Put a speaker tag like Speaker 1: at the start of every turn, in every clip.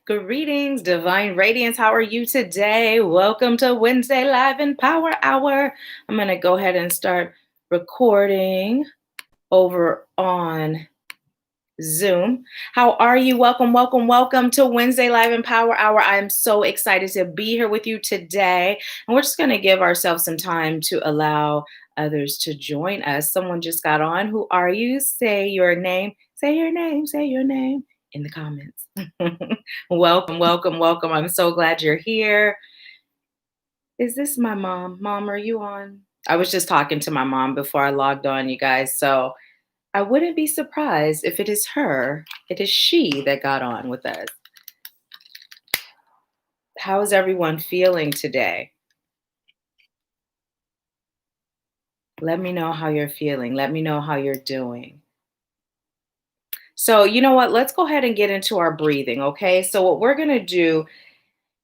Speaker 1: Greetings, Divine Radiance. How are you today? Welcome to Wednesday Live and Power Hour. I'm going to go ahead and start recording over on Zoom. How are you? Welcome, welcome, welcome to Wednesday Live and Power Hour. I'm so excited to be here with you today. And we're just going to give ourselves some time to allow others to join us. Someone just got on. Who are you? Say your name. Say your name. Say your name in the comments. Welcome, welcome, welcome. I'm so glad you're here. Is this my mom? Mom, are you on? I was just talking to my mom before I logged on, you guys. So I wouldn't be surprised if it is her, it is she that got on with us. How is everyone feeling today? Let me know how you're feeling. Let me know how you're doing. So, you know what? Let's go ahead and get into our breathing, okay? So, what we're going to do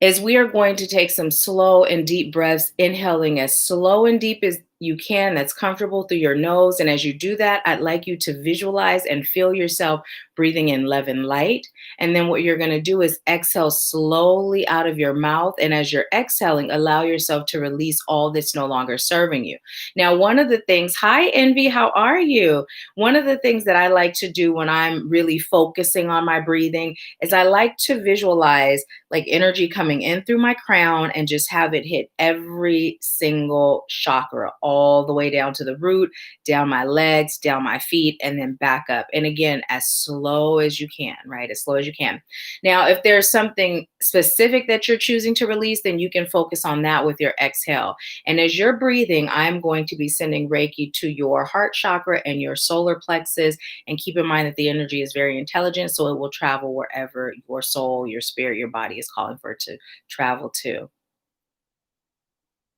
Speaker 1: is we are going to take some slow and deep breaths, inhaling as slow and deep as you can, that's comfortable through your nose. And as you do that, I'd like you to visualize and feel yourself breathing in love and light. And then what you're going to do is exhale slowly out of your mouth. And as you're exhaling, allow yourself to release all that's no longer serving you. Now, one of the things, hi, Envy, how are you? One of the things that I like to do when I'm really focusing on my breathing is I like to visualize like energy coming in through my crown and just have it hit every single chakra, all the way down to the root, down my legs, down my feet, and then back up. And again, as slow as you can, right? As slow as you can. Now, if there's something specific that you're choosing to release, then you can focus on that with your exhale. And as you're breathing, I'm going to be sending Reiki to your heart chakra and your solar plexus. And keep in mind that the energy is very intelligent, so it will travel wherever your soul, your spirit, your body is calling for it to travel to.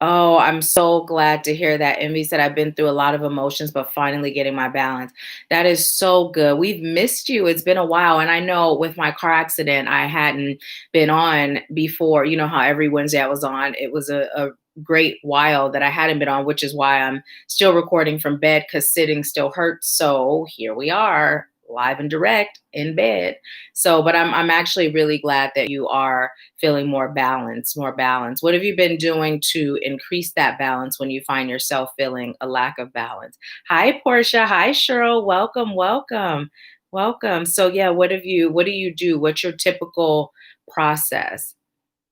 Speaker 1: Oh, I'm so glad to hear that. Envy said, I've been through a lot of emotions, but finally getting my balance. That is so good. We've missed you. It's been a while. And I know with my car accident, I hadn't been on before. You know how every Wednesday I was on, it was a great while that I hadn't been on, which is why I'm still recording from bed because sitting still hurts. So here we are, live and direct in bed. So, but I'm actually really glad that you are feeling more balanced, more balance. What have you been doing to increase that balance when you find yourself feeling a lack of balance? Hi, Portia. Hi, Cheryl. Welcome, welcome, welcome. So, yeah, what do you do? What's your typical process?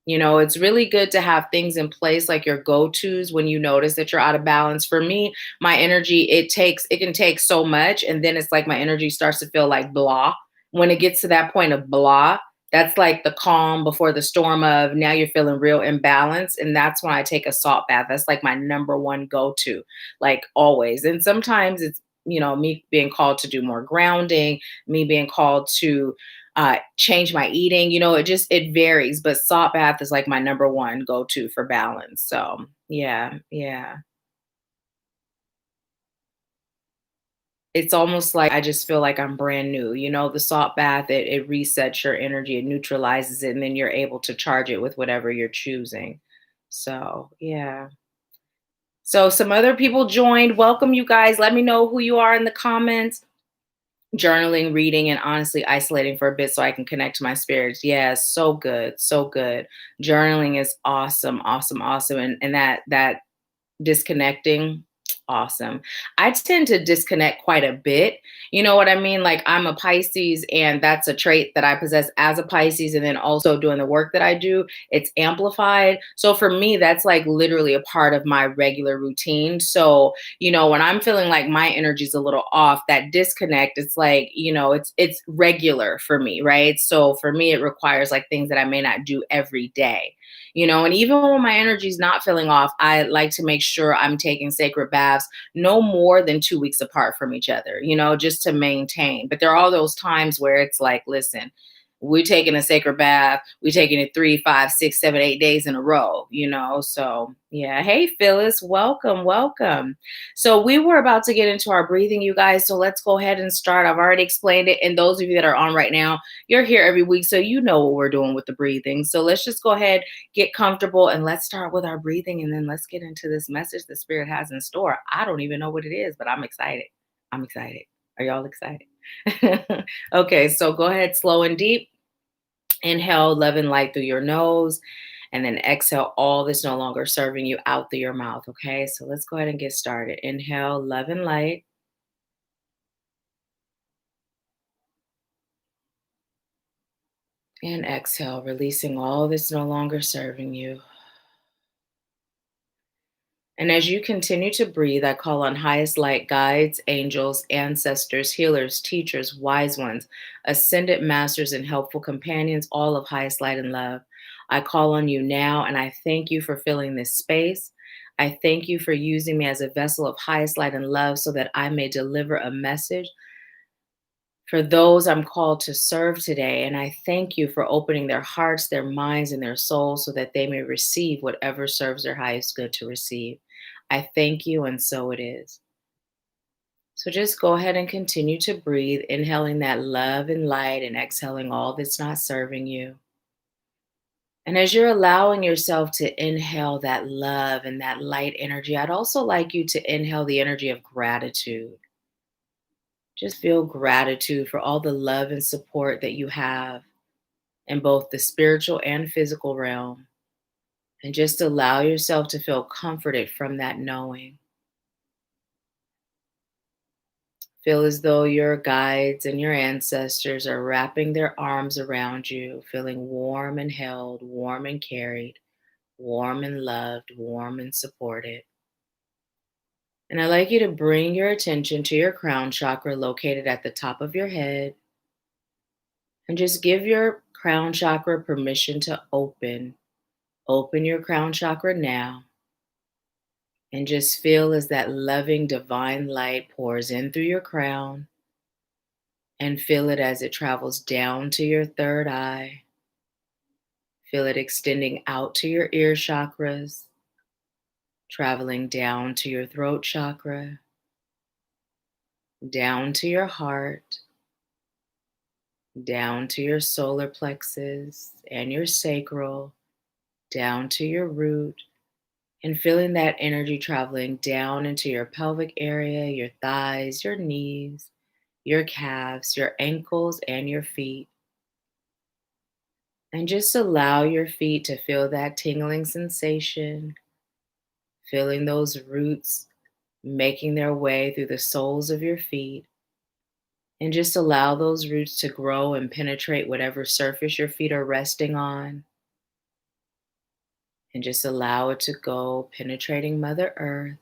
Speaker 1: You know, it's really good to have things in place like your go-tos when you notice that you're out of balance. For me, my energy, it can take so much. And then it's like my energy starts to feel like blah. When it gets to that point of blah, that's like the calm before the storm of now you're feeling real imbalanced. And that's when I take a salt bath. That's like my number one go-to, like always. And sometimes it's, me being called to do more grounding, me being called to change my eating. It varies, but salt bath is like my number one go to for balance. So, yeah, yeah. It's almost like I just feel like I'm brand new. The salt bath, it resets your energy, it neutralizes it, and then you're able to charge it with whatever you're choosing. So, yeah. So, some other people joined. Welcome, you guys. Let me know who you are in the comments. Journaling, reading, and honestly isolating for a bit so I can connect to my spirits. Yeah, so good, so good. Journaling is awesome, awesome, awesome. And that disconnecting, awesome. I tend to disconnect quite a bit. You know what I mean? Like I'm a Pisces, and that's a trait that I possess as a Pisces. And then also doing the work that I do, it's amplified. So for me, that's like literally a part of my regular routine. So, when I'm feeling like my energy's a little off, that disconnect, it's like, it's regular for me, right? So for me, it requires like things that I may not do every day. And even when my energy's not feeling off, I like to make sure I'm taking sacred baths no more than 2 weeks apart from each other, just to maintain. But there are all those times where it's like, listen, we're taking a sacred bath, we're taking it 3, 5, 6, 7, 8 days in a row, So yeah. Hey Phyllis, welcome, welcome. So we were about to get into our breathing, you guys. So let's go ahead and start. I've already explained it. And those of you that are on right now, you're here every week. So you know what we're doing with the breathing. So let's just go ahead, get comfortable, and let's start with our breathing. And then let's get into this message the spirit has in store. I don't even know what it is, but I'm excited. I'm excited. Are y'all excited? Okay, so go ahead, slow and deep. Inhale love and light through your nose, and then exhale all that's no longer serving you out through your mouth. Okay, so let's go ahead and get started. Inhale love and light, and exhale, releasing all that's no longer serving you. And as you continue to breathe, I call on highest light guides, angels, ancestors, healers, teachers, wise ones, ascended masters, and helpful companions, all of highest light and love. I call on you now, and I thank you for filling this space. I thank you for using me as a vessel of highest light and love so that I may deliver a message for those I'm called to serve today. And I thank you for opening their hearts, their minds, and their souls so that they may receive whatever serves their highest good to receive. I thank you, and so it is. So just go ahead and continue to breathe, inhaling that love and light and exhaling all that's not serving you. And as you're allowing yourself to inhale that love and that light energy, I'd also like you to inhale the energy of gratitude. Just feel gratitude for all the love and support that you have in both the spiritual and physical realm. And just allow yourself to feel comforted from that knowing. Feel as though your guides and your ancestors are wrapping their arms around you, feeling warm and held, warm and carried, warm and loved, warm and supported. And I'd like you to bring your attention to your crown chakra located at the top of your head. And just give your crown chakra permission to open. Open your crown chakra now. And just feel as that loving divine light pours in through your crown, and feel it as it travels down to your third eye. Feel it extending out to your ear chakras, traveling down to your throat chakra, down to your heart, down to your solar plexus and your sacral, down to your root, and feeling that energy traveling down into your pelvic area, your thighs, your knees, your calves, your ankles, and your feet. And just allow your feet to feel that tingling sensation, feeling those roots making their way through the soles of your feet. And just allow those roots to grow and penetrate whatever surface your feet are resting on. And just allow it to go, penetrating Mother Earth,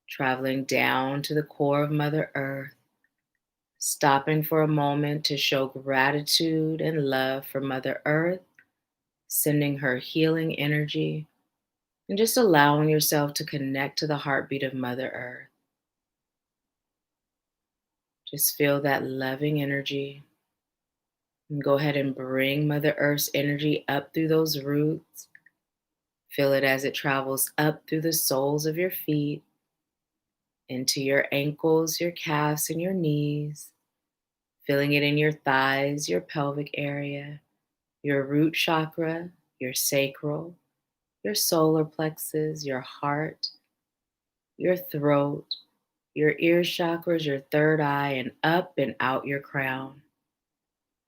Speaker 1: traveling down to the core of Mother Earth, stopping for a moment to show gratitude and love for Mother Earth, sending her healing energy, and just allowing yourself to connect to the heartbeat of Mother Earth. Just feel that loving energy. And go ahead and bring Mother Earth's energy up through those roots. Feel it as it travels up through the soles of your feet, into your ankles, your calves, and your knees. Feeling it in your thighs, your pelvic area, your root chakra, your sacral, your solar plexus, your heart, your throat, your ear chakras, your third eye, and up and out your crown.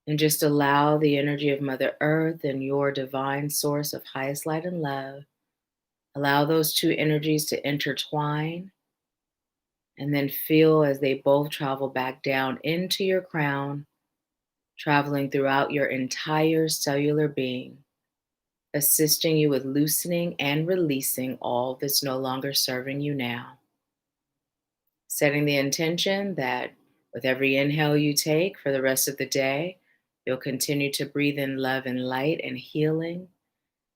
Speaker 1: And just allow the energy of Mother Earth and your divine source of highest light and love. Allow those two energies to intertwine, and then feel as they both travel back down into your crown, traveling throughout your entire cellular being, assisting you with loosening and releasing all that's no longer serving you now. Setting the intention that with every inhale you take for the rest of the day, you'll continue to breathe in love and light and healing.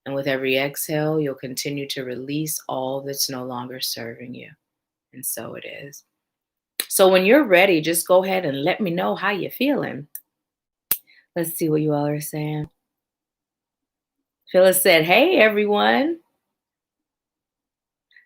Speaker 1: And with every exhale, you'll continue to release all that's no longer serving you. And so it is. So when you're ready, just go ahead and let me know how you're feeling. Let's see what you all are saying. Phyllis said, "Hey, everyone."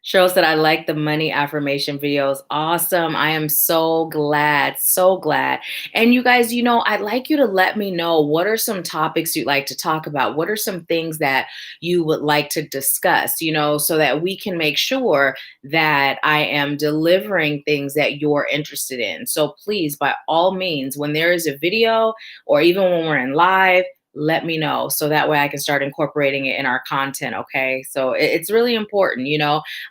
Speaker 1: Cheryl said, I like the money affirmation videos. Awesome. I am so glad. So glad. And you guys, I'd like you to let me know what are some topics you'd like to talk about? What are some things that you would like to discuss, so that we can make sure that I am delivering things that you're interested in. So please, by all means, when there is a video or even when we're in live, let me know so that way I can start incorporating it in our content. Okay. So it's really important.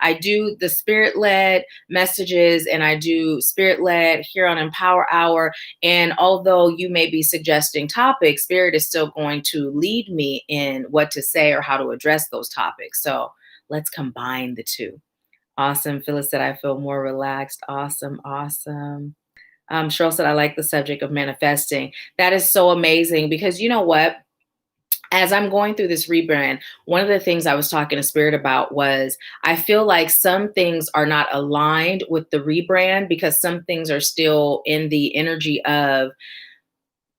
Speaker 1: I do the spirit led messages and I do spirit led here on Empower Hour. And although you may be suggesting topics, spirit is still going to lead me in what to say or how to address those topics. So let's combine the two. Awesome. Phyllis said, I feel more relaxed. Awesome. Awesome. Cheryl said, I like the subject of manifesting. That is so amazing because you know what? As I'm going through this rebrand, one of the things I was talking to Spirit about was I feel like some things are not aligned with the rebrand because some things are still in the energy of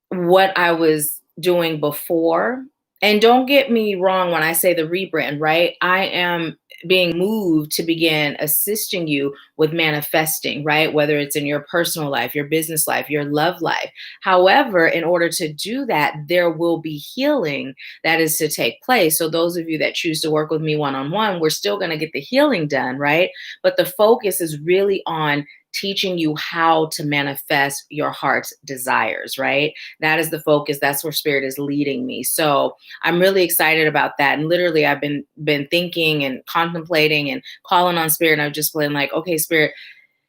Speaker 1: what I was doing before. And don't get me wrong when I say the rebrand, right? I am being moved to begin assisting you with manifesting, right? Whether it's in your personal life, your business life, your love life. However, in order to do that, there will be healing that is to take place. So, those of you that choose to work with me one on one, we're still going to get the healing done, right? But the focus is really on teaching you how to manifest your heart's desires, right? That is the focus. That's where spirit is leading me. So I'm really excited about that. And literally I've been thinking and contemplating and calling on spirit. And I've just been like, okay, spirit,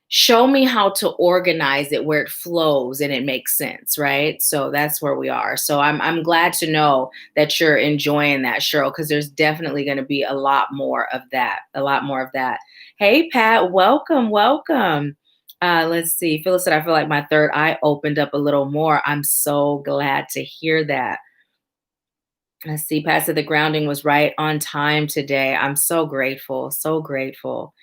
Speaker 1: show me how to organize it where it flows and it makes sense, right? So that's where we are. So I'm glad to know that you're enjoying that, Cheryl, because there's definitely going to be a lot more of that. A lot more of that. Hey, Pat, welcome, welcome. Let's see. Phyllis said, I feel like my third eye opened up a little more. I'm so glad to hear that. Let's see. Pat said the grounding was right on time today. I'm so grateful. So grateful.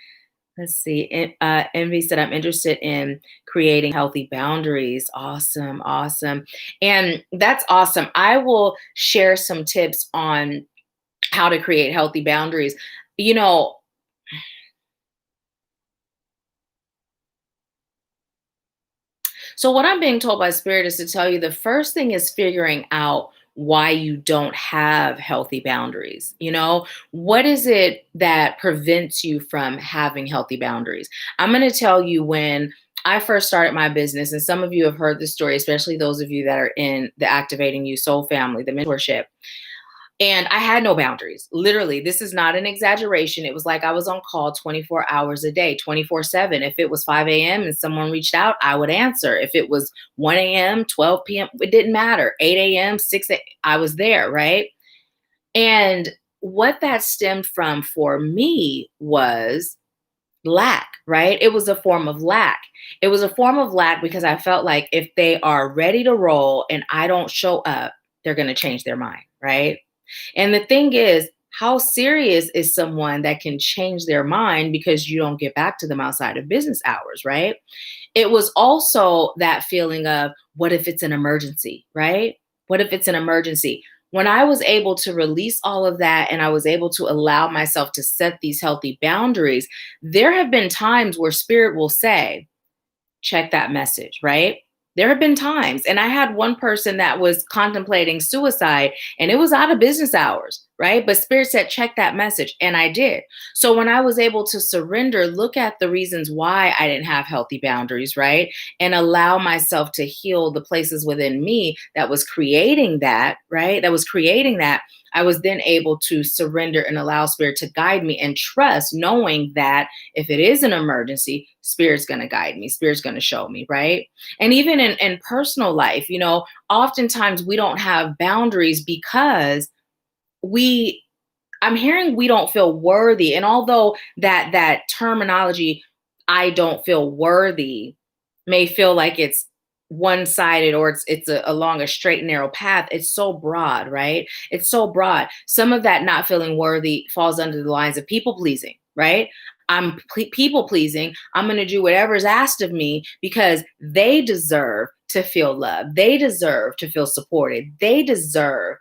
Speaker 1: Let's see. Envy said, I'm interested in creating healthy boundaries. Awesome. Awesome. And that's awesome. I will share some tips on how to create healthy boundaries. You know, So what I'm being told by spirit is to tell you the first thing is figuring out why you don't have healthy boundaries. What is it that prevents you from having healthy boundaries? I'm going to tell you when I first started my business, and some of you have heard the story, especially those of you that are in the Activating You Soul family, the mentorship. And I had no boundaries. Literally, this is not an exaggeration. It was like I was on call 24 hours a day, 24/7. If it was 5 a.m. and someone reached out, I would answer. If it was 1 a.m., 12 p.m., it didn't matter. 8 a.m., 6 a.m., I was there, right? And what that stemmed from for me was lack, right? It was a form of lack. It was a form of lack because I felt like if they are ready to roll and I don't show up, they're going to change their mind, right? And the thing is, how serious is someone that can change their mind because you don't get back to them outside of business hours, right? It was also that feeling of what if it's an emergency, right? What if it's an emergency? When I was able to release all of that and I was able to allow myself to set these healthy boundaries, there have been times where spirit will say, check that message, right? There have been times, and I had one person that was contemplating suicide, and it was out of business hours, right? But Spirit said, check that message, and I did. So when I was able to surrender, look at the reasons why I didn't have healthy boundaries, right? And allow myself to heal the places within me that was creating that, right? That was creating that. I was then able to surrender and allow Spirit to guide me and trust, knowing that if it is an emergency, Spirit's going to guide me, Spirit's going to show me, right? And even in personal life, oftentimes we don't have boundaries because we I'm hearing we don't feel worthy. And although that terminology, I don't feel worthy, may feel like it's one-sided or it's along a straight and narrow path, it's so broad, right? It's so broad. Some of that not feeling worthy falls under the lines of people pleasing, right? I'm people pleasing. I'm going to do whatever's asked of me because they deserve to feel loved. They deserve to feel supported. They deserve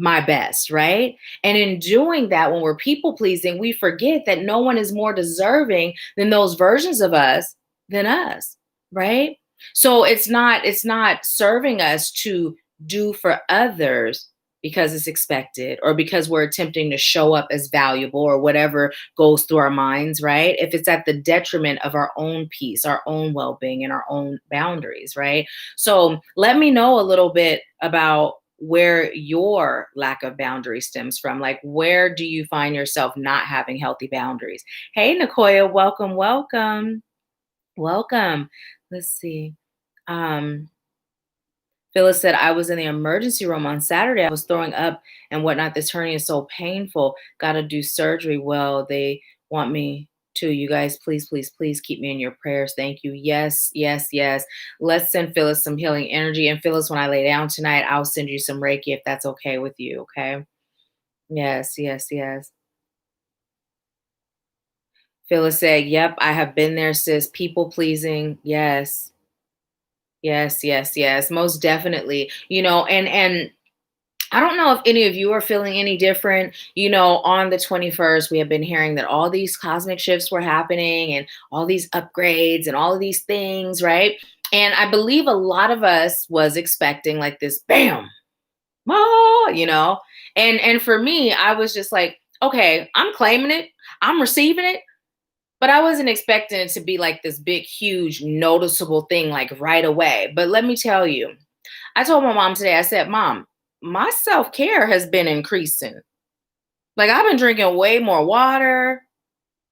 Speaker 1: my best, right? And in doing that, when we're people pleasing, we forget that no one is more deserving than those versions of us than us, right? So it's not serving us to do for others because it's expected or because we're attempting to show up as valuable or whatever goes through our minds, right? If it's at the detriment of our own peace, our own well-being and our own boundaries, right? So let me know a little bit about where your lack of boundary stems from. Like, where do you find yourself not having healthy boundaries? Hey, Nicoya, welcome, welcome, welcome. Let's see. Um, Phyllis said, I was in the emergency room on Saturday. I was throwing up and whatnot. This hernia is so painful. Got to do surgery. Well, they want me to. You guys, please, please, please keep me in your prayers. Thank you. Yes, yes, yes. Let's send Phyllis some healing energy. And Phyllis, when I lay down tonight, I'll send you some Reiki if that's okay with you. Okay. Yes, yes, yes. Phyllis said, yep, I have been there, sis. People pleasing. Yes. Yes, yes, yes. Most definitely. And I don't know if any of you are feeling any different. On the 21st, we have been hearing that all these cosmic shifts were happening and all these upgrades and all of these things, right? And I believe a lot of us was expecting like this bam, oh. And for me, I was just like, okay, I'm claiming it, I'm receiving it, but I wasn't expecting it to be like this big, huge, noticeable thing like right away. But let me tell you, I told my mom today, I said, Mom, my self care has been increasing. Like, I've been drinking way more water.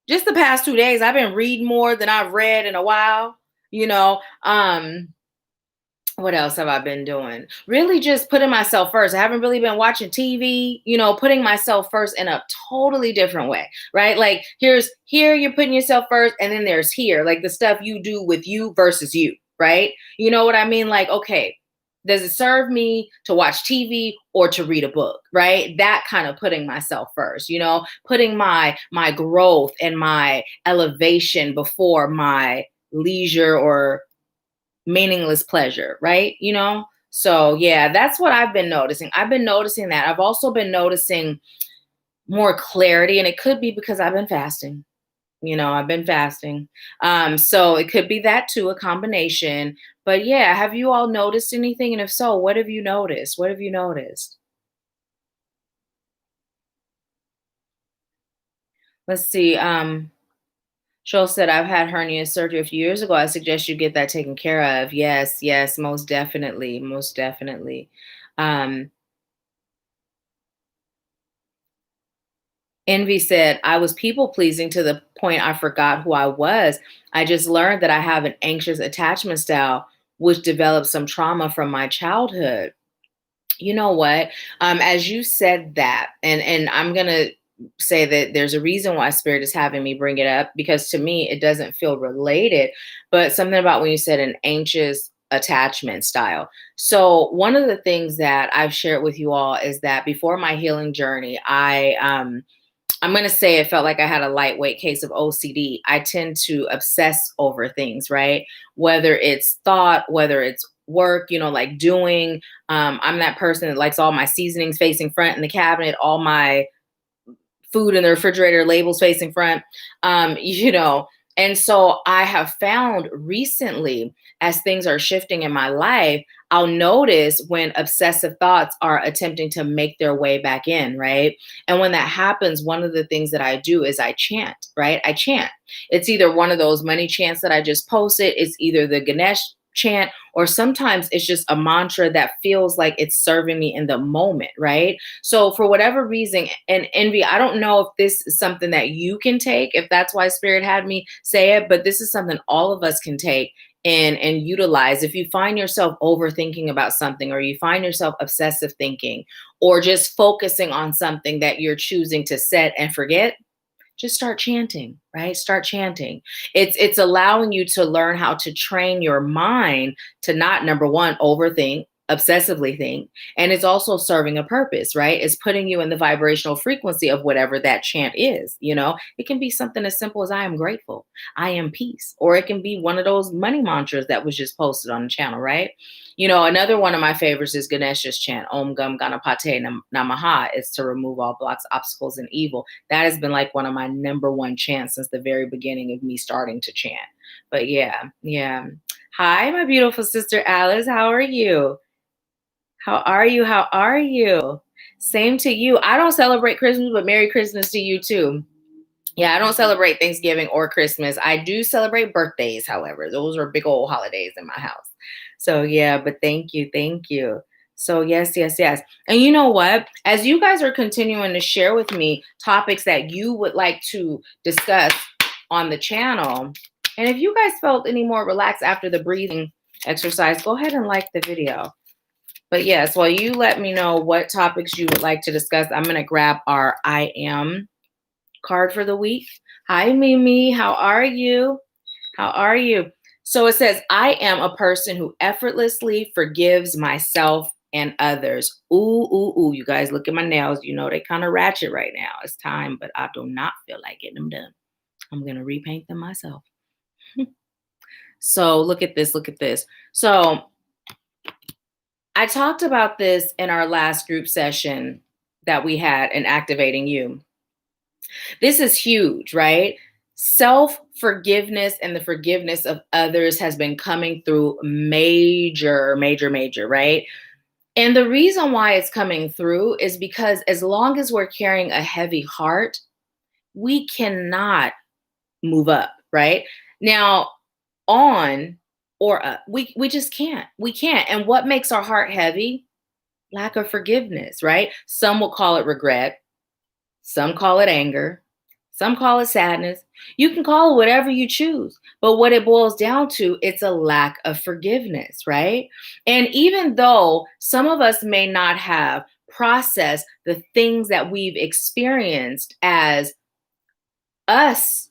Speaker 1: Just the past 2 days, I've been reading more than I've read in a while. You know, what else have I been doing? Really just putting myself first. I haven't really been watching TV, putting myself first in a totally different way, right? Like here you're putting yourself first, and then there's here, like the stuff you do with you versus you, right? You know what I mean? Like, okay, does it serve me to watch TV or to read a book, right? That kind of putting myself first, putting my growth and my elevation before my leisure or meaningless pleasure, right? So yeah, that's what I've been noticing. I've been noticing that. I've also been noticing more clarity, and it could be because I've been fasting. I've been fasting. So it could be that too, a combination. But yeah, have you all noticed anything? And if so, what have you noticed? What have you noticed? Let's see. Cheryl said, I've had hernia surgery a few years ago. I suggest you get that taken care of. Yes, yes, most definitely. Most definitely. Um, Envy said, I was people pleasing to the point I forgot who I was. I just learned that I have an anxious attachment style, which developed some trauma from my childhood. You know what? As you said that, and I'm gonna say that there's a reason why Spirit is having me bring it up, because to me it doesn't feel related, but something about when you said an anxious attachment style. So one of the things that I've shared with you all is that before my healing journey, I'm going to say it felt like I had a lightweight case of OCD. I tend to obsess over things, right? Whether it's thought, whether it's work, like doing. I'm that person that likes all my seasonings facing front in the cabinet, all my food in the refrigerator labels facing front. um you know and so I have found recently, as things are shifting in my life, I'll notice when obsessive thoughts are attempting to make their way back in, right? And when that happens, one of the things that I do is I chant, right? I chant. It's either one of those money chants that I just posted, it's either the Ganesh chant, or sometimes it's just a mantra that feels like it's serving me in the moment, right? So for whatever reason, and Envy, I don't know if this is something that you can take, if that's why Spirit had me say it, but this is something all of us can take and utilize. If you find yourself overthinking about something, or you find yourself obsessive thinking, or just focusing on something that you're choosing to set and forget, just start chanting, right? Start chanting. It's allowing you to learn how to train your mind to not, number one, overthink. obsessively think. And it's also serving a purpose, right? It's putting you in the vibrational frequency of whatever that chant is. It can be something as simple as I am grateful, I am peace, or it can be one of those money mantras that was just posted on the channel, right? Another one of my favorites is Ganesha's chant, Om Gam Ganapate Namaha. It's to remove all blocks, obstacles, and evil. That has been like one of my number one chants since the very beginning of me starting to chant. But yeah, yeah. Hi, my beautiful sister Alice. How are you? How are you? How are you? Same to you. I don't celebrate Christmas, but Merry Christmas to you too. Yeah, I don't celebrate Thanksgiving or Christmas. I do celebrate birthdays, however. Those are big old holidays in my house. So yeah, but thank you. Thank you. So yes, yes, yes. And you know what? As you guys are continuing to share with me topics that you would like to discuss on the channel, and if you guys felt any more relaxed after the breathing exercise, go ahead and like the video. But yes, while you let me know what topics you would like to discuss, I'm going to grab our I am card for the week. Hi, Mimi. How are you? How are you? So it says, I am a person who effortlessly forgives myself and others. Ooh, ooh, ooh. You guys look at my nails. They kind of ratchet right now. It's time, but I do not feel like getting them done. I'm going to repaint them myself. So look at this. Look at this. So I talked about this in our last group session that we had in Activating You. This is huge, right? Self-forgiveness and the forgiveness of others has been coming through major, right? And the reason why it's coming through is because as long as we're carrying a heavy heart, we cannot move up, right? Now, on or up, we just can't. We can't. And what makes our heart heavy? Lack of forgiveness, right? Some will call it regret. Some call it anger. Some call it sadness. You can call it whatever you choose. But what it boils down to, it's a lack of forgiveness, right? And even though some of us may not have processed the things that we've experienced as us,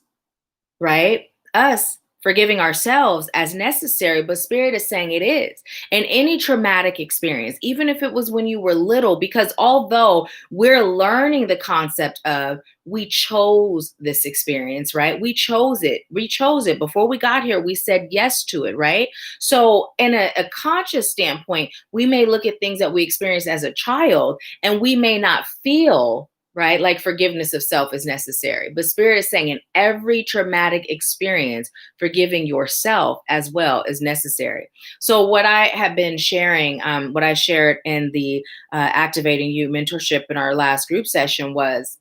Speaker 1: right? Us forgiving ourselves as necessary, but Spirit is saying it is. And any traumatic experience, even if it was when you were little, because although we're learning the concept of we chose this experience, right? We chose it. We chose it. Before we got here, we said yes to it, right? So in a conscious standpoint, we may look at things that we experienced as a child and we may not feel right? Like forgiveness of self is necessary. But Spirit is saying in every traumatic experience, forgiving yourself as well is necessary. So what I have been sharing, what I shared in the Activating You mentorship in our last group session was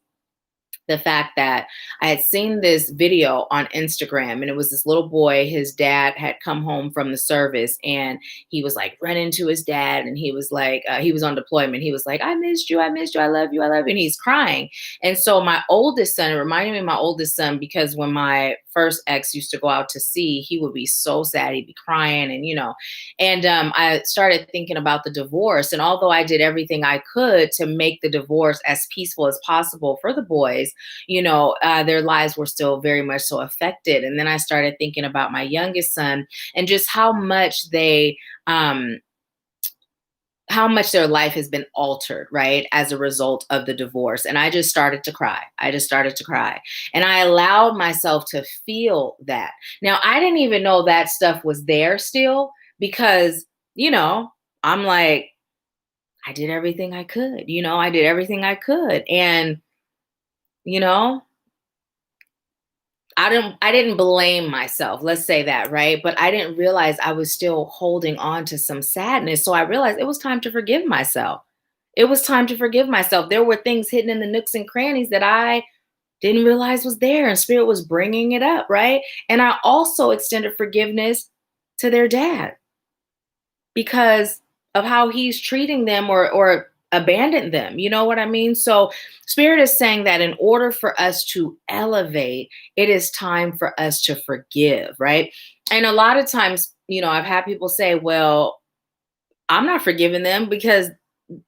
Speaker 1: the fact that I had seen this video on Instagram, and it was this little boy. His dad had come home from the service and he was like running to his dad, and he was like, he was on deployment. He was like, I missed you. I missed you. I love you. I love you. And he's crying. And so my oldest son, it reminded me of my oldest son, because when my first ex used to go out to sea, he would be so sad. He'd be crying and I started thinking about the divorce. And although I did everything I could to make the divorce as peaceful as possible for the boys, their lives were still very much so affected. And then I started thinking about my youngest son and just how much their life has been altered, right, as a result of the divorce. And I just started to cry. And I allowed myself to feel that. Now, I didn't even know that stuff was there still because, I'm like, I did everything I could. I did everything I could. And I didn't blame myself. Let's say that, right? But I didn't realize I was still holding on to some sadness. So I realized it was time to forgive myself. It was time to forgive myself. There were things hidden in the nooks and crannies that I didn't realize was there, and Spirit was bringing it up, right? And I also extended forgiveness to their dad because of how he's treating them or abandoned them. You know what I mean? So Spirit is saying that in order for us to elevate, it is time for us to forgive, right? And a lot of times, I've had people say, well, I'm not forgiving them because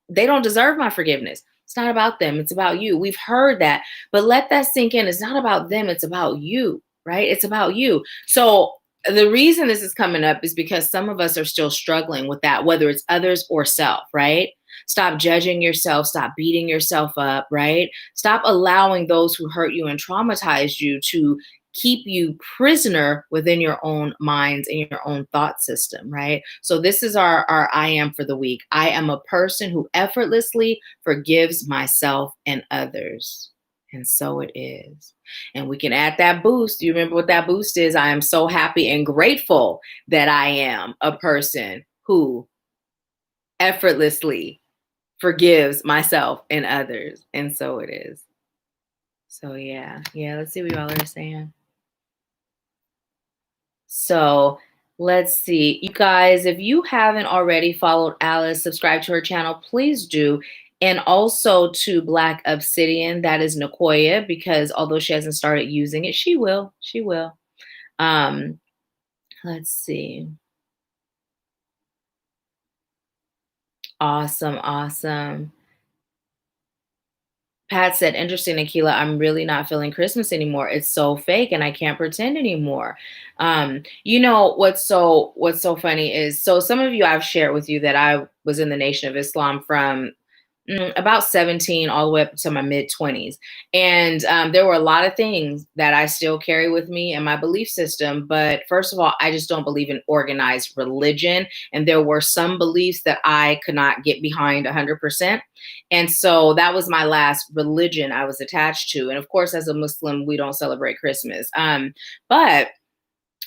Speaker 1: they don't deserve my forgiveness. It's not about them. It's about you. We've heard that, but let that sink in. It's not about them. It's about you, right? It's about you. So The reason this is coming up is because some of us are still struggling with that, whether it's others or self, right? Stop judging yourself, stop beating yourself up, right? Stop allowing those who hurt you and traumatize you to keep you prisoner within your own minds and your own thought system, right? So this is our I am for the week. I am a person who effortlessly forgives myself and others. And so it is. And we can add that boost. You remember what that boost is? I am so happy and grateful that I am a person who effortlessly forgives myself and others. And so it is. So yeah. Yeah, let's see what y'all are saying. So let's see. You guys, if you haven't already followed Alice, subscribe to her channel, please do. And also to Black Obsidian, that is Nicoya, because although she hasn't started using it, she will. She will. Let's see. Awesome, awesome. Pat said, interesting, Nahkila, I'm really not feeling Christmas anymore. It's so fake and I can't pretend anymore. You know, what's so funny is, so some of you, I've shared with you that I was in the Nation of Islam from about 17 all the way up to my mid 20s. And there were a lot of things that I still carry with me in my belief system. But first of all, I just don't believe in organized religion. And there were some beliefs that I could not get behind 100%. And so that was my last religion I was attached to. And of course, as a Muslim, we don't celebrate Christmas. But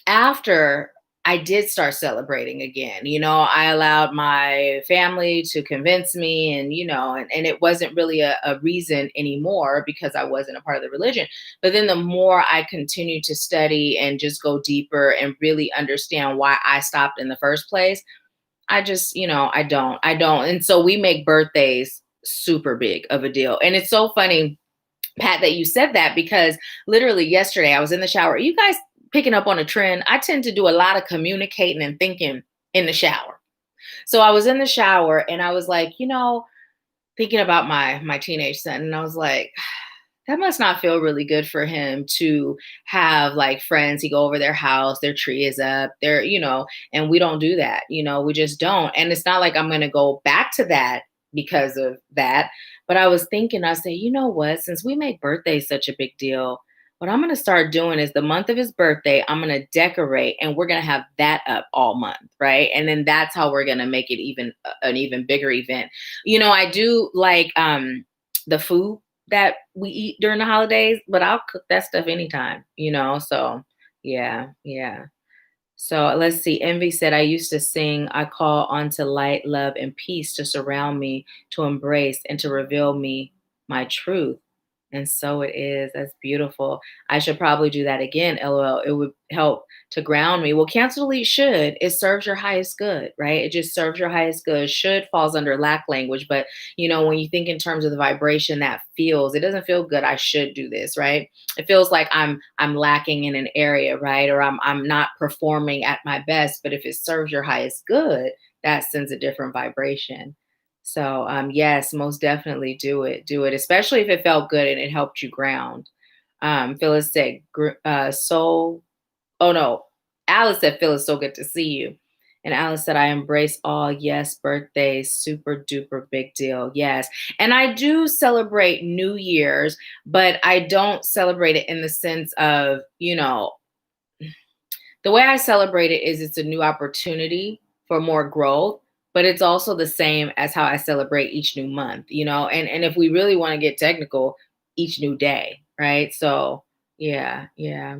Speaker 1: after I did start celebrating again, I allowed my family to convince me, and and it wasn't really a reason anymore because I wasn't a part of the religion. But then the more I continued to study and just go deeper and really understand why I stopped in the first place, I just, I don't. And so we make birthdays super big of a deal. And it's so funny, Pat, that you said that, because literally yesterday I was in the shower. You guys picking up on a trend? I tend to do a lot of communicating and thinking in the shower. So I was in the shower and I was like, thinking about my teenage son, and I was like, that must not feel really good for him to have like friends. He go over their house, their tree is up, and we don't do that. We just don't. And it's not like I'm going to go back to that because of that. But I was thinking, I said, you know what? Since we make birthdays such a big deal, what I'm going to start doing is the month of his birthday, I'm going to decorate and we're going to have that up all month. Right. And then that's how we're going to make it an even bigger event. I do like the food that we eat during the holidays, but I'll cook that stuff anytime, So yeah, yeah. So let's see. Envy said, I used to sing, I call onto light, love, and peace to surround me, to embrace, and to reveal me my truth. And so it is. That's beautiful. I should probably do that again. LOL. It would help to ground me. Well, cancel delete should. It serves your highest good, right? It just serves your highest good. Should falls under lack language. But when you think in terms of the vibration that feels, it doesn't feel good. I should do this, right? It feels like I'm lacking in an area, right? Or I'm not performing at my best. But if it serves your highest good, that sends a different vibration. So yes, most definitely do it. Do it, especially if it felt good and it helped you ground. Phyllis said, "So." Oh no, Alice said, "Phyllis, so good to see you." And Alice said, "I embrace all. Yes, birthdays, super duper big deal. Yes, and I do celebrate New Year's, but I don't celebrate it in the sense of the way I celebrate it is it's a new opportunity for more growth, but it's also the same as how I celebrate each new month, and if we really want to get technical, each new day, right? So yeah, yeah.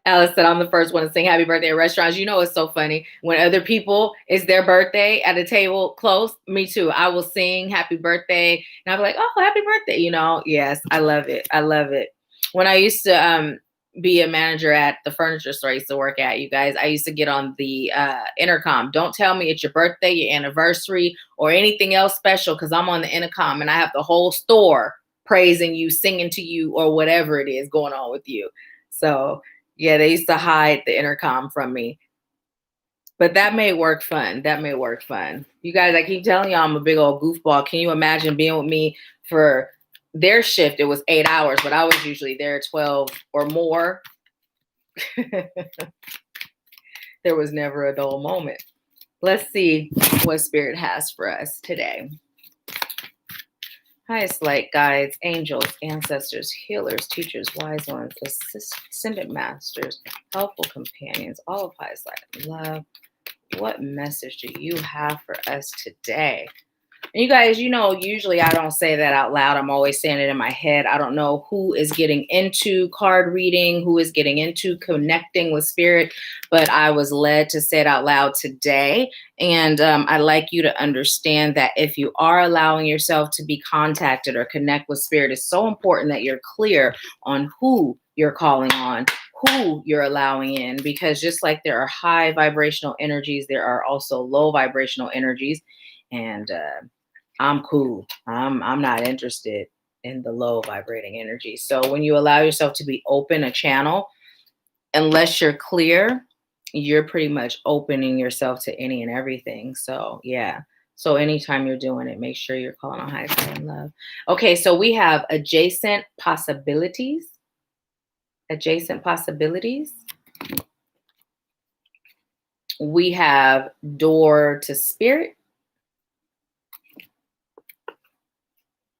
Speaker 1: Alice said, I'm the first one to sing happy birthday at restaurants. It's so funny. When other people, it's their birthday at a table close, me too. I will sing happy birthday and I'll be like, oh, happy birthday. Yes, I love it. I love it. When I used to be a manager at the furniture store I used to work at, you guys, I used to get on the intercom. Don't tell me it's your birthday, your anniversary, or anything else special, because I'm on the intercom and I have the whole store praising you, singing to you, or whatever it is going on with you. So yeah, they used to hide the intercom from me. But that made work fun. That made work fun. You guys, I keep telling y'all I'm a big old goofball. Can you imagine being with me for their shift? It was 8 hours, but I was usually there 12 or more. There was never a dull moment. Let's see what Spirit has for us today. Highest light guides, angels, ancestors, healers, teachers, wise ones, ascended masters, helpful companions, all of highest light, love. What message do you have for us today? And you guys, usually I don't say that out loud. I'm always saying it in my head. I don't know who is getting into card reading, who is getting into connecting with Spirit, but I was led to say it out loud today. And I'd like you to understand that if you are allowing yourself to be contacted or connect with Spirit, it's so important that you're clear on who you're calling on, who you're allowing in, because just like there are high vibrational energies, there are also low vibrational energies. And I'm cool. I'm not interested in the low vibrating energy. So when you allow yourself to be open, a channel, unless you're clear, you're pretty much opening yourself to any and everything. So yeah. So anytime you're doing it, make sure you're calling on high side and love. Okay, so we have adjacent possibilities. Adjacent possibilities. We have door to spirit.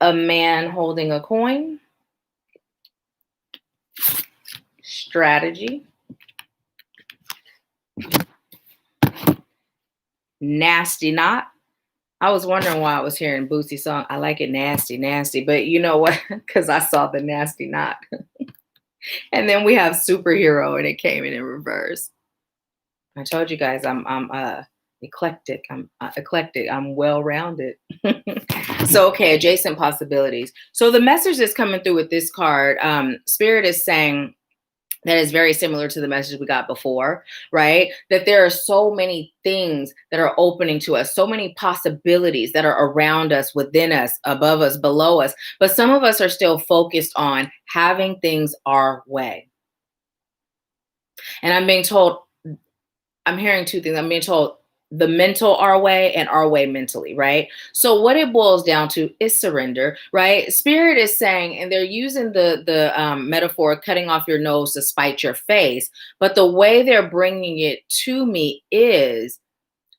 Speaker 1: A man holding a coin. Strategy. Nasty knot. I was wondering why I was hearing Boosie's song. I like it nasty, nasty. But you know what? Because I saw the nasty knot. And then we have superhero, and it came in reverse. I told you guys I'm eclectic. I'm eclectic. I'm well-rounded. So, okay, adjacent possibilities. So the message that's coming through with this card, Spirit is saying that is very similar to the message we got before, right? That there are so many things that are opening to us, so many possibilities that are around us, within us, above us, below us. But some of us are still focused on having things our way. And I'm being told, I'm hearing two things. I'm being told the mental our way and our way mentally, right? So what it boils down to is surrender, right? Spirit is saying, and they're using the metaphor of cutting off your nose to spite your face. But the way they're bringing it to me is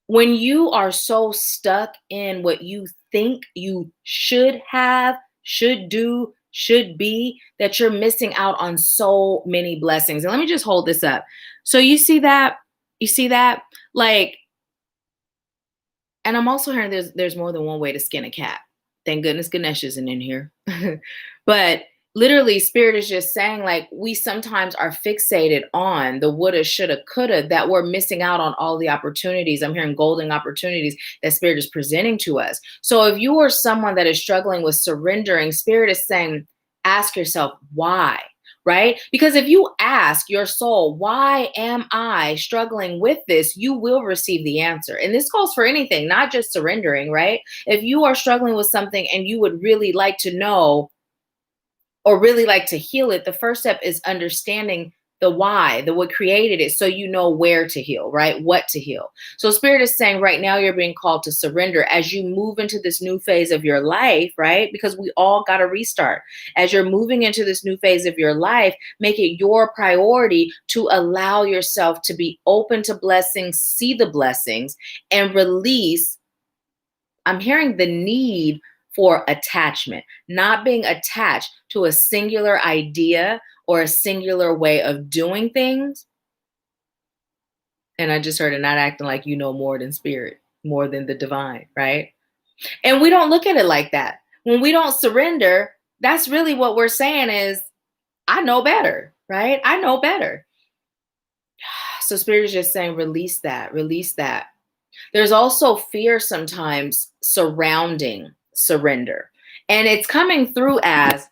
Speaker 1: when you are so stuck in what you think you should have, should do, should be, that you're missing out on so many blessings. And let me just hold this up. So you see that? You see that? Like, and I'm also hearing there's more than one way to skin a cat. Thank goodness Ganesh isn't in here. But literally, Spirit is just saying, like, we sometimes are fixated on the woulda, shoulda, coulda, that we're missing out on all the opportunities. I'm hearing golden opportunities that Spirit is presenting to us. So if you are someone that is struggling with surrendering, Spirit is saying, ask yourself, why? Right? Because if you ask your soul, why am I struggling with this? You will receive the answer. And this goes for anything, not just surrendering, right? If you are struggling with something and you would really like to know or really like to heal it, the first step is understanding the why, the what created it, so you know where to heal, right? What to heal. So Spirit is saying right now you're being called to surrender as you move into this new phase of your life, right? Because we all got to restart. As you're moving into this new phase of your life, make it your priority to allow yourself to be open to blessings, see the blessings, and release. I'm hearing the need for attachment, not being attached to a singular idea or a singular way of doing things. And I just heard it, not acting like you know more than Spirit, more than the divine, right? And we don't look at it like that. When we don't surrender, that's really what we're saying is, I know better, right? I know better. So Spirit is just saying, release that, release that. There's also fear sometimes surrounding surrender. And it's coming through as,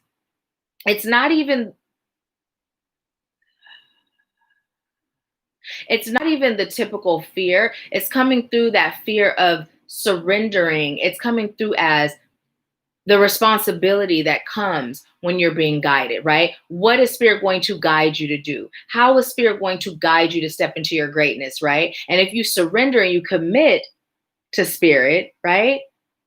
Speaker 1: it's not even the typical fear. It's coming through that fear of surrendering. It's coming through as the responsibility that comes when you're being guided, right? What is Spirit going to guide you to do? How is Spirit going to guide you to step into your greatness, right? And if you surrender and you commit to Spirit, right,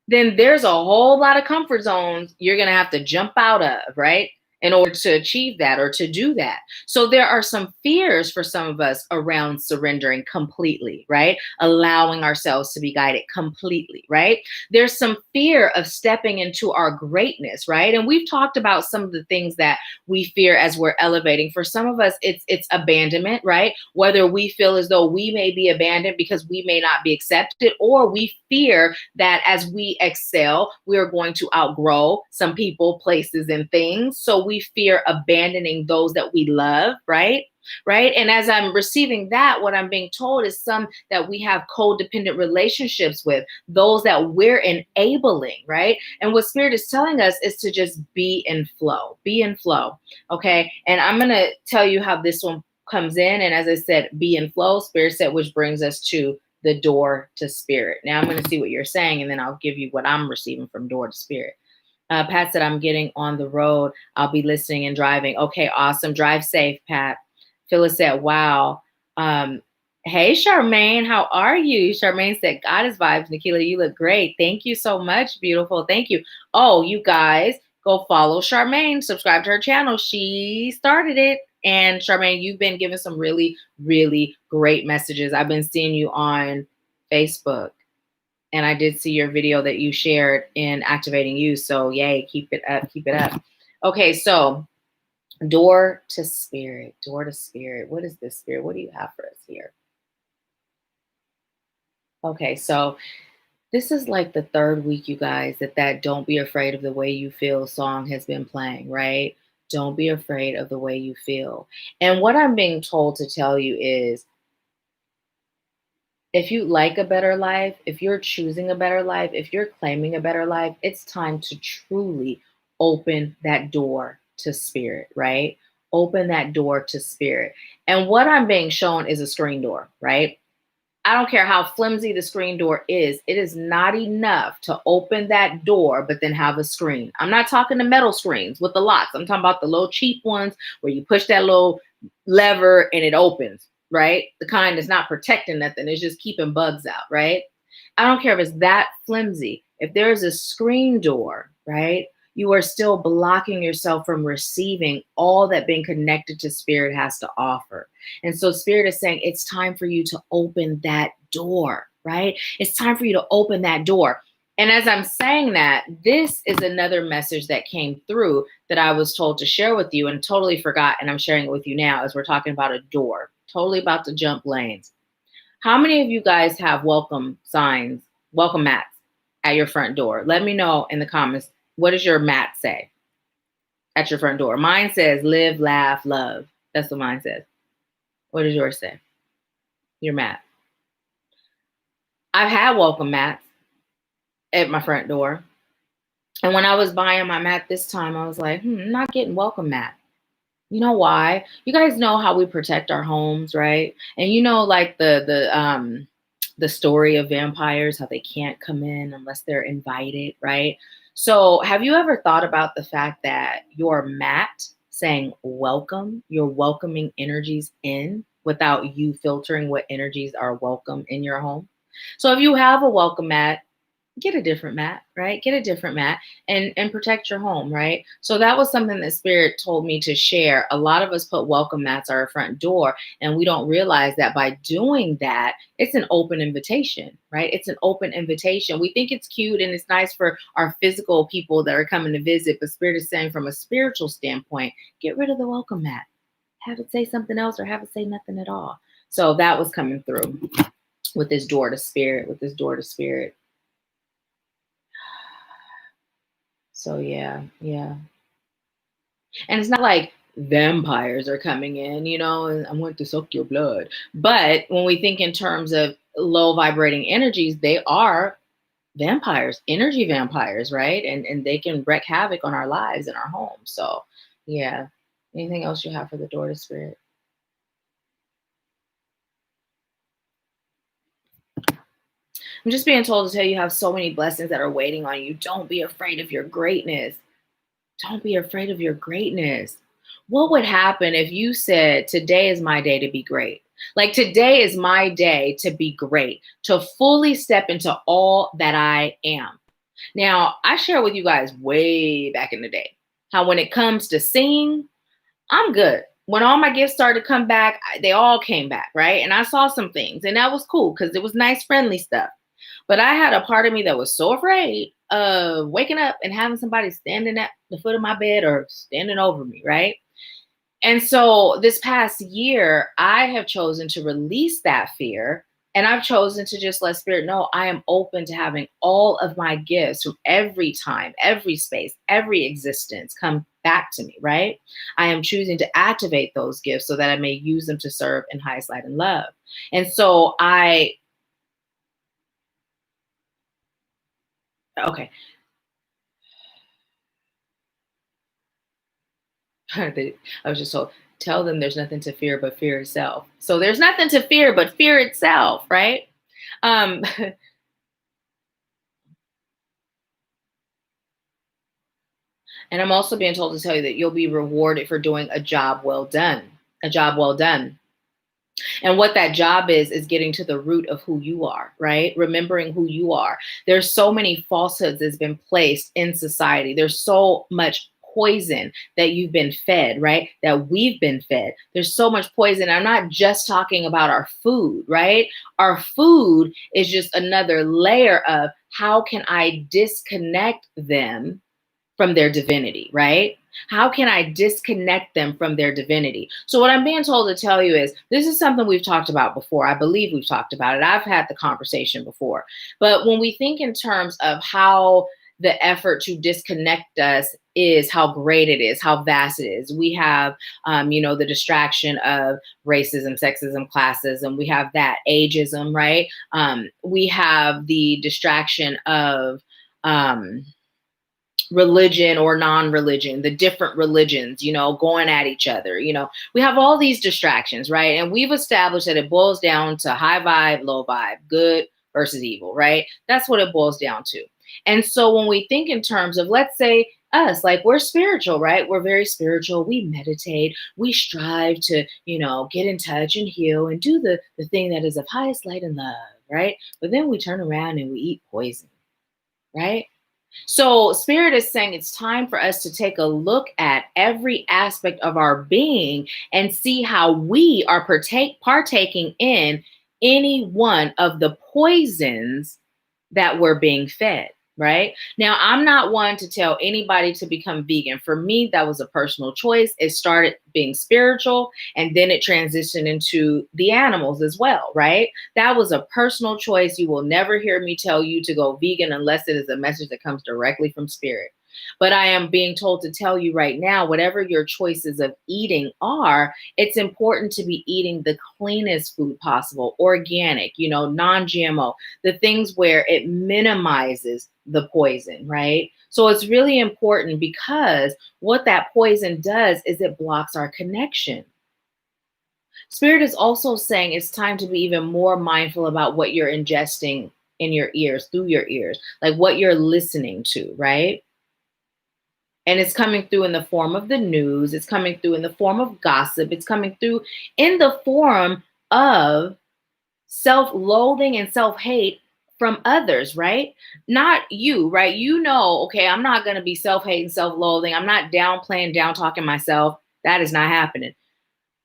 Speaker 1: then there's a whole lot of comfort zones you're going to have to jump out of, right? in order to achieve that or to do that. So there are some fears for some of us around surrendering completely, right? Allowing ourselves to be guided completely, right? There's some fear of stepping into our greatness, right? And we've talked about some of the things that we fear as we're elevating. For some of us, it's abandonment, right? Whether we feel as though we may be abandoned because we may not be accepted, or we fear that as we excel, we are going to outgrow some people, places, and things. So we fear abandoning those that we love, right? Right. And as I'm receiving that, what I'm being told is some that we have codependent relationships with, those that we're enabling, right? And what Spirit is telling us is to just be in flow, be in flow. Okay. And I'm going to tell you how this one comes in. And as I said, be in flow, Spirit said, which brings us to the door to Spirit. Now I'm going to see what you're saying, and then I'll give you what I'm receiving from door to Spirit. Pat said, I'm getting on the road. I'll be listening and driving. Okay, awesome. Drive safe, Pat. Phyllis said, wow. Hey, Charmaine, how are you? Charmaine said, Goddess vibes. Nahkila, you look great. Thank you so much. Beautiful. Thank you. Oh, you guys, go follow Charmaine. Subscribe to her channel. She started it. And Charmaine, you've been giving some really, really great messages. I've been seeing you on Facebook. And I did see your video that you shared in Activating You. So yay, keep it up, keep it up. Okay, so door to Spirit, door to Spirit. What is this, Spirit? What do you have for us here? Okay, so this is like the third week, you guys, that Don't Be Afraid of the Way You Feel song has been playing, right? Don't be afraid of the way you feel. And what I'm being told to tell you is, if you like a better life, if you're choosing a better life, if you're claiming a better life, it's time to truly open that door to Spirit, right? Open that door to Spirit. And what I'm being shown is a screen door, right? I don't care how flimsy the screen door is. It is not enough to open that door, but then have a screen. I'm not talking the metal screens with the locks. I'm talking about the little cheap ones where you push that little lever and it opens, right? The kind that's not protecting nothing. It's just keeping bugs out, right? I don't care if it's that flimsy. If there is a screen door, right? You are still blocking yourself from receiving all that being connected to Spirit has to offer. And so Spirit is saying it's time for you to open that door, right? It's time for you to open that door. And as I'm saying that, this is another message that came through that I was told to share with you and totally forgot. And I'm sharing it with you now as we're talking about a door, totally about to jump lanes. How many of you guys have welcome signs, welcome mats at your front door? Let me know in the comments. What does your mat say at your front door? Mine says live, laugh, love. That's what mine says. What does yours say? Your mat. I've had welcome mats at my front door. And when I was buying my mat this time, I was like, I'm not getting welcome mat. You know why? You guys know how we protect our homes, right? And you know, like the story of vampires, how they can't come in unless they're invited, right? So have you ever thought about the fact that your mat saying welcome, you're welcoming energies in without you filtering what energies are welcome in your home? So if you have a welcome mat, get a different mat, right? Get a different mat and protect your home, right? So that was something that Spirit told me to share. A lot of us put welcome mats at our front door, and we don't realize that by doing that, it's an open invitation, right? It's an open invitation. We think it's cute and it's nice for our physical people that are coming to visit, but Spirit is saying from a spiritual standpoint, get rid of the welcome mat. Have it say something else or have it say nothing at all. So that was coming through with this door to Spirit, with this door to Spirit. So yeah. And it's not like vampires are coming in, you know, and I want to suck your blood. But when we think in terms of low vibrating energies, they are vampires, energy vampires, right? And they can wreak havoc on our lives and our homes. So yeah. Anything else you have for the door to Spirit? I'm just being told to tell you have so many blessings that are waiting on you. Don't be afraid of your greatness. Don't be afraid of your greatness. What would happen if you said, today is my day to be great? Like today is my day to be great, to fully step into all that I am. Now, I shared with you guys way back in the day How when it comes to singing, I'm good. When all my gifts started to come back, they all came back, right? And I saw some things, and that was cool because it was nice, friendly stuff. But I had a part of me that was so afraid of waking up and having somebody standing at the foot of my bed or standing over me, right? And so this past year, I have chosen to release that fear. And I've chosen to just let spirit know I am open to having all of my gifts from every time, every space, every existence come back to me, right? I am choosing to activate those gifts so that I may use them to serve in highest light and love. And so okay, I was just told, tell them there's nothing to fear but fear itself. So there's nothing to fear but fear itself, right? Um, And I'm also being told to tell you that you'll be rewarded for doing a job well done. A job well done. And what that job is getting to the root of who you are, right? Remembering who you are. There's so many falsehoods that's been placed in society. There's so much poison that you've been fed, right? That we've been fed. There's so much poison. I'm not just talking about our food, right? Our food is just another layer of how can I disconnect them from their divinity, right? How can I disconnect them from their divinity? So, what I'm being told to tell you is this is something we've talked about before. I believe we've talked about it. I've had the conversation before. But when we think in terms of how the effort to disconnect us is, how great it is, how vast it is. We have, the distraction of racism, sexism, classism. We have that ageism, right? We have the distraction of, religion or non-religion, the different religions, going at each other. We have all these distractions, right? And we've established that it boils down to high vibe, low vibe, good versus evil, right? That's what it boils down to. And so when we think in terms of, let's say, us, like we're spiritual, right? We're very spiritual. We meditate. We strive to, get in touch and heal and do the thing that is of highest light and love, right? But then we turn around and we eat poison, right? So, Spirit is saying it's time for us to take a look at every aspect of our being and see how we are partaking in any one of the poisons that we're being fed. Right now, I'm not one to tell anybody to become vegan. For me, that was a personal choice. It started being spiritual and then it transitioned into the animals as well. Right. That was a personal choice. You will never hear me tell you to go vegan unless it is a message that comes directly from spirit. But I am being told to tell you right now, whatever your choices of eating are, it's important to be eating the cleanest food possible, organic, non GMO, the things where it minimizes the poison, right? So it's really important because what that poison does is it blocks our connection. Spirit is also saying it's time to be even more mindful about what you're ingesting in your ears, through your ears, like what you're listening to, right? And it's coming through in the form of the news, it's coming through in the form of gossip, it's coming through in the form of self-loathing and self-hate from others, right? Not you, right? Okay, I'm not going to be self-hating, self-loathing. I'm not downplaying, down talking myself. That is not happening.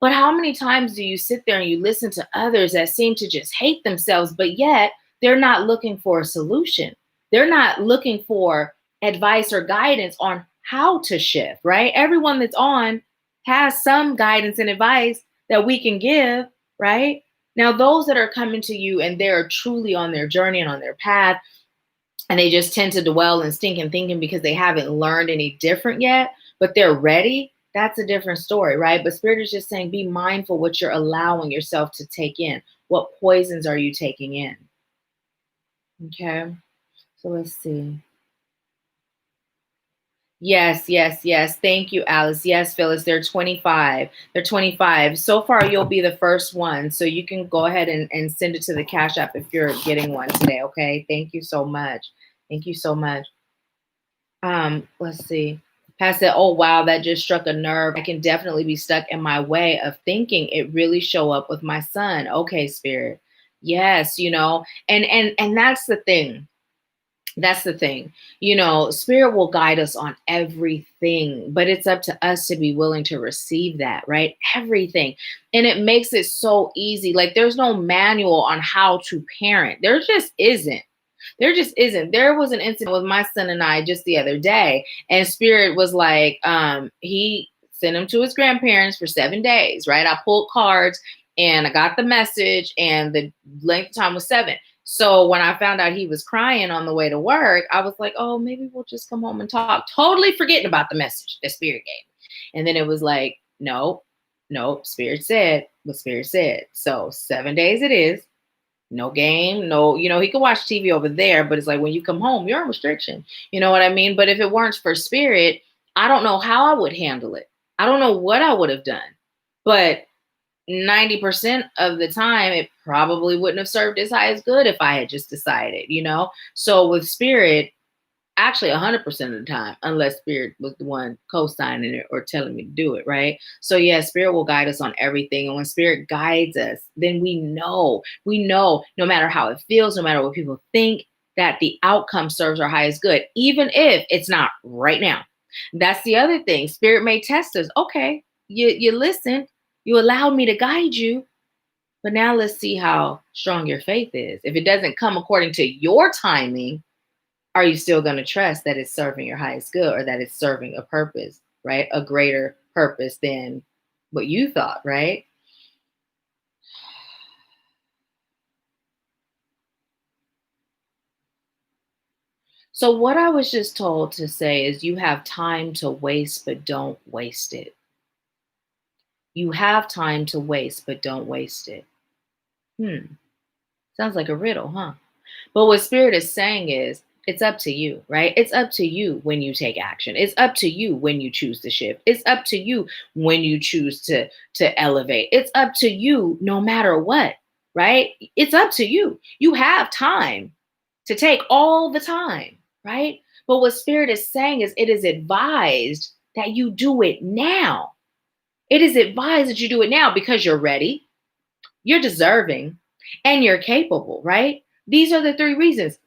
Speaker 1: But how many times do you sit there and you listen to others that seem to just hate themselves, but yet they're not looking for a solution? They're not looking for advice or guidance on how to shift, right? Everyone that's on has some guidance and advice that we can give, right? Now, those that are coming to you and they're truly on their journey and on their path, and they just tend to dwell in stinking thinking because they haven't learned any different yet, but they're ready. That's a different story, right? But Spirit is just saying, be mindful what you're allowing yourself to take in. What poisons are you taking in? Okay, so let's see. Yes, yes, yes. Thank you, Alice. Yes, Phyllis, they're 25. They're 25. So far, you'll be the first one. So you can go ahead and send it to the Cash App if you're getting one today. Okay. Thank you so much. Thank you so much. Let's see. Pat said, oh wow, that just struck a nerve. I can definitely be stuck in my way of thinking it really show up with my son. Okay, spirit. Yes, and that's the thing. That's the thing. Spirit will guide us on everything, but it's up to us to be willing to receive that, right? Everything. And it makes it so easy. Like there's no manual on how to parent. There just isn't. There just isn't. There was an incident with my son and I just the other day, and Spirit was like, he sent him to his grandparents for 7 days, right? I pulled cards and I got the message, and the length of time was 7. So when I found out he was crying on the way to work, I was like, oh, maybe we'll just come home and talk. Totally forgetting about the message that Spirit gave me. And then it was like, no, Spirit said what Spirit said. So 7 days it is. No game, no, he could watch TV over there, but it's like when you come home, you're on restriction. You know what I mean? But if it weren't for Spirit, I don't know how I would handle it. I don't know what I would have done. But 90% of the time, it probably wouldn't have served as high as good if I had just decided. So with Spirit, actually 100% of the time, unless Spirit was the one co-signing it or telling me to do it, right? So yeah, Spirit will guide us on everything. And when Spirit guides us, then we know, no matter how it feels, no matter what people think, that the outcome serves our highest good, even if it's not right now. That's the other thing. Spirit may test us. Okay, you listen, you allowed me to guide you, but now let's see how strong your faith is. If it doesn't come according to your timing, are you still going to trust that it's serving your highest good, or that it's serving a purpose, right? A greater purpose than what you thought, right? So what I was just told to say is you have time to waste, but don't waste it. You have time to waste, but don't waste it. Sounds like a riddle, huh? But what Spirit is saying is, it's up to you, right? It's up to you when you take action. It's up to you when you choose to shift. It's up to you when you choose to elevate. It's up to you no matter what, right? It's up to you. You have time to take all the time, right? But what Spirit is saying is, it is advised that you do it now. It is advised that you do it now because you're ready, you're deserving, and you're capable, right? These are the 3 reasons.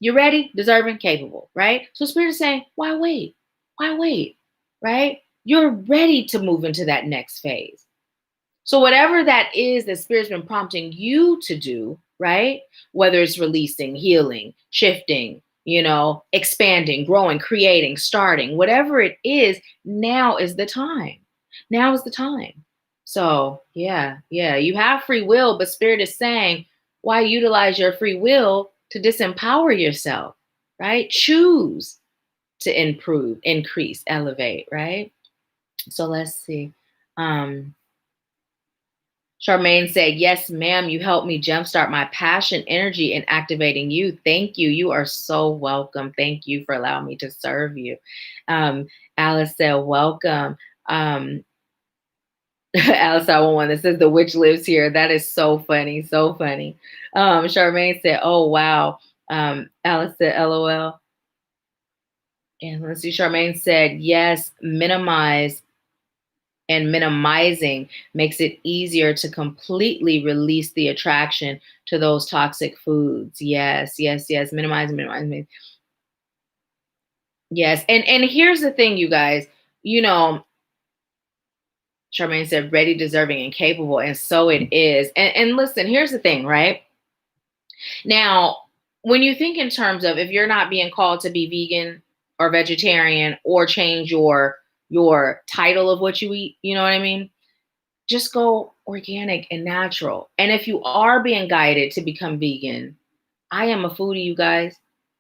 Speaker 1: You're ready, deserving, capable, right? So Spirit is saying, why wait? Why wait? Right? You're ready to move into that next phase. So whatever that is that Spirit's been prompting you to do, right? Whether it's releasing, healing, shifting, expanding, growing, creating, starting, whatever it is, now is the time. Now is the time. So yeah, you have free will, but Spirit is saying, why utilize your free will to disempower yourself, right? Choose to improve, increase, elevate, right? So let's see. Charmaine said, yes, ma'am, you helped me jumpstart my passion, energy, and activating you. Thank you. You are so welcome. Thank you for allowing me to serve you. Alice said, welcome. Alice, I want one that says the witch lives here. That is so funny. So funny. Charmaine said, oh, wow. Alice said, LOL. And let's see, Charmaine said, yes, minimize and minimizing makes it easier to completely release the attraction to those toxic foods. Yes. Minimize. Yes. And here's the thing, you guys, Charmaine said, ready, deserving, and capable. And so it is. And listen, here's the thing, right? Now, when you think in terms of if you're not being called to be vegan or vegetarian or change your title of what you eat, you know what I mean? Just go organic and natural. And if you are being guided to become vegan, I am a foodie, you guys.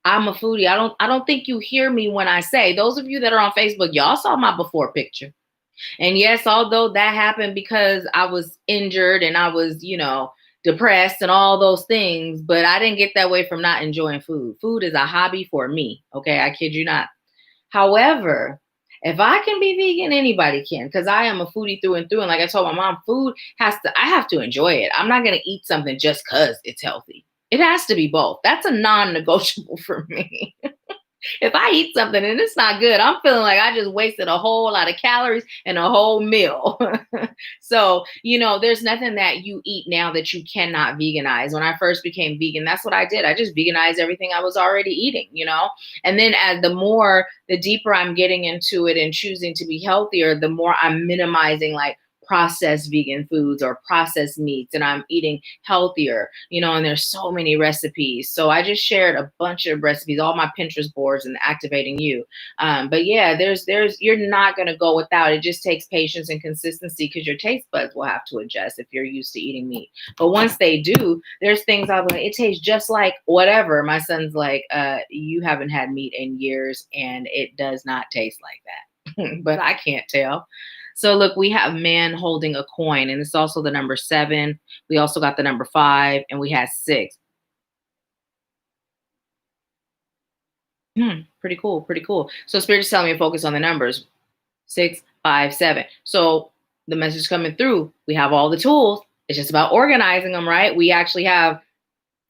Speaker 1: I'm a foodie. I don't think you hear me when I say, those of you that are on Facebook, y'all saw my before picture. And yes, although that happened because I was injured and I was, depressed and all those things, but I didn't get that way from not enjoying food. Food is a hobby for me. Okay. I kid you not. However, if I can be vegan, anybody can, because I am a foodie through and through. And like I told my mom, I have to enjoy it. I'm not going to eat something just because it's healthy. It has to be both. That's a non-negotiable for me. If I eat something and it's not good, I'm feeling like I just wasted a whole lot of calories and a whole meal. So, there's nothing that you eat now that you cannot veganize. When I first became vegan, that's what I did. I just veganized everything I was already eating. And then as the deeper I'm getting into it and choosing to be healthier, the more I'm minimizing like processed vegan foods or processed meats, and I'm eating healthier, and there's so many recipes. So I just shared a bunch of recipes, all my Pinterest boards and activating you. But yeah, you're not going to go without. It just takes patience and consistency because your taste buds will have to adjust if you're used to eating meat. But once they do, there's things I'll be like, it tastes just like whatever. My son's like, you haven't had meat in years and it does not taste like that. But I can't tell. So look, we have man holding a coin, and it's also the number 7. We also got the number 5, and we had 6. Pretty cool, pretty cool. So Spirit is telling me to focus on the numbers 6, 5, 7. So the message coming through, we have all the tools. It's just about organizing them, right? We actually have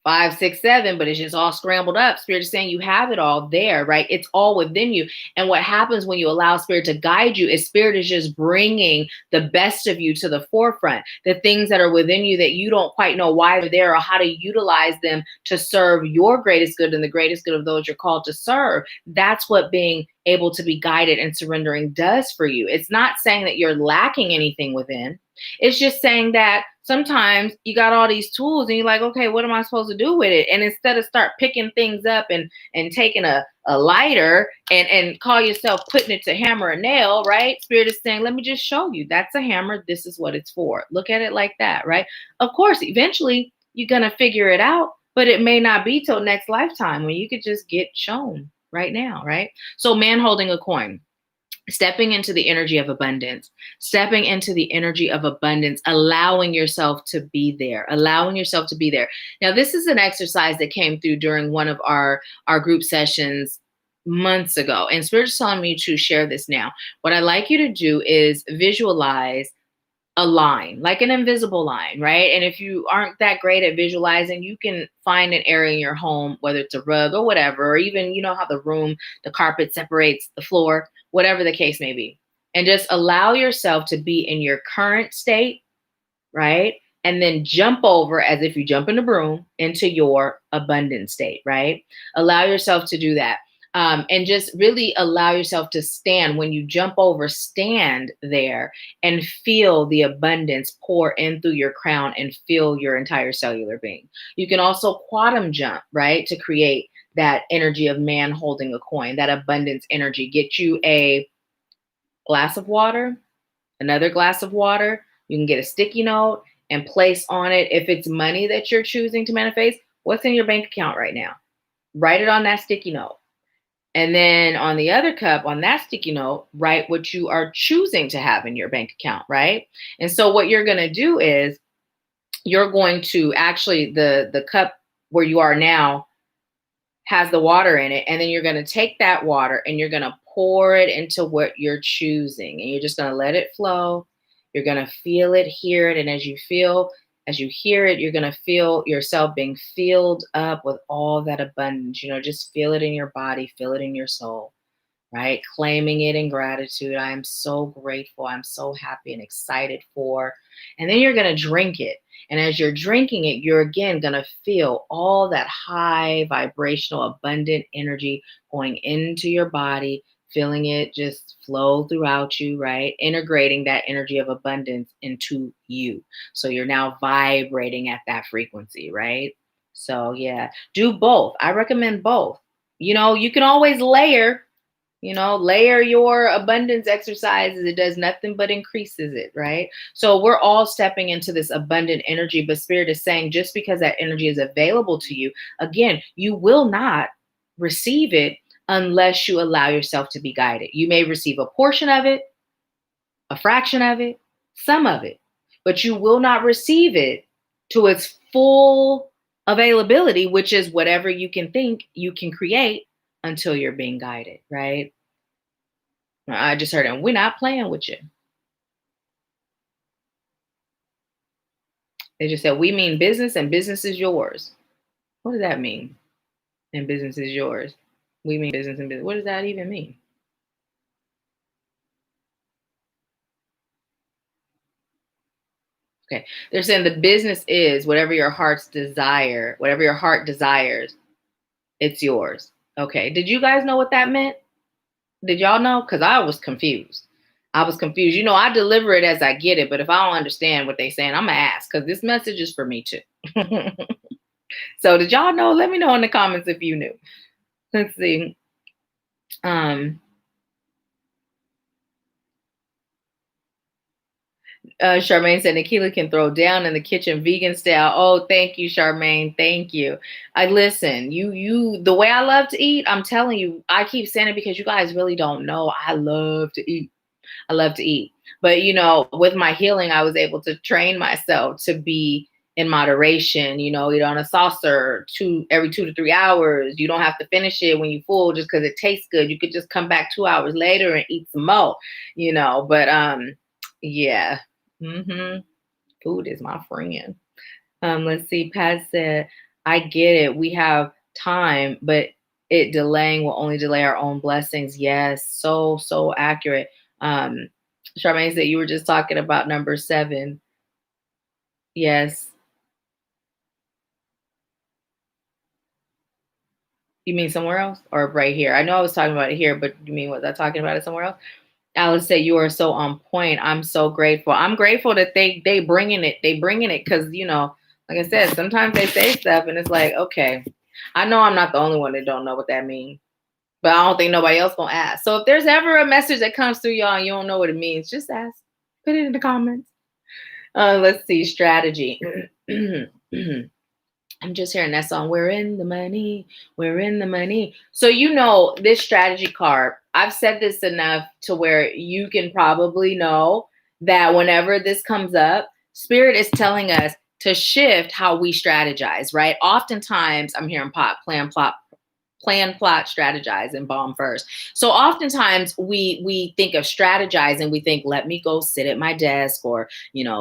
Speaker 1: 5, 6, 7, but it's just all scrambled up. Spirit is saying you have it all there, right? It's all within you. And what happens when you allow Spirit to guide you is Spirit is just bringing the best of you to the forefront. The things that are within you that you don't quite know why they're there or how to utilize them to serve your greatest good and the greatest good of those you're called to serve. That's what being able to be guided and surrendering does for you. It's not saying that you're lacking anything within. It's just saying that sometimes you got all these tools and you're like, okay, what am I supposed to do with it? And instead of start picking things up and taking a lighter and call yourself putting it to hammer a nail, right? Spirit is saying, let me just show you. That's a hammer. This is what it's for. Look at it like that, right? Of course, eventually you're going to figure it out, but it may not be till next lifetime when you could just get shown right now, right? So man holding a coin. Stepping into the energy of abundance, stepping into the energy of abundance, allowing yourself to be there, allowing yourself to be there. Now, this is an exercise that came through during one of our group sessions months ago. And Spirit is telling me to share this now. What I'd like you to do is visualize a line, like an invisible line, right? And if you aren't that great at visualizing, you can find an area in your home, whether it's a rug or whatever, or even, how the carpet separates the floor, whatever the case may be. And just allow yourself to be in your current state, right? And then jump over as if you jump in a broom into your abundant state, right? Allow yourself to do that. And just really allow yourself to stand when you jump over, stand there and feel the abundance pour in through your crown and fill your entire cellular being. You can also quantum jump, right? To create that energy of man holding a coin, that abundance energy. Get you a glass of water, another glass of water. You can get a sticky note and place on it. If it's money that you're choosing to manifest, what's in your bank account right now? Write it on that sticky note. And then on the other cup, on that sticky note, write what you are choosing to have in your bank account, right? And so what you're going to do is you're going to actually, the cup where you are now has the water in it. And then you're going to take that water and you're going to pour it into what you're choosing. And you're just going to let it flow. You're going to feel it, hear it. And as you hear it, you're going to feel yourself being filled up with all that abundance. Just feel it in your body, feel it in your soul, right? Claiming it in gratitude. I am so grateful. I'm so happy and excited for. And then you're going to drink it. And as you're drinking it, you're again going to feel all that high vibrational, abundant energy going into your body, feeling it just flow throughout you, right? Integrating that energy of abundance into you. So you're now vibrating at that frequency, right? So yeah, do both. I recommend both. You can always layer your abundance exercises. It does nothing but increases it, right? So we're all stepping into this abundant energy, but Spirit is saying just because that energy is available to you, again, you will not receive it unless you allow yourself to be guided. You may receive a portion of it, a fraction of it, some of it, but you will not receive it to its full availability, which is whatever you can think you can create until you're being guided, right? I just heard, and we're not playing with you. They just said, we mean business and business is yours. What does that mean? And business is yours. We mean business and business. What does that even mean? Okay. They're saying the business is whatever your heart's desire, whatever your heart desires, it's yours. Okay. Did you guys know what that meant? Did y'all know? Because I was confused. I was confused. I deliver it as I get it, but if I don't understand what they're saying, I'm going to ask because this message is for me too. So did y'all know? Let me know in the comments if you knew. Let's see. Charmaine said Nahkila can throw down in the kitchen vegan style. Oh, thank you, Charmaine. Thank you. I listen, the way I love to eat, I'm telling you, I keep saying it because you guys really don't know. I love to eat. I love to eat. But with my healing, I was able to train myself to be in moderation, eat on a saucer every 2 to 3 hours. You don't have to finish it when you're full just because it tastes good. You could just come back 2 hours later and eat some more, but yeah. Food is my friend. Let's see. Pat said, I get it. We have time, but it delaying will only delay our own blessings. Yes, so accurate. Charmaine said you were just talking about number 7. Yes. You mean somewhere else or right here? I know I was talking about it here, but you mean, was I talking about it somewhere else? Alice said, you are so on point. I'm so grateful. I'm grateful that they bringing it. They bringing it because, like I said, sometimes they say stuff and it's like, okay, I know I'm not the only one that don't know what that means, but I don't think nobody else gonna ask. So if there's ever a message that comes through y'all and you don't know what it means, just ask. Put it in the comments. Let's see, strategy. I'm just hearing that song. We're in the money. We're in the money. So, this strategy card, I've said this enough to where you can probably know that whenever this comes up, Spirit is telling us to shift how we strategize, right? Oftentimes, I'm hearing plan, plot, strategize, and bomb first. So oftentimes we think of strategizing. We think, let me go sit at my desk or,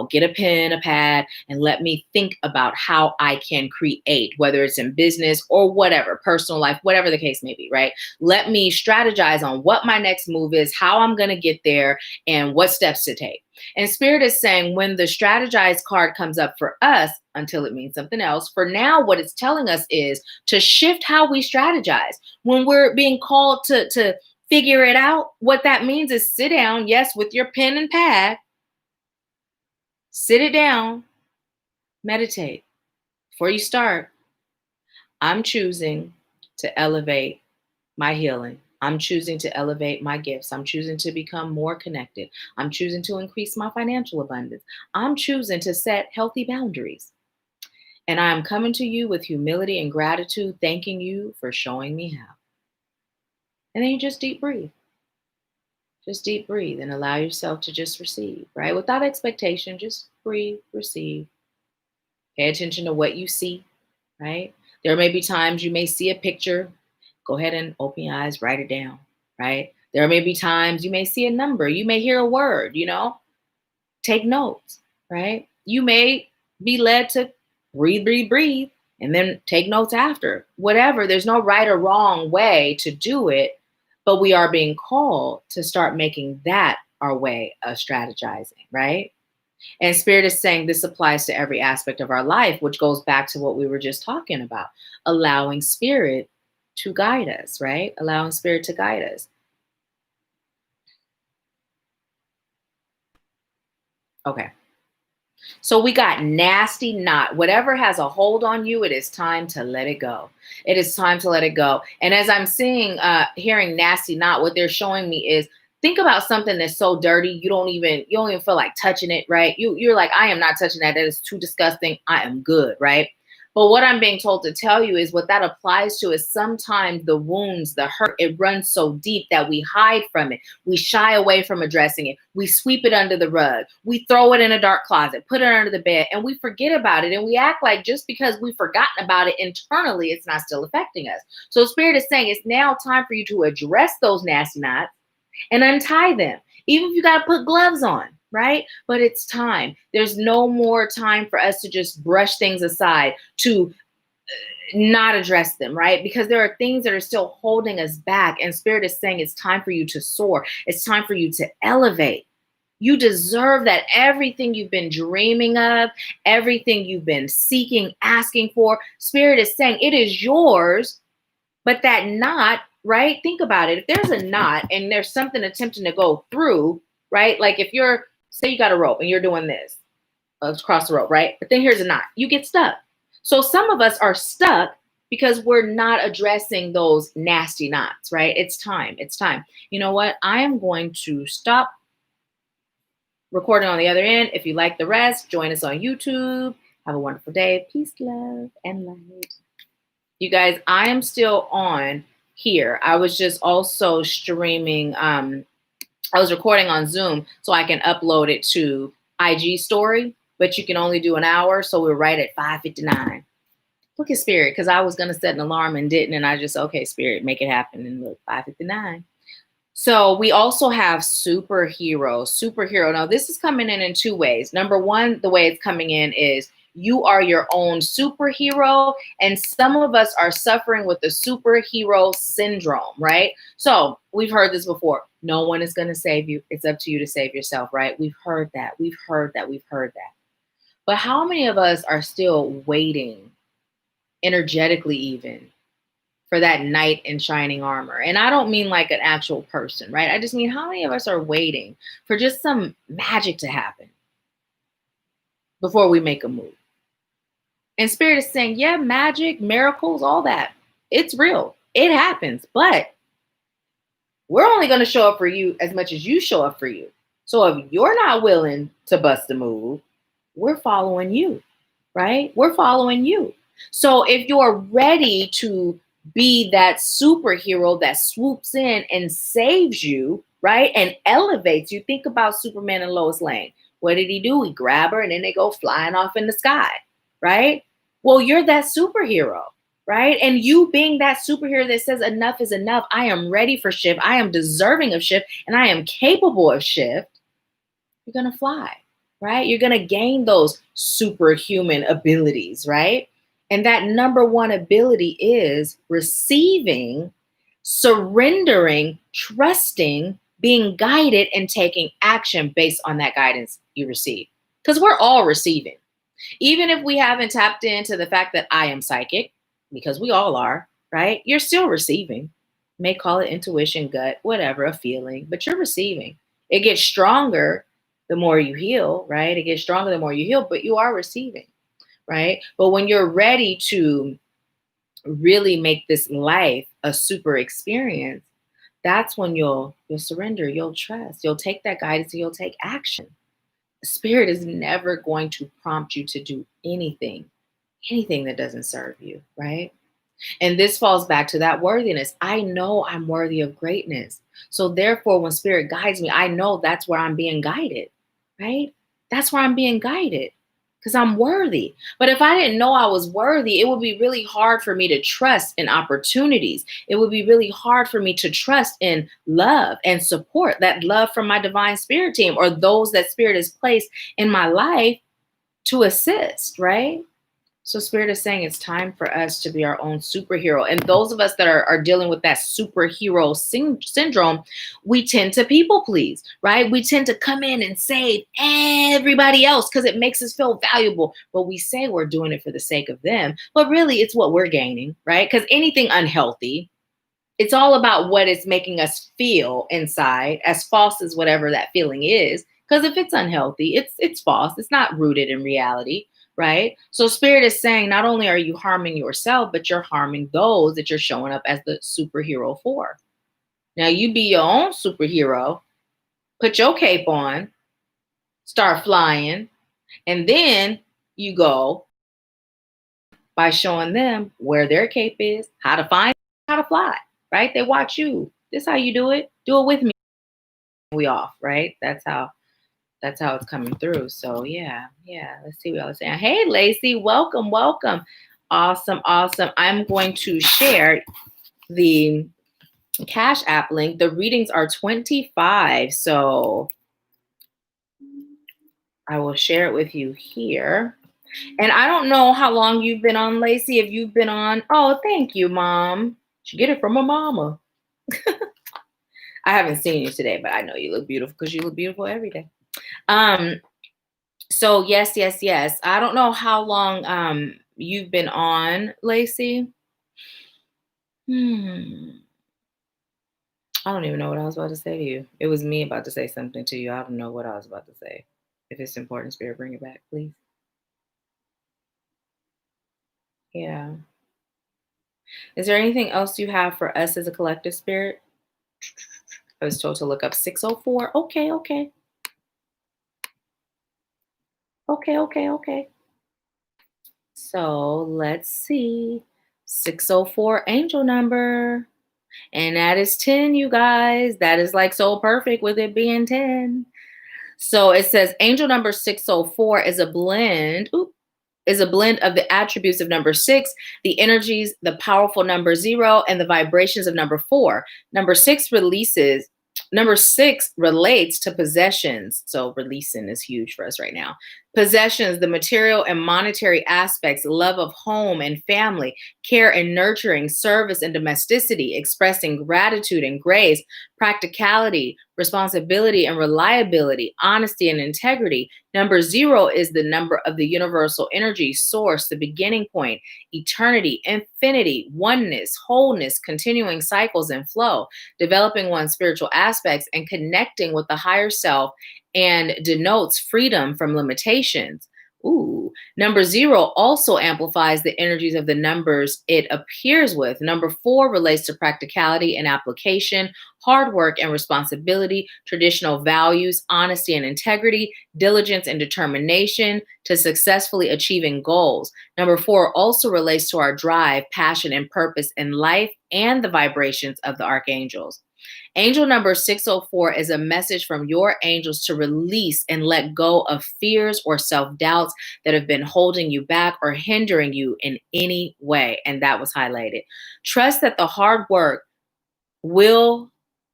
Speaker 1: get a pen, a pad, and let me think about how I can create, whether it's in business or whatever, personal life, whatever the case may be, right? Let me strategize on what my next move is, how I'm going to get there, and what steps to take. And Spirit is saying when the strategize card comes up for us, until it means something else, for now, what it's telling us is to shift how we strategize. When we're being called to figure it out, what that means is sit down, yes, with your pen and pad, sit it down, meditate. Before you start, I'm choosing to elevate my healing. I'm choosing to elevate my gifts. I'm choosing to become more connected. I'm choosing to increase my financial abundance. I'm choosing to set healthy boundaries. And I am coming to you with humility and gratitude, thanking you for showing me how. And then you just deep breathe. Just deep breathe and allow yourself to just receive, right? Without expectation, just breathe, receive. Pay attention to what you see, right? There may be times you may see a picture. Go ahead and open your eyes, write it down, right? There may be times you may see a number. You may hear a word, take notes, right? You may be led to breathe, and then take notes after. Whatever, there's no right or wrong way to do it, but we are being called to start making that our way of strategizing, right? And Spirit is saying this applies to every aspect of our life, which goes back to what we were just talking about, allowing Spirit to guide us, right? Allowing Spirit to guide us. Okay. So we got nasty knot. Whatever has a hold on you, it is time to let it go. It is time to let it go. And as I'm hearing nasty knot, what they're showing me is think about something that's so dirty you don't even feel like touching it, right? You're like, I am not touching that. That is too disgusting. I am good, right? But what I'm being told to tell you is what that applies to is sometimes the wounds, the hurt, it runs so deep that we hide from it. We shy away from addressing it. We sweep it under the rug. We throw it in a dark closet, put it under the bed, and we forget about it. And we act like just because we've forgotten about it internally, it's not still affecting us. So Spirit is saying it's now time for you to address those nasty knots and untie them. Even if you got to put gloves on, right? But it's time. There's no more time for us to just brush things aside, to not address them, right? Because there are things that are still holding us back. And Spirit is saying it's time for you to soar. It's time for you to elevate. You deserve that. Everything you've been dreaming of, everything you've been seeking, asking for, Spirit is saying it is yours. But that knot, right? Think about it. If there's a knot and there's something attempting to go through, right? Like if you're, say you got a rope and you're doing this across the rope, right? But then here's a knot. You get stuck. So some of us are stuck because we're not addressing those nasty knots, right? It's time. It's time. You know what? I am going to stop recording on the other end. If you like the rest, join us on YouTube. Have a wonderful day. Peace, love, and light. You guys, I am still on here. I was just also streaming. I was recording on Zoom so I can upload it to IG story, but you can only do an hour. So we're right at 5:59. Look at Spirit, because I was going to set an alarm and didn't. And I just, okay, Spirit, make it happen. And look, 5:59. So we also have superhero. Now this is coming in two ways. Number one, the way it's coming in is you are your own superhero. And some of us are suffering with the superhero syndrome, right? So we've heard this before. No one is going to save you. It's up to you to save yourself, right? We've heard that. We've heard that. But how many of us are still waiting, energetically even, for that knight in shining armor? And I don't mean like an actual person, right? I just mean how many of us are waiting for just some magic to happen before we make a move? And Spirit is saying, yeah, magic, miracles, all that. It's real. It happens. But we're only going to show up for you as much as you show up for you. So if you're not willing to bust a move, we're following you, right? We're following you. So if you're ready to be that superhero that swoops in and saves you, right? And elevates you. Think about Superman and Lois Lane. What did he do? He grabbed her and then they go flying off in the sky, right? Well, you're that superhero, right? And you being that superhero that says enough is enough. I am ready for shift. I am deserving of shift and I am capable of shift. You're going to fly, right? You're going to gain those superhuman abilities, right? And that number one ability is receiving, surrendering, trusting, being guided, and taking action based on that guidance you receive. Because we're all receiving. Even if we haven't tapped into the fact that I am psychic, because we all are, right? You're still receiving. You may call it intuition, gut, whatever, a feeling, but you're receiving. It gets stronger the more you heal, right? It gets stronger the more you heal, but you are receiving. Right? But when you're ready to really make this life a super experience, that's when you'll surrender, you'll trust, you'll take that guidance, and you'll take action. Spirit is never going to prompt you to do anything that doesn't serve you, right? And this falls back to that worthiness. I know I'm worthy of greatness. So therefore, when Spirit guides me, I know that's where I'm being guided, right? That's where I'm being guided. Because I'm worthy. But if I didn't know I was worthy, it would be really hard for me to trust in opportunities. It would be really hard for me to trust in love and support, that love from my divine spirit team or those that Spirit has placed in my life to assist, right? So Spirit is saying it's time for us to be our own superhero. And those of us that are dealing with that superhero syndrome, we tend to people please, right? We tend to come in and save everybody else because it makes us feel valuable. But we say we're doing it for the sake of them. But really, it's what we're gaining, right? Because anything unhealthy, it's all about what it's making us feel inside, as false as whatever that feeling is. Because if it's unhealthy, it's false. It's not rooted in reality. Right? So Spirit is saying not only are you harming yourself, but you're harming those that you're showing up as the superhero for. Now you be your own superhero, put your cape on, start flying, and then you go by showing them where their cape is, how to find, how to fly, right? They watch you. This is how you do it. Do it with me. We off, right? That's how it's coming through. So yeah. Let's see what y'all are saying. Hey, Lacey, welcome. Awesome. I'm going to share the Cashapp link. The readings are 25. So I will share it with you here. And I don't know how long you've been on, Lacey. If you've been on, oh, thank you, Mom. She get it from her mama. I haven't seen you today, but I know you look beautiful because you look beautiful every day. Um, so yes, yes, yes. I don't know how long you've been on, Lacey. Hmm. I don't even know what I was about to say to you. It was me about to say something to you. I don't know what I was about to say. If it's important, Spirit, bring it back, please. Yeah. Is there anything else you have for us as a collective, Spirit? I was told to look up 604. Okay, okay. Okay, okay, okay. So let's see. 604 angel number. And that is 10, you guys. That is like so perfect with it being 10. So it says angel number 604 is a blend. Oop, is a blend of the attributes of number 6, the energies, the powerful number 0, and the vibrations of number 4. Number 6 relates to possessions. So releasing is huge for us right now. Possessions, the material and monetary aspects, love of home and family, care and nurturing, service and domesticity, expressing gratitude and grace, practicality, responsibility and reliability, honesty and integrity. Number 0 is the number of the universal energy source, the beginning point, eternity, infinity, oneness, wholeness, continuing cycles and flow, developing one's spiritual aspects and connecting with the higher self, and denotes freedom from limitations. Ooh, number 0 also amplifies the energies of the numbers it appears with. Number 4 relates to practicality and application, hard work and responsibility, traditional values, honesty and integrity, diligence and determination to successfully achieving goals. Number 4 also relates to our drive, passion, and purpose in life and the vibrations of the archangels. Angel number 604 is a message from your angels to release and let go of fears or self doubts that have been holding you back or hindering you in any way. And that was highlighted. Trust that the hard work, will,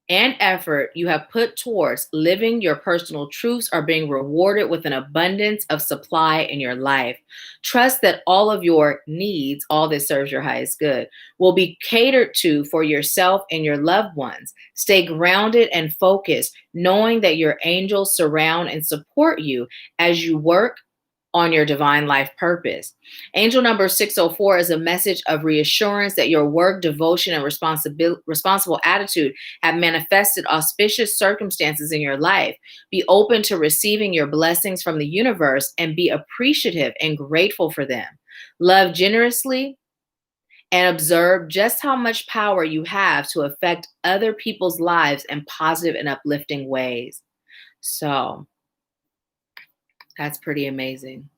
Speaker 1: and effort you have put towards living your personal truths are being rewarded with an abundance of supply in your life. Trust that all of your needs, all that serves your highest good, will be catered to for yourself and your loved ones. Stay grounded and focused, knowing that your angels surround and support you as you work on your divine life purpose. Angel number 604 is a message of reassurance that your work, devotion, and responsible attitude have manifested auspicious circumstances in your life. Be open to receiving your blessings from the universe and be appreciative and grateful for them. Love generously and observe just how much power you have to affect other people's lives in positive and uplifting ways. So that's pretty amazing.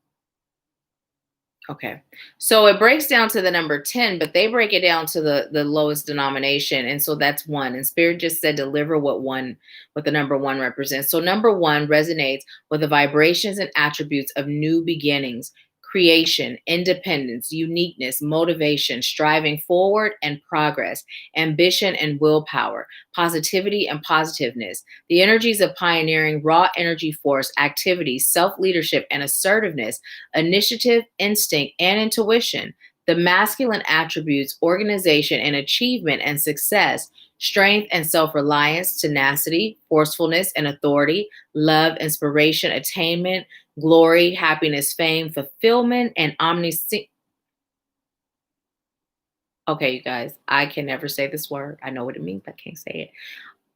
Speaker 1: Okay. So it breaks down to the number 10, but they break it down to the lowest denomination. And so that's 1. And Spirit just said deliver what the number 1 represents. So number 1 resonates with the vibrations and attributes of new beginnings, creation, independence, uniqueness, motivation, striving forward and progress, ambition and willpower, positivity and positiveness. The energies of pioneering, raw energy force, activity, self leadership, and assertiveness, initiative, instinct, and intuition. The masculine attributes, organization and achievement and success, strength and self reliance, tenacity, forcefulness and authority, love, inspiration, attainment, glory, happiness, fame, fulfillment, and omniscience. Okay, you guys, I can never say this word. I know what it means, but I can't say it.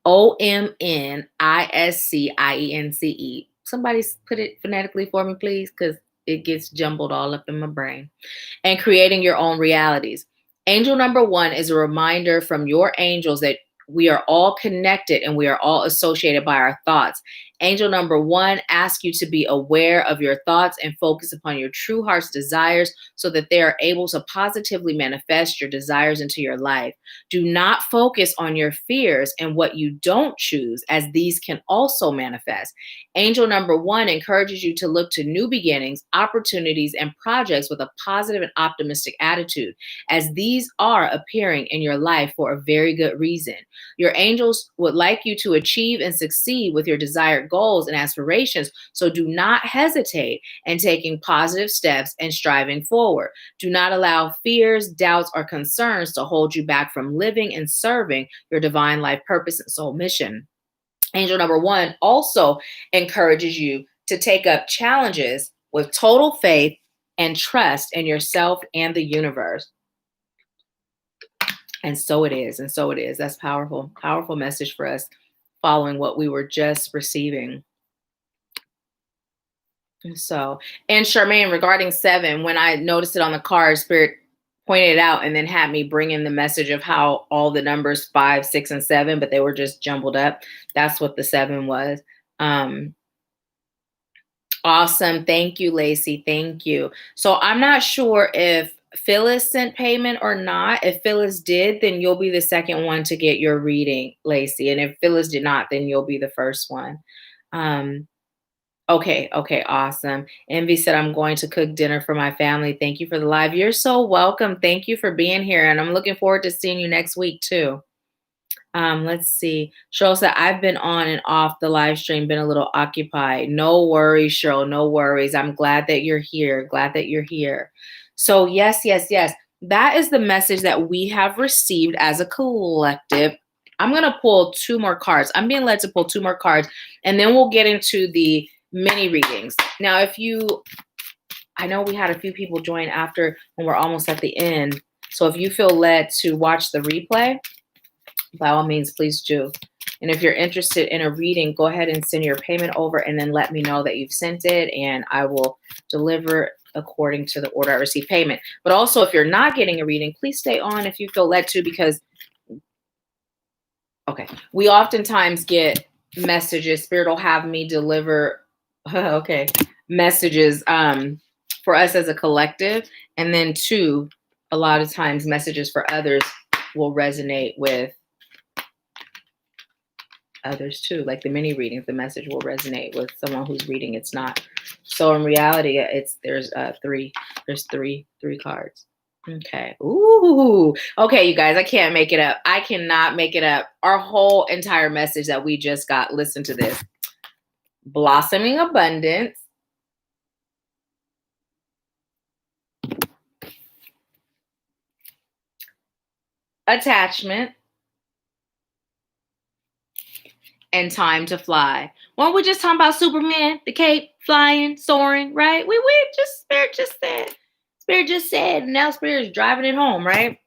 Speaker 1: OMNISCIENCE. Somebody put it phonetically for me, please, because it gets jumbled all up in my brain. And creating your own realities. Angel number 1 is a reminder from your angels that we are all connected and we are all associated by our thoughts. Angel number 1 asks you to be aware of your thoughts and focus upon your true heart's desires so that they are able to positively manifest your desires into your life. Do not focus on your fears and what you don't choose, as these can also manifest. Angel number 1 encourages you to look to new beginnings, opportunities, and projects with a positive and optimistic attitude, as these are appearing in your life for a very good reason. Your angels would like you to achieve and succeed with your desired goals and aspirations. So do not hesitate in taking positive steps and striving forward. Do not allow fears, doubts, or concerns to hold you back from living and serving your divine life purpose and soul mission. Angel number 1 also encourages you to take up challenges with total faith and trust in yourself and the universe. And so it is. And so it is. That's powerful, powerful message for us following what we were just receiving. And so, and Charmaine, regarding 7, when I noticed it on the card, Spirit pointed it out and then had me bring in the message of how all the numbers 5, 6, and 7, but they were just jumbled up. That's what the 7 was. Awesome. Thank you, Lacey. Thank you. So I'm not sure if Phyllis sent payment or not. If Phyllis did, then you'll be the second one to get your reading, Lacey. And if Phyllis did not, then you'll be the first one. Okay, awesome. Envy said, I'm going to cook dinner for my family. Thank you for the live. You're so welcome. Thank you for being here. And I'm looking forward to seeing you next week too. Let's see. Cheryl said, I've been on and off the live stream, been a little occupied. No worries, Cheryl, no worries. I'm glad that you're here. Glad that you're here. So yes. That is the message that we have received as a collective. I'm going to pull 2 more cards. I'm being led to pull 2 more cards, and then we'll get into the mini readings. Now, I know we had a few people join after when we're almost at the end. So if you feel led to watch the replay, by all means, please do. And if you're interested in a reading, go ahead and send your payment over and then let me know that you've sent it, and I will deliver according to the order I receive payment. But also, if you're not getting a reading, please stay on if you feel led to, because we oftentimes get messages. Spirit will have me deliver messages for us as a collective, and then 2, a lot of times messages for others will resonate with others too. Like the mini readings, the message will resonate with someone who's reading. It's not. So in reality, there's 3 cards. Okay. Ooh. Okay, you guys, I can't make it up. I cannot make it up. Our whole entire message that we just got. Listen to this. Blossoming abundance. Attachment. And time to fly. Weren't we just talking about Superman, the cape, flying, soaring, right? Spirit just said, and now Spirit is driving it home, right?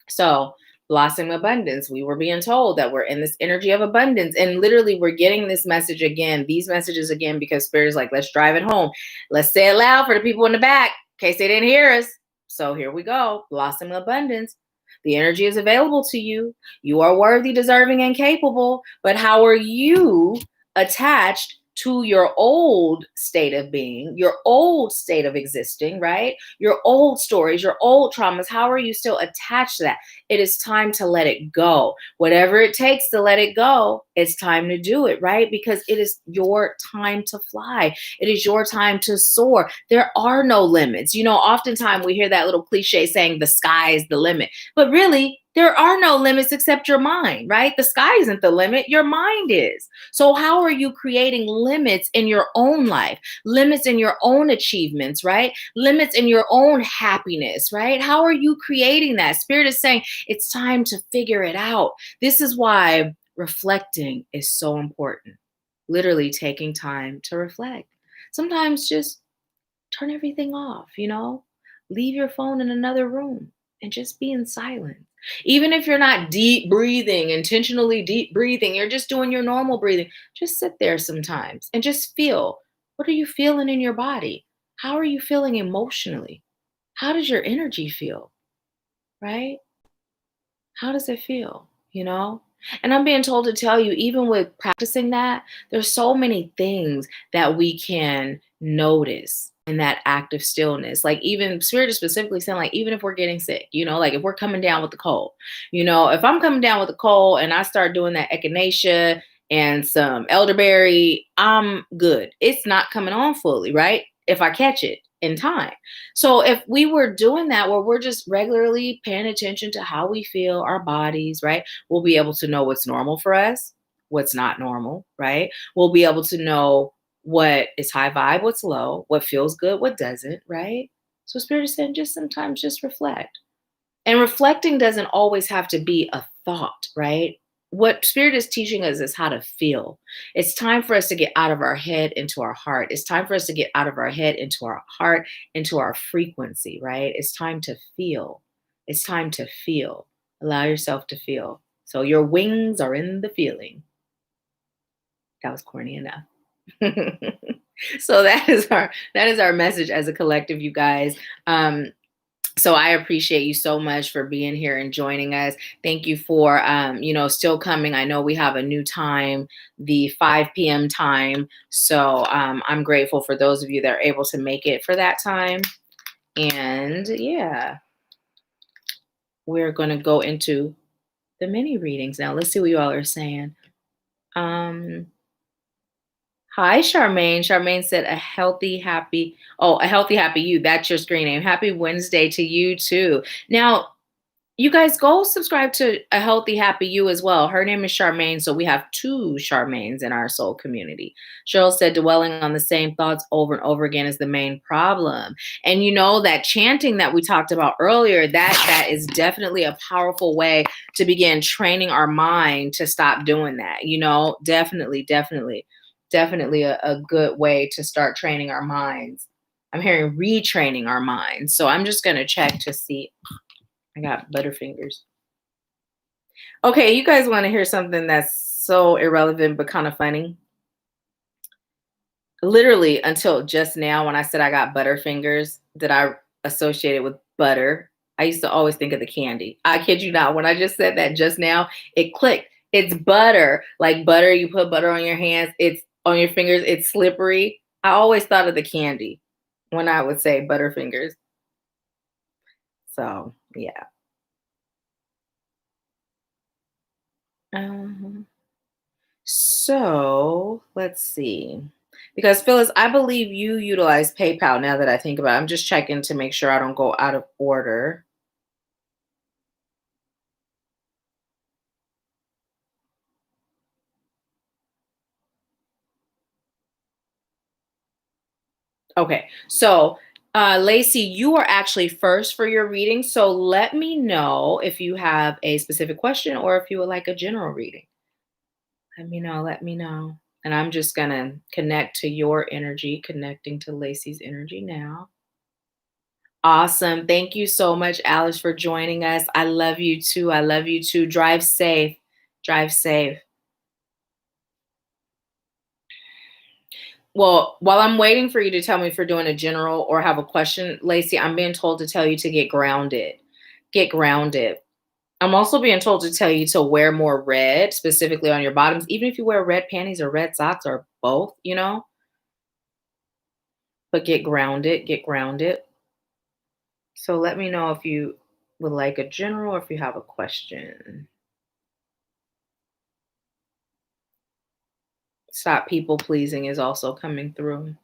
Speaker 1: So, blossoming abundance. We were being told that we're in this energy of abundance, and literally we're getting this message again, these messages again, because Spirit is like, let's drive it home. Let's say it loud for the people in the back, in case they didn't hear us. So here we go. Blossoming abundance. The energy is available to you. You are worthy, deserving, and capable. But how are you attached to your old state of being, your old state of existing, right? Your old stories, your old traumas. How are you still attached to that? It is time to let it go. Whatever it takes to let it go, it's time to do it, right? Because it is your time to fly. It is your time to soar. There are no limits. You know, oftentimes we hear that little cliche saying the sky is the limit, but really, there are no limits except your mind, right? The sky isn't the limit, your mind is. So how are you creating limits in your own life, limits in your own achievements, right? Limits in your own happiness, right? How are you creating that? Spirit is saying it's time to figure it out. This is why reflecting is so important. Literally taking time to reflect. Sometimes just turn everything off, you know? Leave your phone in another room and just be in silence. Even if you're not deep breathing, intentionally deep breathing, you're just doing your normal breathing. Just sit there sometimes and just feel. What are you feeling in your body? How are you feeling emotionally? How does your energy feel? Right? How does it feel? You know? And I'm being told to tell you, even with practicing that, there's so many things that we can notice in that act of stillness. Like even Spirit is specifically saying, like, even if we're getting sick, you know, like if we're coming down with the cold, you know, if I'm coming down with a cold and I start doing that echinacea and some elderberry, I'm good. It's not coming on fully, right? If I catch it in time. So if we were doing that, where we're just regularly paying attention to how we feel, our bodies, right? We'll be able to know what's normal for us, what's not normal, right? We'll be able to know what is high vibe, what's low, what feels good, what doesn't, right? So Spirit is saying just sometimes just reflect. And reflecting doesn't always have to be a thought, right? What Spirit is teaching us is how to feel. It's time for us to get out of our head into our heart. It's time for us to get out of our head into our heart, into our frequency, right? It's time to feel. It's time to feel. Allow yourself to feel. So your wings are in the feeling. That was corny enough. So that is our message as a collective, you guys. So I appreciate you so much for being here and joining us. Thank you for, still coming. I know we have a new time, the 5 p.m. time. So I'm grateful for those of you that are able to make it for that time. And yeah, we're going to go into the mini readings now. Let's see what you all are saying. Hi, Charmaine. Charmaine said a healthy, happy you. That's your screen name. Happy Wednesday to you too. Now, you guys go subscribe to a healthy, happy you as well. Her name is Charmaine. So we have 2 Charmaines in our soul community. Cheryl said dwelling on the same thoughts over and over again is the main problem. And you know, that chanting that we talked about earlier, that is definitely a powerful way to begin training our mind to stop doing that. You know, definitely a good way to start training our minds. I'm hearing retraining our minds. So I'm just going to check to see. I got butterfingers. Okay, you guys want to hear something that's so irrelevant but kind of funny? Literally until just now when I said I got butterfingers that I associated with butter, I used to always think of the candy. I kid you not. When I just said that just now, it clicked. It's butter. Like butter, you put butter on your hands, it's on your fingers, it's slippery. I always thought of the candy when I would say butterfingers. So, yeah. So let's see. Because Phyllis, I believe you utilize PayPal now that I think about it. I'm just checking to make sure I don't go out of order. Okay. So Lacey, you are actually first for your reading. So let me know if you have a specific question or if you would like a general reading. Let me know. And I'm just going to connect to your energy, connecting to Lacey's energy now. Awesome. Thank you so much, Alice, for joining us. I love you too. I love you too. Drive safe. Drive safe. Well, while I'm waiting for you to tell me if you're doing a general or have a question, Lacey, I'm being told to tell you to get grounded. Get grounded. I'm also being told to tell you to wear more red, specifically on your bottoms, even if you wear red panties or red socks or both, but get grounded, get grounded. So let me know if you would like a general or if you have a question. Stop people pleasing is also coming through.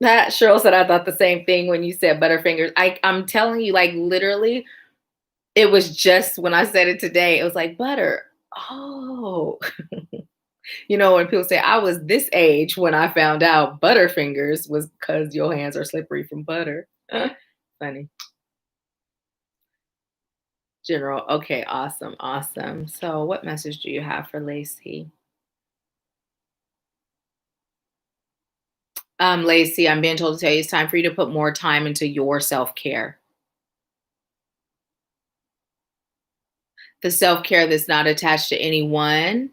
Speaker 1: That Cheryl said I thought the same thing when you said butterfingers. I'm telling you, like literally, it was just when I said it today, it was like butter. Oh. When people say I was this age when I found out butterfingers was because your hands are slippery from butter. Funny. General. Okay, awesome, awesome. So what message do you have for Lacey? Lacey, I'm being told to tell you it's time for you to put more time into your self-care. The self-care that's not attached to anyone,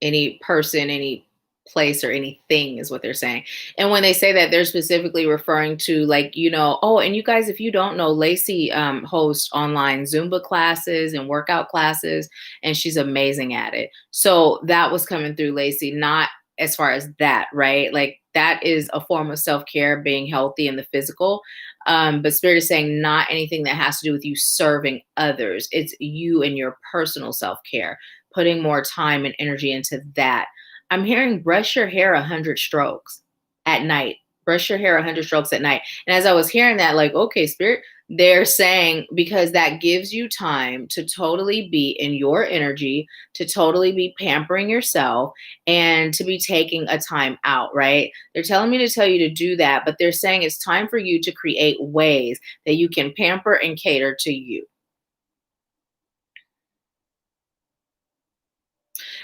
Speaker 1: any person, any place or anything is what they're saying. And when they say that, they're specifically referring to and you guys, if you don't know, Lacey hosts online Zumba classes and workout classes, and she's amazing at it. So that was coming through Lacey, not as far as that, right? Like that is a form of self-care, being healthy in the physical. But Spirit is saying not anything that has to do with you serving others. It's you and your personal self-care, putting more time and energy into that. I'm hearing brush your hair 100 strokes at night. Brush your hair 100 strokes at night. And as I was hearing that, like, okay, Spirit, They're saying because that gives you time to totally be in your energy, to totally be pampering yourself, and to be taking a time out, right? They're telling me to tell you to do that, but they're saying it's time for you to create ways that you can pamper and cater to you.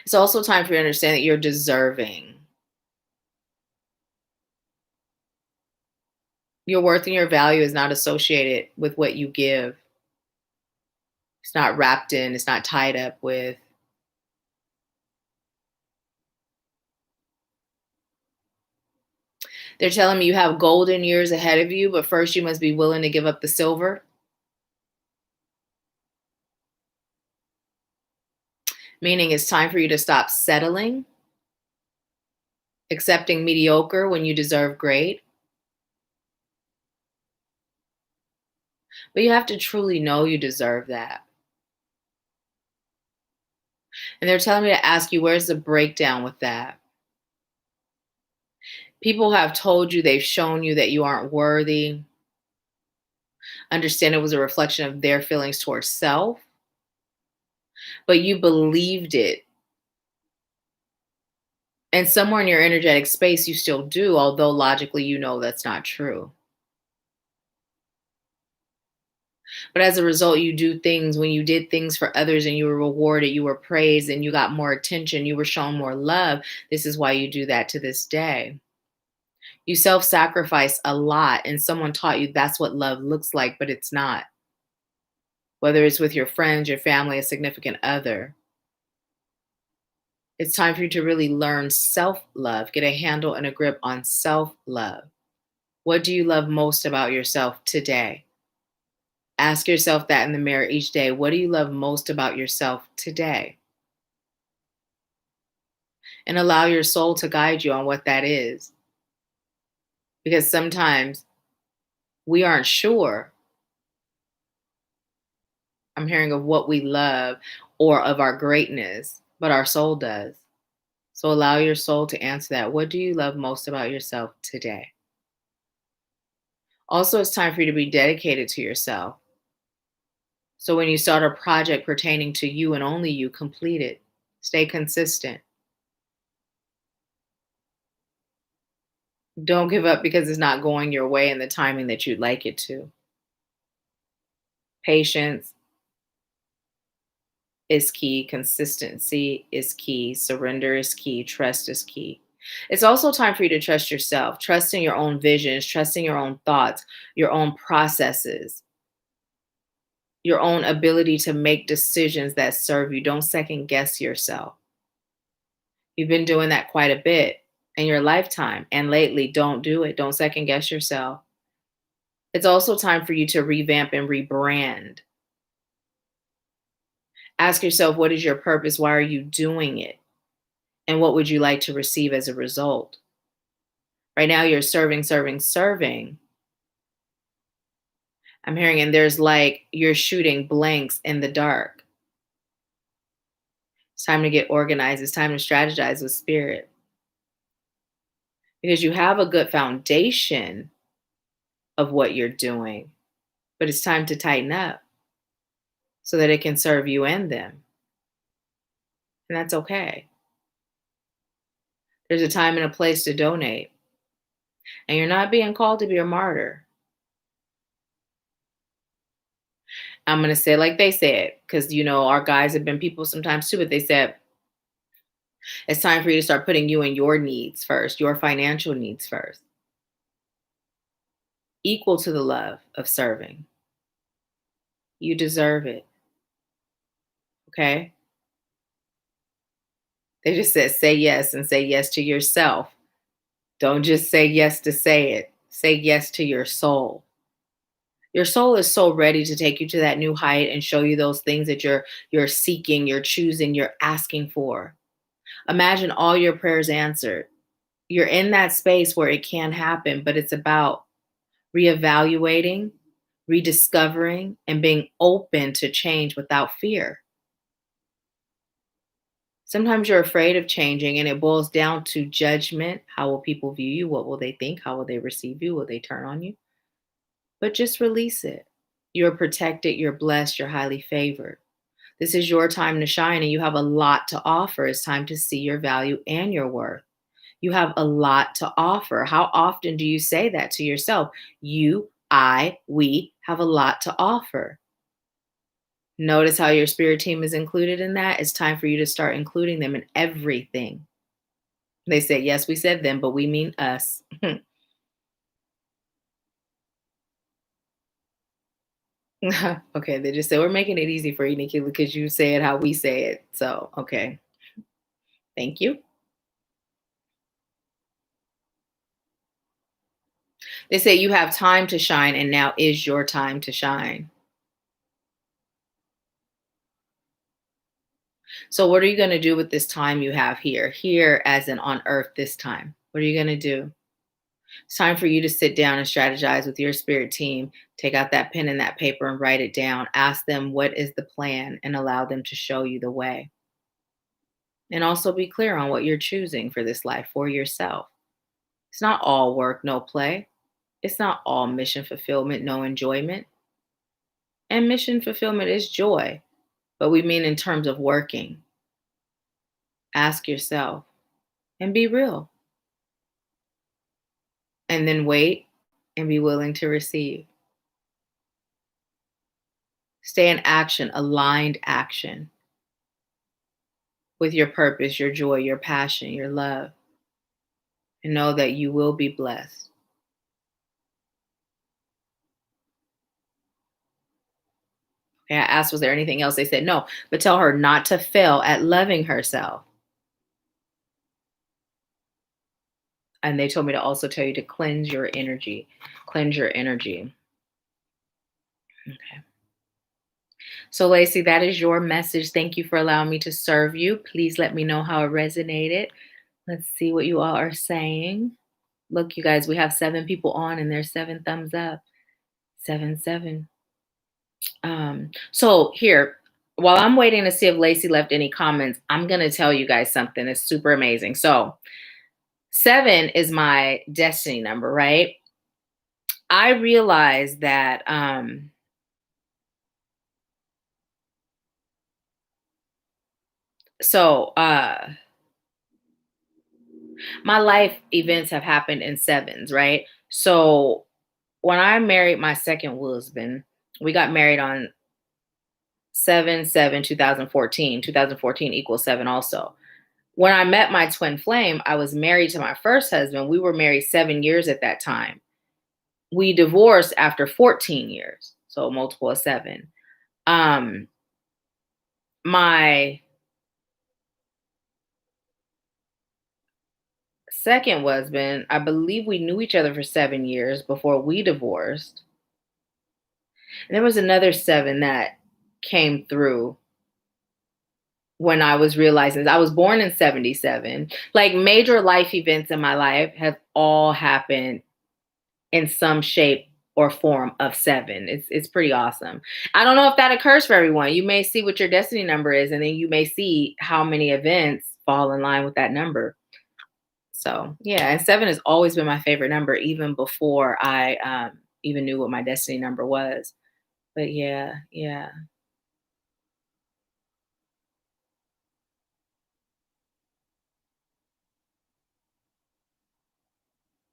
Speaker 1: It's also time for you to understand that you're deserving. Your worth and your value is not associated with what you give. It's not wrapped in, it's not tied up with. They're telling me you have golden years ahead of you, but first you must be willing to give up the silver, meaning it's time for you to stop settling, accepting mediocre when you deserve great. But you have to truly know you deserve that. And they're telling me to ask you, where's the breakdown with that? People have told you, they've shown you that you aren't worthy. Understand it was a reflection of their feelings towards self, but you believed it. And somewhere in your energetic space, you still do, although logically you know that's not true. But as a result, you do things when you did things for others and you were rewarded, you were praised, and you got more attention, you were shown more love. This is why you do that to this day. You self sacrifice a lot, and someone taught you that's what love looks like, but it's not. Whether it's with your friends, your family, a significant other, it's time for you to really learn self love, get a handle and a grip on self love. What do you love most about yourself today? Ask yourself that in the mirror each day. What do you love most about yourself today? And allow your soul to guide you on what that is. Because sometimes we aren't sure, I'm hearing, of what we love or of our greatness, but our soul does. So allow your soul to answer that. What do you love most about yourself today? Also, it's time for you to be dedicated to yourself. So when you start a project pertaining to you and only you, complete it. Stay consistent. Don't give up because it's not going your way in the timing that you'd like it to. Patience is key. Consistency is key. Surrender is key. Trust is key. It's also time for you to trust yourself, trust in your own visions, trust in your own thoughts, your own processes, your own ability to make decisions that serve you. Don't second guess yourself. You've been doing that quite a bit in your lifetime, and lately, don't do it. Don't second guess yourself. It's also time for you to revamp and rebrand. Ask yourself, what is your purpose? Why are you doing it? And what would you like to receive as a result? Right now, you're serving, serving, serving. I'm hearing, and there's like you're shooting blanks in the dark. It's time to get organized. It's time to strategize with spirit. Because you have a good foundation of what you're doing, but it's time to tighten up so that it can serve you and them. And that's okay. There's a time and a place to donate. And you're not being called to be a martyr. I'm going to say it like they said, because, our guys have been people sometimes too, but they said, it's time for you to start putting you and your needs first, your financial needs first, equal to the love of serving. You deserve it. Okay? They just said, say yes, and say yes to yourself. Don't just say yes to say it. Say yes to your soul. Your soul is so ready to take you to that new height and show you those things that you're seeking, you're choosing, you're asking for. Imagine all your prayers answered. You're in that space where it can happen, but it's about reevaluating, rediscovering, and being open to change without fear. Sometimes you're afraid of changing, and it boils down to judgment. How will people view you? What will they think? How will they receive you? Will they turn on you? But just release it. You're protected, you're blessed, you're highly favored. This is your time to shine, and you have a lot to offer. It's time to see your value and your worth. You have a lot to offer. How often do you say that to yourself? You, I, we have a lot to offer. Notice how your spirit team is included in that. It's time for you to start including them in everything. They say, yes, we said them, but we mean us. Okay, they just said, we're making it easy for you, Nahkila, because you say it how we say it. So, okay, thank you. They say you have time to shine, and now is your time to shine. So, what are you going to do with this time you have here? Here, as in on earth, this time. What are you going to do? It's time for you to sit down and strategize with your spirit team. Take out that pen and that paper and write it down. Ask them what is the plan and allow them to show you the way. And also be clear on what you're choosing for this life for yourself. It's not all work, no play. It's not all mission fulfillment, no enjoyment. And mission fulfillment is joy, but we mean in terms of working. Ask yourself and be real. And then wait and be willing to receive. Stay in action, aligned action with your purpose, your joy, your passion, your love. And know that you will be blessed. Okay, I asked, was there anything else? They said no, but tell her not to fail at loving herself. And they told me to also tell you to cleanse your energy. Cleanse your energy. Okay. So, Lacey, that is your message. Thank you for allowing me to serve you. Please let me know how it resonated. Let's see what you all are saying. Look, you guys, we have 7 people on and there's 7 thumbs up. 7, 7. So here, while I'm waiting to see if Lacey left any comments, I'm going to tell you guys something that's super amazing. So 7 is my destiny number, right? I realized that my life events have happened in 7s, right? So when I married my second husband, we got married on 7/7/2014. 2014 equals 7 also. When I met my twin flame, I was married to my first husband. We were married 7 years at that time. We divorced after 14 years, so multiple of 7. My second husband, I believe we knew each other for 7 years before we divorced. And there was another 7 that came through when I was realizing I was born in 77. Like major life events in my life have all happened in some shape or form of 7. It's pretty awesome. I don't know if that occurs for everyone. You may see what your destiny number is, and then you may see how many events fall in line with that number. So yeah, and 7 has always been my favorite number, even before I even knew what my destiny number was. But yeah, yeah.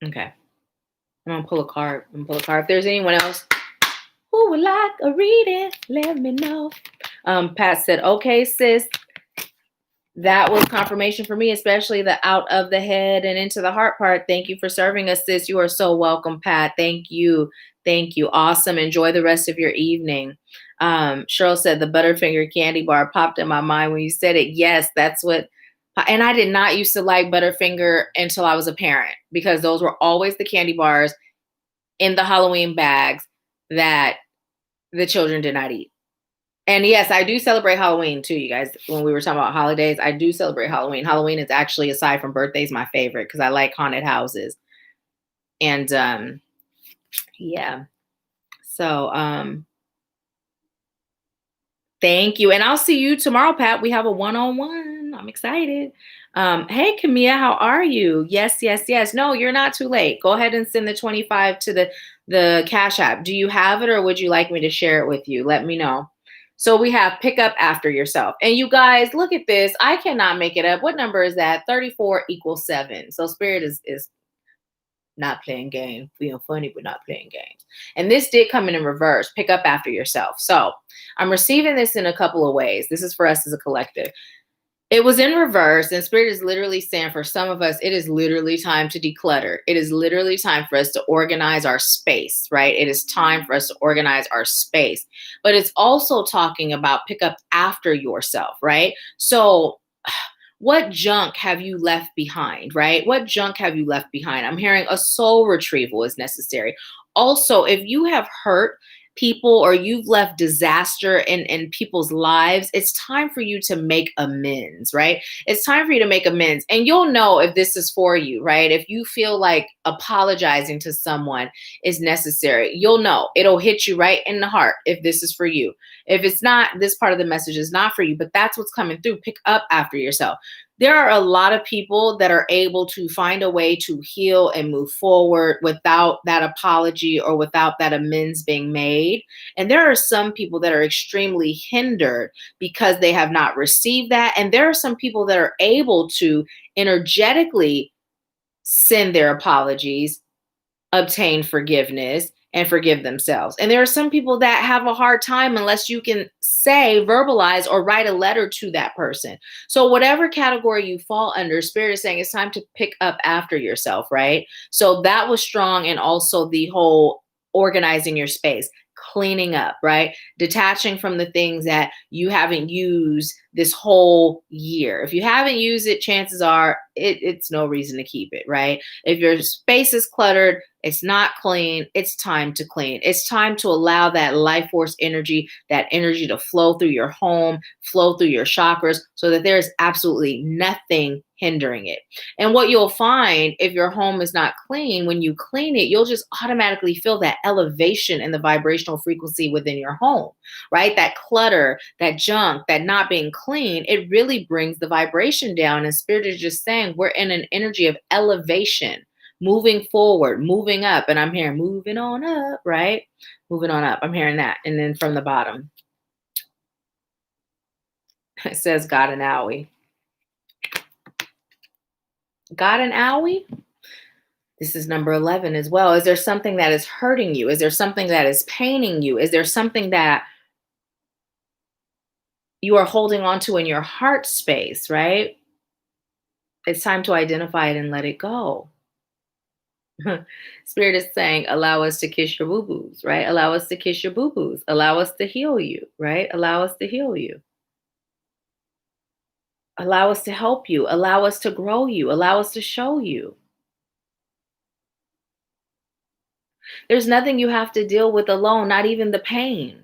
Speaker 1: Okay. I'm gonna pull a card. I'm gonna pull a card. If there's anyone else who would like a reading, let me know. Pat said, okay, sis, that was confirmation for me, especially the out of the head and into the heart part. Thank you for serving us, sis. You are so welcome, Pat. Thank you. Thank you. Awesome. Enjoy the rest of your evening. Cheryl said the Butterfinger candy bar popped in my mind when you said it. Yes, that's what. And I did not used to like Butterfinger until I was a parent, because those were always the candy bars in the Halloween bags that the children did not eat. And yes, I do celebrate Halloween too, you guys. When we were talking about holidays, I do celebrate Halloween. Halloween is actually, aside from birthdays, my favorite because I like haunted houses. And yeah. So thank you. And I'll see you tomorrow, Pat. We have a one-on-one. I'm excited. Hey, Camilla, how are you? Yes, yes, yes. No, you're not too late. Go ahead and send the 25 to The Cash App. Do you have it or would you like me to share it with you? Let me know. So we have pick up after yourself. And you guys, look at this. I cannot make it up. What number is that? 34 equals 7. So spirit is not playing games, being funny, but not playing games. And this did come in reverse. Pick up after yourself. So I'm receiving this in a couple of ways. This is for us as a collective. It was in reverse, and spirit is literally saying for some of us, it is literally time to declutter. It is literally time for us to organize our space, right? It is time for us to organize our space. But it's also talking about pick up after yourself, right? So what junk have you left behind, right? What junk have you left behind? I'm hearing a soul retrieval is necessary. Also, if you have hurt people or you've left disaster in people's lives, it's time for you to make amends, right? It's time for you to make amends. And you'll know if this is for you, right? If you feel like apologizing to someone is necessary, you'll know. It'll hit you right in the heart if this is for you. If it's not, this part of the message is not for you, but that's what's coming through. Pick up after yourself. There are a lot of people that are able to find a way to heal and move forward without that apology or without that amends being made. And there are some people that are extremely hindered because they have not received that. And there are some people that are able to energetically send their apologies, obtain forgiveness, and forgive themselves. And there are some people that have a hard time unless you can say, verbalize, or write a letter to that person. So whatever category you fall under, spirit is saying it's time to pick up after yourself, right? So that was strong. And also the whole organizing your space, cleaning up, right? Detaching from the things that you haven't used this whole year. If you haven't used it, chances are it's no reason to keep it, right? If your space is cluttered, it's not clean, it's time to clean. It's time to allow that life force energy, that energy to flow through your home, flow through your chakras so that there's absolutely nothing hindering it. And what you'll find if your home is not clean, when you clean it, you'll just automatically feel that elevation in the vibrational frequency within your home, right? That clutter, that junk, that not being clean, it really brings the vibration down. And spirit is just saying we're in an energy of elevation, moving forward, moving up. And I'm hearing moving on up, right? Moving on up. I'm hearing that. And then from the bottom, it says got an owie. Got an owie? This is number 11 as well. Is there something that is hurting you? Is there something that is paining you? Is there something that you are holding on to in your heart space, right? It's time to identify it and let it go. Spirit is saying, allow us to kiss your boo-boos, right? Allow us to kiss your boo-boos. Allow us to heal you, right? Allow us to heal you. Allow us to help you. Allow us to grow you. Allow us to show you. There's nothing you have to deal with alone, not even the pain.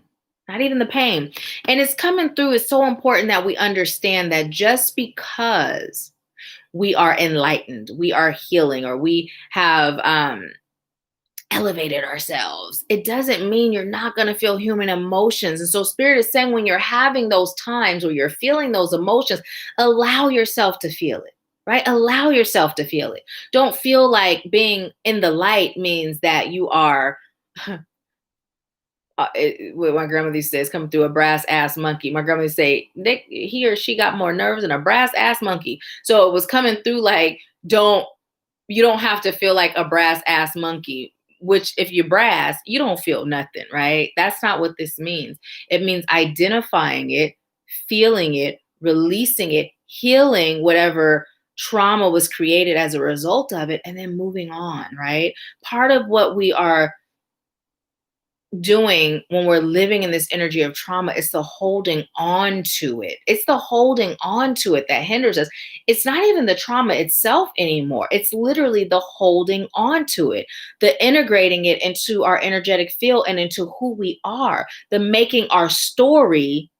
Speaker 1: Not even the pain. And it's coming through. It's so important that we understand that just because we are enlightened, we are healing, or we have elevated ourselves, it doesn't mean you're not going to feel human emotions. And so spirit is saying when you're having those times where you're feeling those emotions, allow yourself to feel it, right? Allow yourself to feel it. Don't feel like being in the light means that you are what my grandmother used to say is coming through a brass ass monkey. My grandmother used to say he or she got more nerves than a brass ass monkey. So it was coming through like, you don't have to feel like a brass ass monkey, which if you're brass, you don't feel nothing, right? That's not what this means. It means identifying it, feeling it, releasing it, healing whatever trauma was created as a result of it, and then moving on, right? Part of what we are doing when we're living in this energy of trauma is the holding on to it. It's the holding on to it that hinders us. It's not even the trauma itself anymore. It's literally the holding on to it, the integrating it into our energetic field and into who we are, the making our story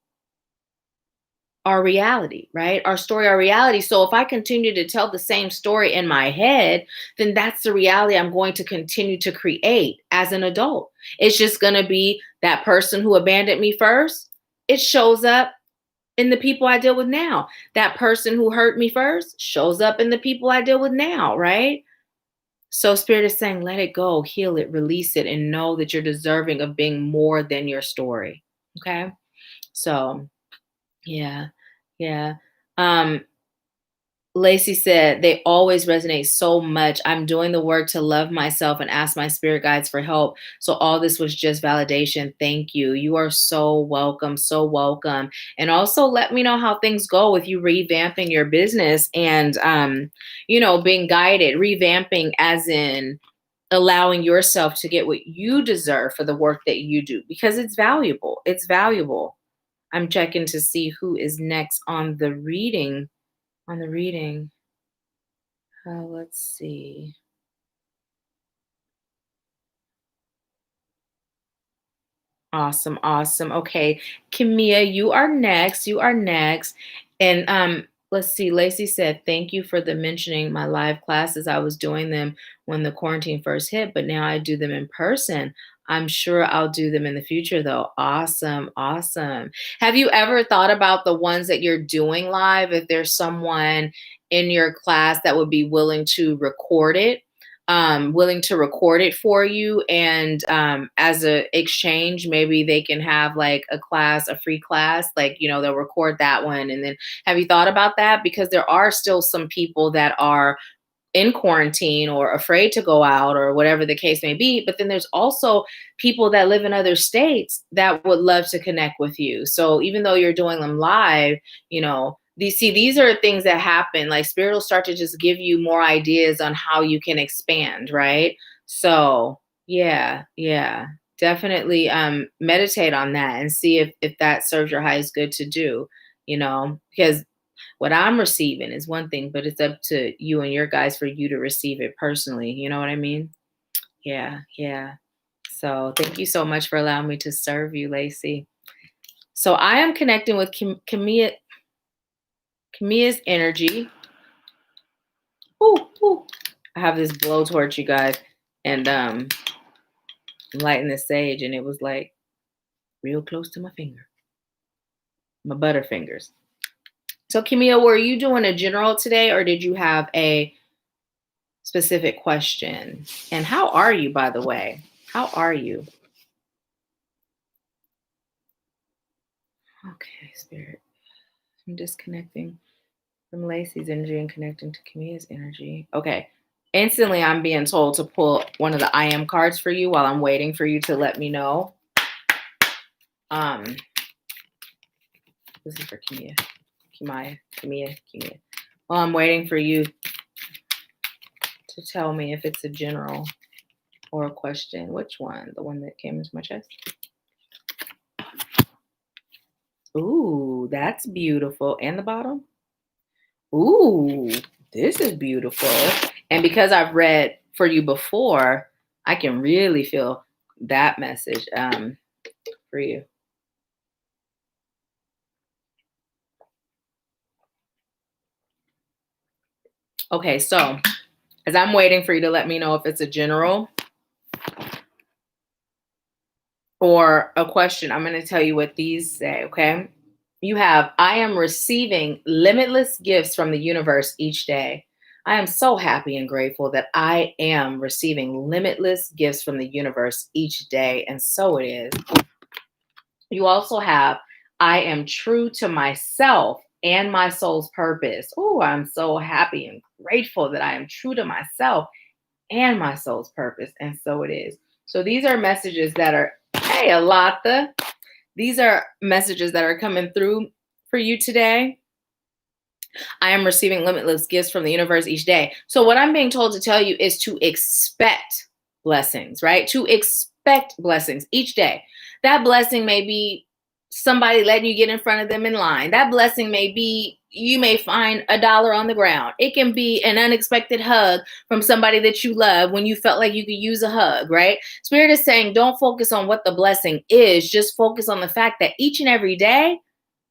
Speaker 1: our reality, right? Our story, our reality. So if I continue to tell the same story in my head, then that's the reality I'm going to continue to create as an adult. It's just going to be that person who abandoned me first. It shows up in the people I deal with now. That person who hurt me first shows up in the people I deal with now, right? So Spirit is saying, let it go, heal it, release it, and know that you're deserving of being more than your story. Okay. So yeah. Yeah. Um, Lacey said, they always resonate so much. I'm doing the work to love myself and ask my spirit guides for help. So all this was just validation. Thank you. You are so welcome. So welcome. And also let me know how things go with you revamping your business and, being guided, revamping as in allowing yourself to get what you deserve for the work that you do because it's valuable. It's valuable. I'm checking to see who is next on the reading. Let's see. Awesome, awesome. Okay, Kimia, you are next. You are next. And let's see. Lacey said, "Thank you for the mentioning my live classes. I was doing them when the quarantine first hit, but now I do them in person. I'm sure I'll do them in the future, though." Awesome, awesome. Have you ever thought about the ones that you're doing live? If there's someone in your class that would be willing to record it for you, and as a exchange, maybe they can have like a free class, like they'll record that one. And then have you thought about that? Because there are still some people that are in quarantine or afraid to go out or whatever the case may be. But then there's also people that live in other states that would love to connect with you. So even though you're doing them live, these are things that happen. Like Spirit will start to just give you more ideas on how you can expand, right? So yeah, yeah. Definitely meditate on that and see if that serves your highest good to do, because what I'm receiving is one thing, but it's up to you and your guys for you to receive it personally. You know what I mean? Yeah, yeah. So thank you so much for allowing me to serve you, Lacey. So I am connecting with Camilla's energy. Ooh, ooh. I have this blowtorch, you guys, and I'm lighting the sage, and it was like real close to my finger, my butterfingers. So Camilla, were you doing a general today, or did you have a specific question? And how are you, by the way? How are you? Okay, Spirit. I'm disconnecting from Lacey's energy and connecting to Camilla's energy. Okay. Instantly, I'm being told to pull one of the I am cards for you while I'm waiting for you to let me know. This is for Camilla. Well, I'm waiting for you to tell me if it's a general or a question. Which one? The one that came into my chest? Ooh, that's beautiful. And the bottom? Ooh, this is beautiful. And because I've read for you before, I can really feel that message for you. Okay, so as I'm waiting for you to let me know if it's a general or a question, I'm going to tell you what these say, okay? You have, I am receiving limitless gifts from the universe each day. I am so happy and grateful that I am receiving limitless gifts from the universe each day, and so it is. You also have, I am true to myself and my soul's purpose. Oh, I'm so happy and grateful that I am true to myself and my soul's purpose, and so it is. So these are messages that are, hey, Alata, these are messages that are coming through for you today. I am receiving limitless gifts from the universe each day. So what I'm being told to tell you is to expect blessings, right? To expect blessings each day. That blessing may be somebody letting you get in front of them in line. That blessing may be you may find $1 on the ground. It can be an unexpected hug from somebody that you love when you felt like you could use a hug, right? Spirit is saying don't focus on what the blessing is. Just focus on the fact that each and every day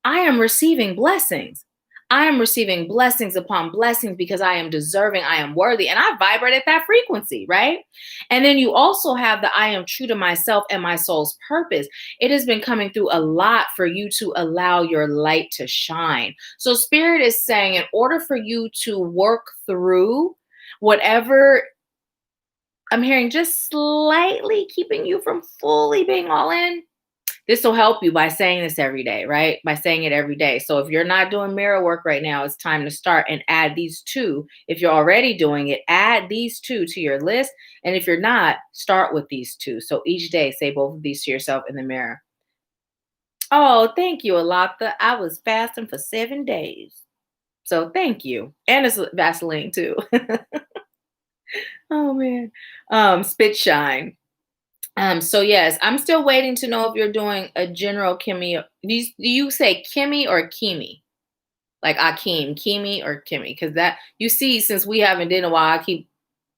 Speaker 1: I am receiving blessings. I am receiving blessings upon blessings because I am deserving, I am worthy, and I vibrate at that frequency, right? And then you also have the I am true to myself and my soul's purpose. It has been coming through a lot for you to allow your light to shine. So Spirit is saying in order for you to work through whatever I'm hearing just slightly keeping you from fully being all in. This will help you by saying this every day, right? By saying it every day. So if you're not doing mirror work right now, it's time to start and add these two. If you're already doing it, add these two to your list. And if you're not, start with these two. So each day, say both of these to yourself in the mirror. Oh, thank you, Alata. I was fasting for 7 days. So thank you. And it's Vaseline too. Oh man. Spit shine. So yes, I'm still waiting to know if you're doing a general Kimmy. Do you say Kimmy or Kimi? Like Akeem, Kimi or Kimmy? Because that you see, since we haven't done a while, I keep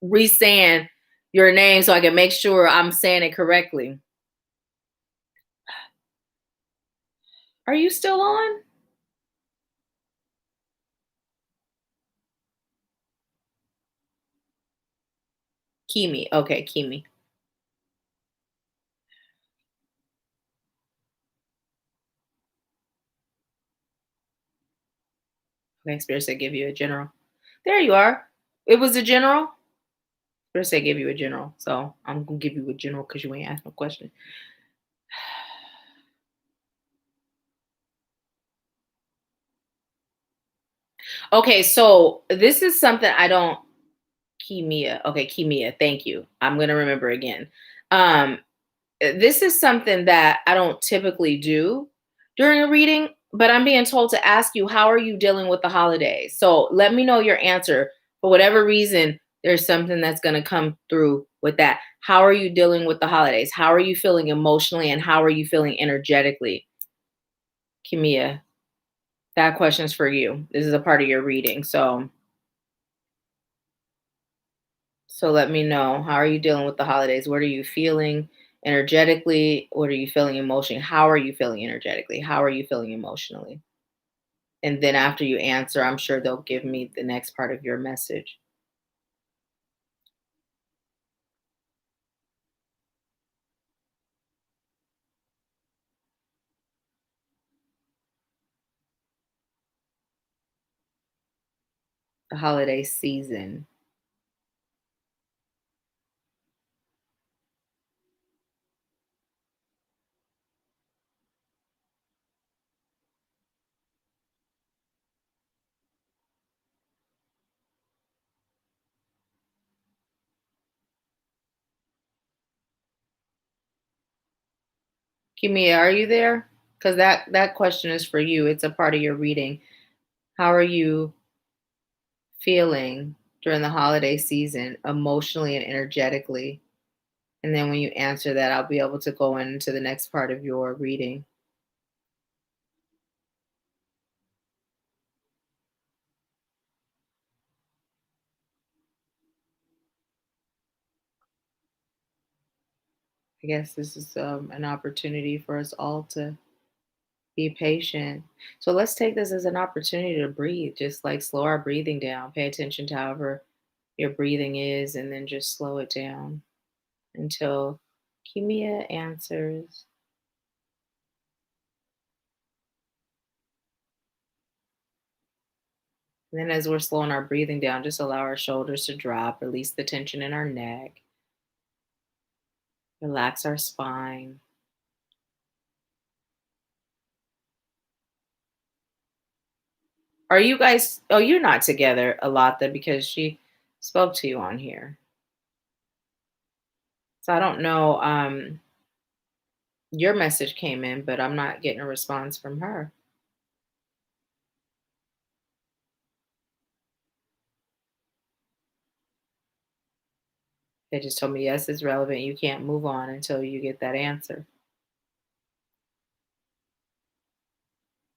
Speaker 1: re-saying your name so I can make sure I'm saying it correctly. Are you still on? Kimi. Okay, Kimi. Okay, Spirit said give you a general. There you are. It was a general. Spirit said give you a general. So I'm gonna give you a general because you ain't asked no question. Okay, so this is something I don't Kimia. Okay, Kimia. Thank you. I'm gonna remember again. Um, this is something that I don't typically do during a reading, but I'm being told to ask you, how are you dealing with the holidays? So let me know your answer. For whatever reason, there's something that's gonna come through with that. How are you dealing with the holidays? How are you feeling emotionally, and how are you feeling energetically, Kimia? That question is for you. This is a part of your reading, so let me know, how are you dealing with the holidays? What are you feeling energetically? What are you feeling emotionally? How are you feeling energetically? How are you feeling emotionally? And then after you answer, I'm sure they'll give me the next part of your message. The holiday season. Kimia, are you there? Because that question is for you. It's a part of your reading. How are you feeling during the holiday season, emotionally and energetically? And then when you answer that, I'll be able to go into the next part of your reading. I guess this is an opportunity for us all to be patient. So let's take this as an opportunity to breathe, just like slow our breathing down. Pay attention to however your breathing is, and then just slow it down until Kimia answers. And then, as we're slowing our breathing down, just allow our shoulders to drop, release the tension in our neck, relax our spine. Are you guys, oh, you're not together a lot then because she spoke to you on here. So I don't know. Your message came in, but I'm not getting a response from her. They just told me, yes, it's relevant. You can't move on until you get that answer.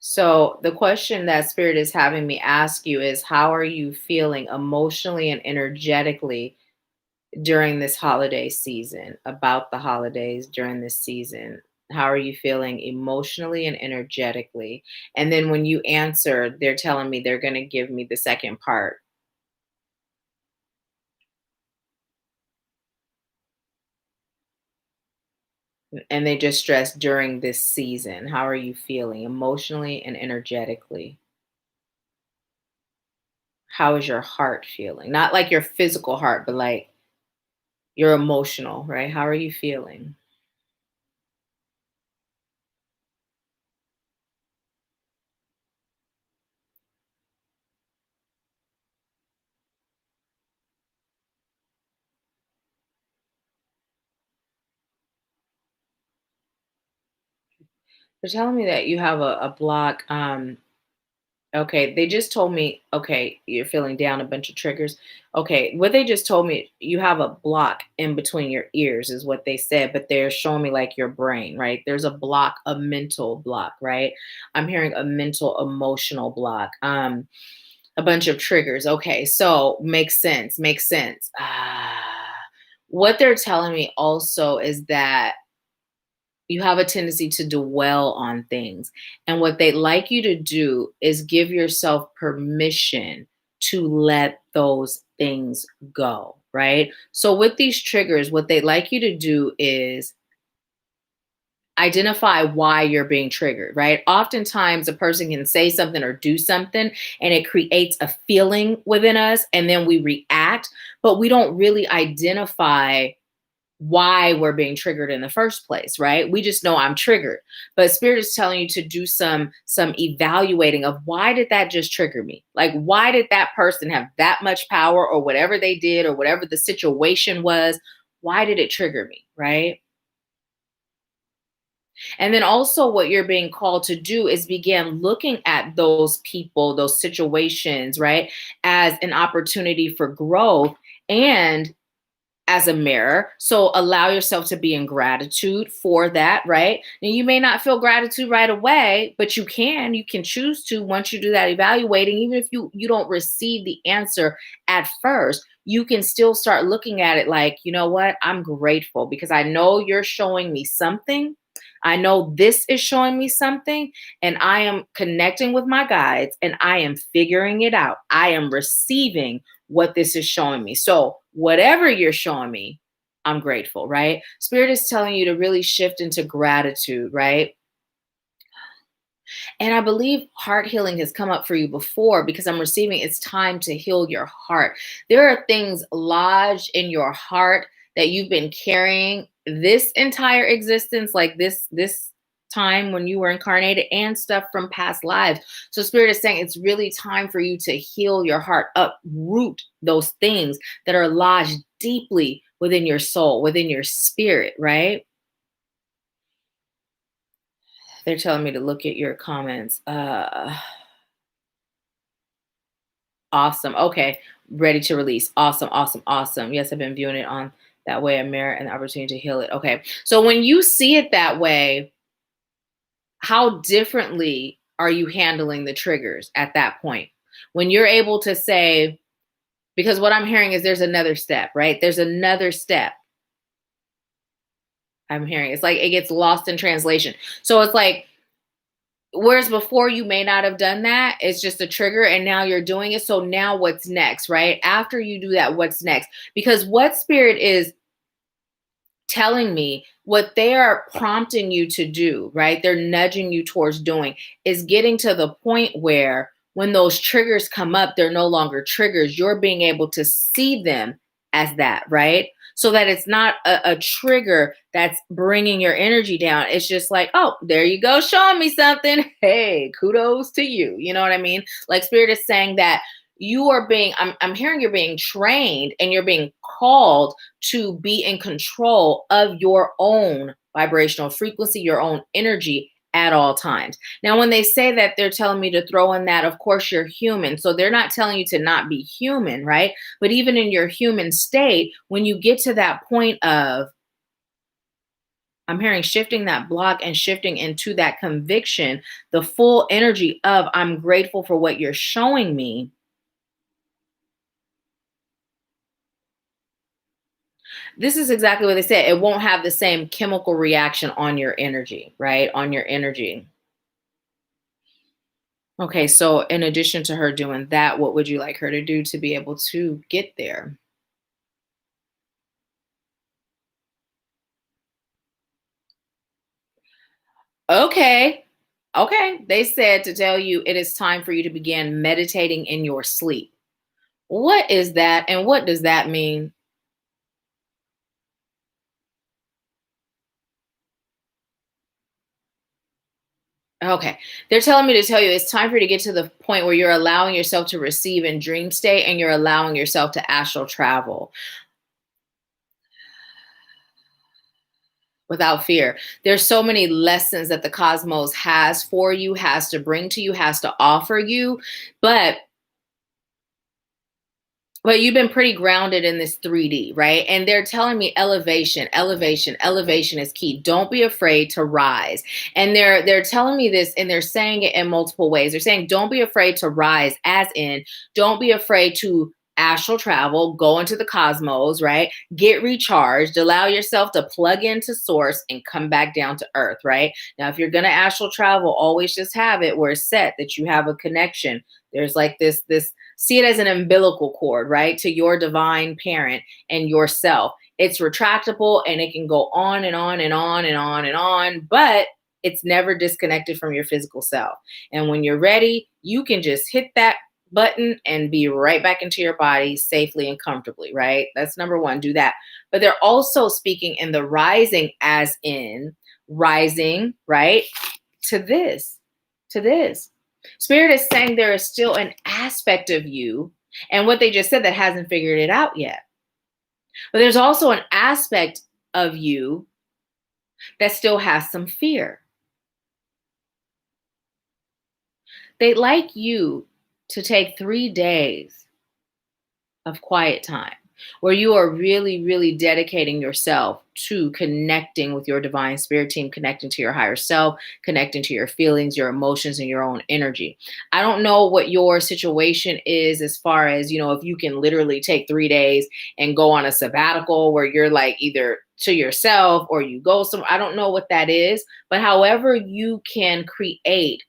Speaker 1: So, the question that Spirit is having me ask you is, how are you feeling emotionally and energetically during this holiday season, about the holidays during this season? How are you feeling emotionally and energetically? And then when you answer, they're telling me they're going to give me the second part. And they just stress during this season. How are you feeling emotionally and energetically? How is your heart feeling? Not like your physical heart, but like You're emotional, right? How are you feeling? They're telling me that you have a block. Okay, they just told me, okay, you're feeling down, a bunch of triggers. Okay, what they just told me, you have a block in between your ears, is what they said, but they're showing me like your brain, right? There's a block, a mental block, right? I'm hearing a mental, emotional block. A bunch of triggers. Okay, so makes sense, makes sense. What they're telling me also is that you have a tendency to dwell on things. And what they'd like you to do is give yourself permission to let those things go, right? So, with these triggers, what they'd like you to do is identify why you're being triggered, right? Oftentimes, a person can say something or do something, and it creates a feeling within us, and then we react, but we don't really identify why we're being triggered in the first place, right? We just know I'm triggered. But spirit is telling you to do some evaluating of, why did that just trigger me? Like, why did that person have that much power, or whatever they did, or whatever the situation was? Why did it trigger me, right? And then also, what you're being called to do is begin looking at those people, those situations, right, as an opportunity for growth and as a mirror. So allow yourself to be in gratitude for that, right? And you may not feel gratitude right away, but you can choose to. Once you do that evaluating, even if you don't receive the answer at first, you can still start looking at it like, you know what? I'm grateful because I know you're showing me something. I know this is showing me something, and I am connecting with my guides, and I am figuring it out. I am receiving what this is showing me. So, whatever you're showing me, I'm grateful, right? Spirit is telling you to really shift into gratitude, right? And I believe heart healing has come up for you before, because I'm receiving it's time to heal your heart. There are things lodged in your heart that you've been carrying this entire existence, like this time when you were incarnated, and stuff from past lives. So spirit is saying it's really time for you to heal your heart, uproot those things that are lodged deeply within your soul, within your spirit, right? They're telling me to look at your comments. Awesome. Okay. Ready to release. Awesome. Awesome. Awesome. Yes, I've been viewing it on that way, a mirror and the opportunity to heal it. Okay. So when you see it that way, how differently are you handling the triggers at that point? When you're able to say, because what I'm hearing is there's another step, right? There's another step. I'm hearing it's like it gets lost in translation. So it's like, whereas before you may not have done that, it's just a trigger, and now you're doing it. So now what's next, right? After you do that, what's next? Because what spirit is telling me, what they are prompting you to do, right? They're nudging you towards doing, is getting to the point where when those triggers come up, they're no longer triggers. You're being able to see them as that, right? So that it's not a trigger that's bringing your energy down. It's just like, oh, there you go, showing me something. Hey, kudos to you. You know what I mean? Like spirit is saying that I'm hearing you're being trained and you're being called to be in control of your own vibrational frequency, your own energy at all times. Now, when they say that, they're telling me to throw in that, of course, you're human. So they're not telling you to not be human, right? But even in your human state, when you get to that point of, I'm hearing shifting that block and shifting into that conviction, the full energy of, I'm grateful for what you're showing me. This is exactly what they said. It won't have the same chemical reaction on your energy, right? On your energy. Okay, so in addition to her doing that, what would you like her to do to be able to get there? Okay. Okay. They said to tell you it is time for you to begin meditating in your sleep. What is that? And what does that mean? Okay. They're telling me to tell you it's time for you to get to the point where you're allowing yourself to receive in dream state and you're allowing yourself to astral travel without fear. There's so many lessons that the cosmos has for you, has to bring to you, has to offer you, but you've been pretty grounded in this 3D, right? And they're telling me elevation, elevation, elevation is key. Don't be afraid to rise. And they're telling me this, and they're saying it in multiple ways. They're saying don't be afraid to rise, as in don't be afraid to astral travel, go into the cosmos, right? Get recharged, allow yourself to plug into source and come back down to earth, right? Now, if you're gonna astral travel, always just have it where it's set that you have a connection. There's like this see it as an umbilical cord, right, to your divine parent and yourself. It's retractable and it can go on and on and on and on and on, but it's never disconnected from your physical self. And when you're ready, you can just hit that button and be right back into your body safely and comfortably, right? That's number one, do that. But they're also speaking in the rising, as in rising, right, to this. Spirit is saying there is still an aspect of you, and what they just said, that hasn't figured it out yet. But there's also an aspect of you that still has some fear. They'd like you to take 3 days of quiet time where you are really, really dedicating yourself to connecting with your divine spirit team, connecting to your higher self, connecting to your feelings, your emotions, and your own energy. I don't know what your situation is as far as, if you can literally take 3 days and go on a sabbatical where you're like either to yourself or you go somewhere. I don't know what that is, but however you can create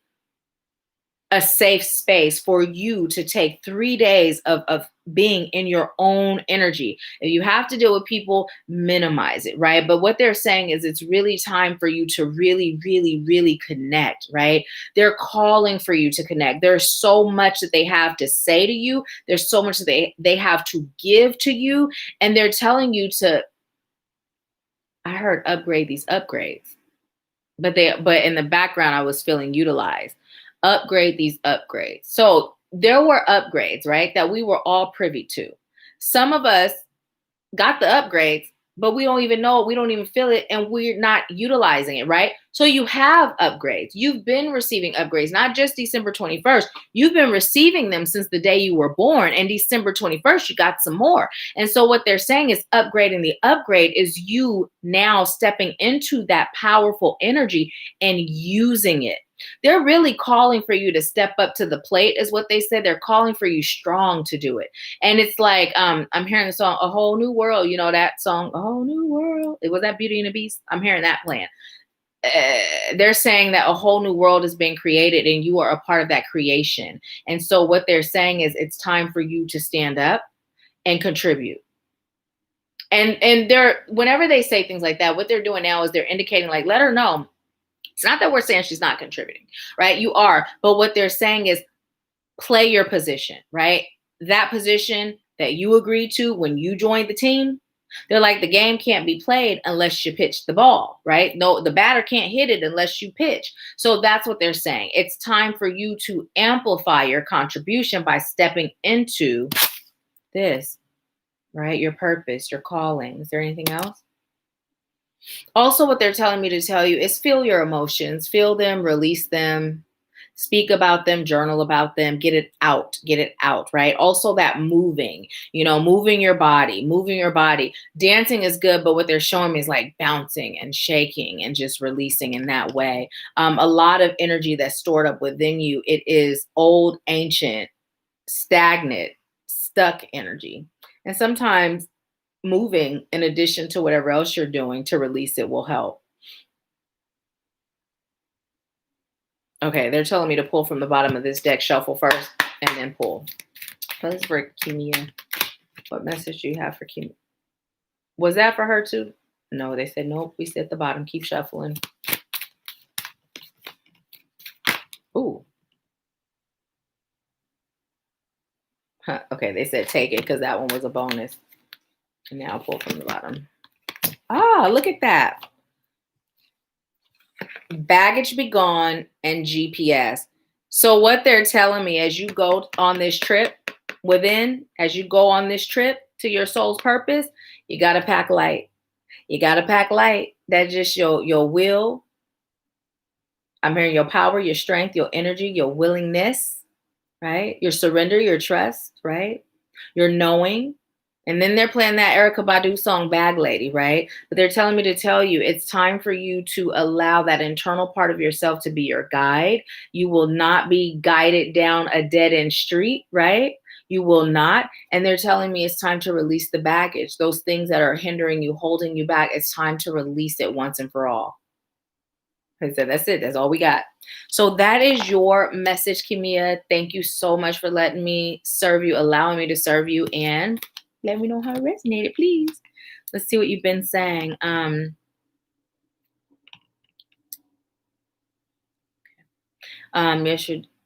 Speaker 1: a safe space for you to take 3 days of being in your own energy. If you have to deal with people, minimize it, right? But what they're saying is it's really time for you to really, really, really connect, right? They're calling for you to connect. There's so much that they have to say to you. There's so much that they have to give to you. And they're telling you to, I heard upgrade these upgrades. But in the background, I was feeling utilized. Upgrade these upgrades. So there were upgrades, right, that we were all privy to. Some of us got the upgrades, but we don't even know it. We don't even feel it, and we're not utilizing it, right? So you have upgrades. You've been receiving upgrades, not just December 21st. You've been receiving them since the day you were born, and December 21st, you got some more. And so what they're saying is upgrading the upgrade is you now stepping into that powerful energy and using it. They're really calling for you to step up to the plate, is what they said. They're calling for you strong to do it. And it's like, I'm hearing the song, A Whole New World. You know that song, A Whole New World? It was that Beauty and the Beast. I'm hearing that playing. They're saying that a whole new world is being created and you are a part of that creation. And so what they're saying is it's time for you to stand up and contribute. And they're, whenever they say things like that, what they're doing now is they're indicating, like, let her know. It's not that we're saying she's not contributing, right? You are. But what they're saying is play your position, right? That position that you agreed to when you joined the team. They're like, the game can't be played unless you pitch the ball, right? No, the batter can't hit it unless you pitch. So that's what they're saying. It's time for you to amplify your contribution by stepping into this, right? Your purpose, your calling. Is there anything else? Also, what they're telling me to tell you is feel your emotions, feel them, release them, speak about them, journal about them, get it out, right? Also that moving, moving your body. Dancing is good, but what they're showing me is like bouncing and shaking and just releasing in that way. A lot of energy that's stored up within you. It is old, ancient, stagnant, stuck energy. And sometimes moving in addition to whatever else you're doing to release it will help. Okay, they're telling me to pull from the bottom of this deck, shuffle first, and then pull. This is for Kimia. What message do you have for Kimia? Was that for her too? No, they said nope. We sit at the bottom. Keep shuffling. Ooh. Huh, okay, they said take it because that one was a bonus. And now pull from the bottom. Ah, look at that. Baggage be gone and GPS. So what they're telling me as you go on this trip as you go on this trip to your soul's purpose, you got to pack light. You got to pack light. That's just your will. I'm hearing your power, your strength, your energy, your willingness, right? Your surrender, your trust, right? Your knowing. And then they're playing that Erica Badu song, Bag Lady, right? But they're telling me to tell you it's time for you to allow that internal part of yourself to be your guide. You will not be guided down a dead end street, right? You will not. And they're telling me it's time to release the baggage, those things that are hindering you, holding you back. It's time to release it once and for all. I said, that's it. That's all we got. So that is your message, Kimia. Thank you so much for letting me serve you, allowing me to serve you, and let me know how it resonated, please. Let's see what you've been saying.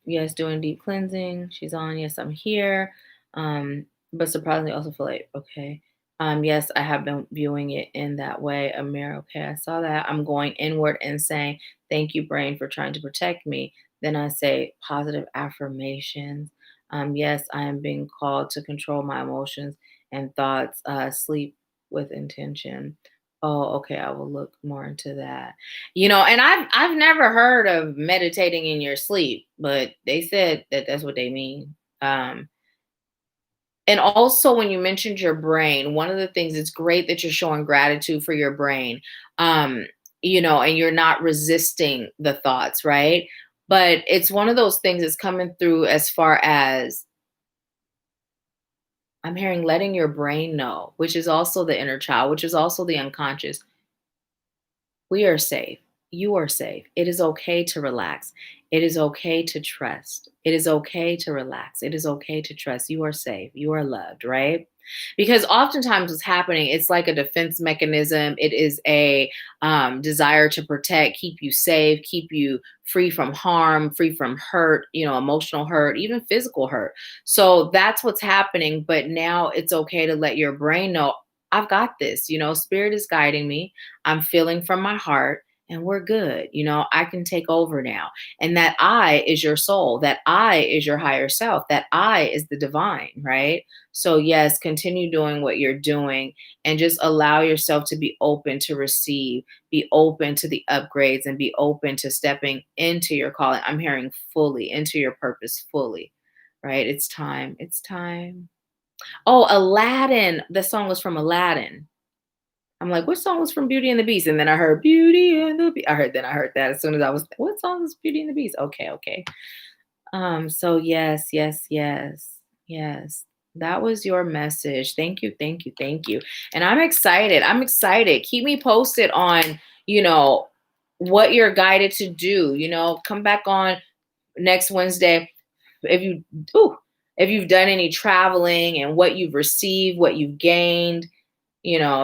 Speaker 1: Yes, doing deep cleansing. She's on. Yes, I'm here. But surprisingly, also feel like okay. Yes, I have been viewing it in that way. Amir, okay, I saw that. I'm going inward and saying, thank you, brain, for trying to protect me. Then I say positive affirmations. Yes, I am being called to control my emotions and thoughts. Sleep with intention. Oh, okay. I will look more into that. And I've never heard of meditating in your sleep, but they said that that's what they mean. And also, when you mentioned your brain, one of the things, it's great that you're showing gratitude for your brain, and you're not resisting the thoughts, right? But it's one of those things that's coming through as far as I'm hearing letting your brain know, which is also the inner child, which is also the unconscious. We are safe. You are safe. It is okay to relax. It is okay to trust. It is okay to relax. It is okay to trust. You are safe. You are loved, right? Because oftentimes what's happening, it's like a defense mechanism. It is a desire to protect, keep you safe, keep you free from harm, free from hurt, emotional hurt, even physical hurt. So that's what's happening. But now it's okay to let your brain know, I've got this. Spirit is guiding me. I'm feeling from my heart and we're good. I can take over now. And that I is your soul. That I is your higher self. That I is the divine, right? So, yes, continue doing what you're doing and just allow yourself to be open to receive, be open to the upgrades, and be open to stepping into your calling. I'm hearing fully into your purpose fully, right? It's time. It's time. Oh, Aladdin. The song was from Aladdin. I'm like, what song was from Beauty and the Beast? And then I heard Beauty and the Beast. I heard that as soon as I was, what song was Beauty and the Beast? Okay, okay. So yes, yes, yes, yes. That was your message. Thank you, thank you, thank you. And I'm excited. I'm excited. Keep me posted on, what you're guided to do. Come back on next Wednesday if you ooh, if you've done any traveling and what you've received, what you've gained.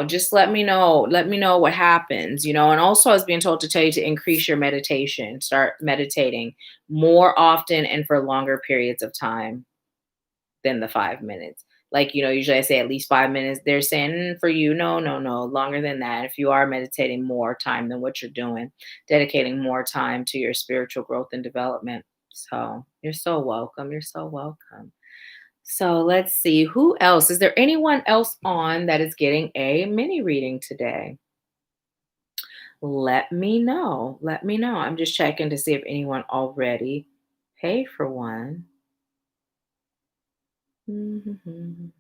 Speaker 1: Just let me know. Let me know what happens, and also I was being told to tell you to increase your meditation, start meditating more often and for longer periods of time than the 5 minutes. Like, usually I say at least 5 minutes. They're saying for you, no, no, no, longer than that. If you are meditating more time than what you're doing, dedicating more time to your spiritual growth and development. So you're so welcome. You're so welcome. So let's see who else. Is there anyone else on that is getting a mini reading today? Let me know. Let me know. I'm just checking to see if anyone already paid for one. Mhm.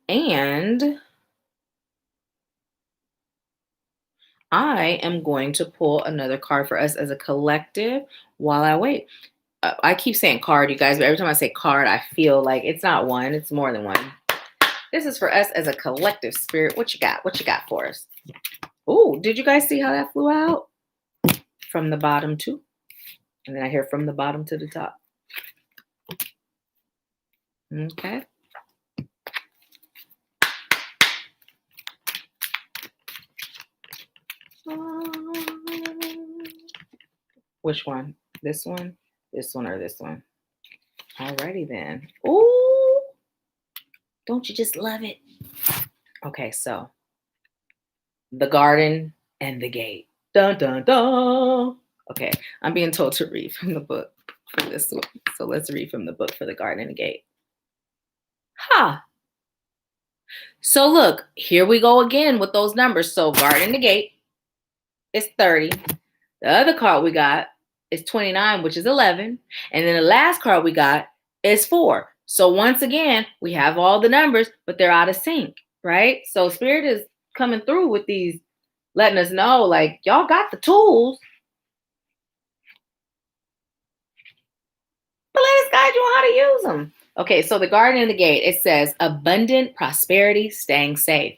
Speaker 1: And I am going to pull another card for us as a collective while I wait. I keep saying card, you guys, but every time I say card, I feel like it's not one, it's more than one. This is for us as a collective spirit. What you got? What you got for us? Oh, did you guys see how that flew out? From the bottom too. And then I hear from the bottom to the top. Okay. Which one? This one, or this one? Alrighty then. Ooh, don't you just love it? Okay, so the garden and the gate. Dun, dun, dun. Okay, I'm being told to read from the book for this one. So let's read from the book for the garden and the gate. Ha! So look, here we go again with those numbers. So garden and the gate is 30. The other card we got is 29, which is 11. And then the last card we got is 4. So once again, we have all the numbers, but they're out of sync, right? So Spirit is coming through with these, letting us know, like, y'all got the tools, but let us guide you on how to use them. Okay, so the garden and the gate, it says abundant prosperity, staying safe.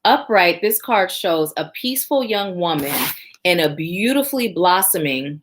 Speaker 1: Upright, this card shows a peaceful young woman in a beautifully blossoming,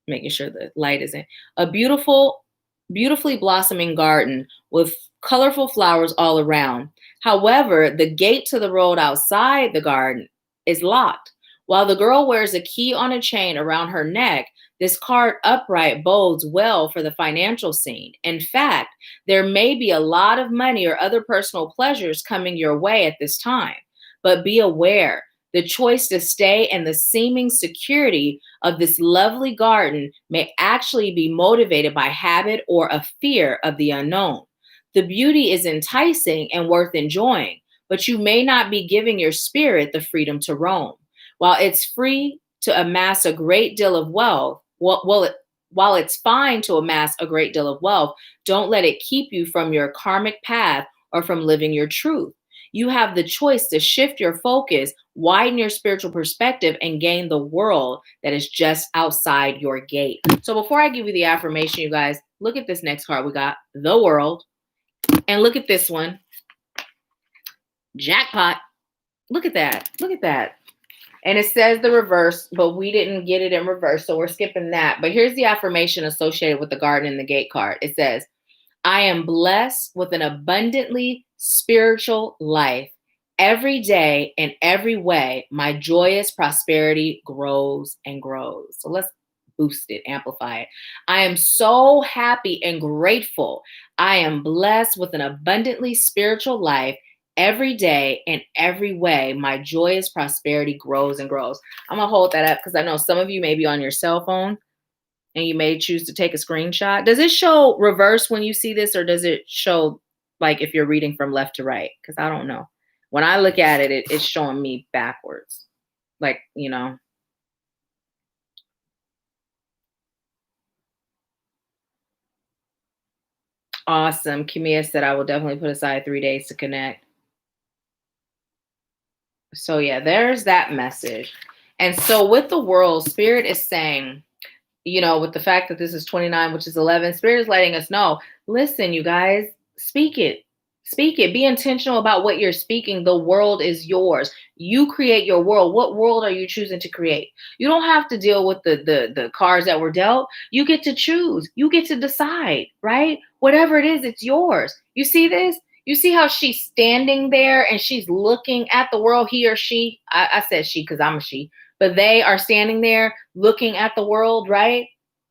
Speaker 1: making sure the light is in, a beautifully blossoming garden with colorful flowers all around. However, the gate to the road outside the garden is locked. While the girl wears a key on a chain around her neck, this card upright bodes well for the financial scene. In fact, there may be a lot of money or other personal pleasures coming your way at this time. But be aware, the choice to stay in the seeming security of this lovely garden may actually be motivated by habit or a fear of the unknown. The beauty is enticing and worth enjoying, but you may not be giving your spirit the freedom to roam. While it's free to amass a great deal of wealth, while it's fine to amass a great deal of wealth, don't let it keep you from your karmic path or from living your truth. You have the choice to shift your focus, widen your spiritual perspective, and gain the world that is just outside your gate. So before I give you the affirmation, you guys, look at this next card we got, the world. And look at this one, jackpot. Look at that. Look at that. And it says the reverse, but we didn't get it in reverse, so we're skipping that. But here's the affirmation associated with the garden and the gate card. It says, I am blessed with an abundantly spiritual life. Every day in every way, my joyous prosperity grows and grows. So let's boost it, amplify it. I am so happy and grateful. I am blessed with an abundantly spiritual life. Every day in every way, my joyous prosperity grows and grows. I'm going to hold that up because I know some of you may be on your cell phone and you may choose to take a screenshot. Does it show reverse when you see this, or does it show like if you're reading from left to right? Because I don't know. When I look at it, it's showing me backwards. Like, you know. Awesome. Kimia said, I will definitely put aside 3 days to connect. So yeah, there's that message. And so with the world, Spirit is saying, you know, with the fact that this is 29, which is 11, Spirit is letting us know, listen, you guys, speak it. Speak it. Be intentional about what you're speaking. The world is yours. You create your world. What world are you choosing to create? You don't have to deal with the cards that were dealt. You get to choose. You get to decide, right? Whatever it is, it's yours. You see this? You see how she's standing there and she's looking at the world, he or she. I said she because I'm a she, but they are standing there looking at the world, right?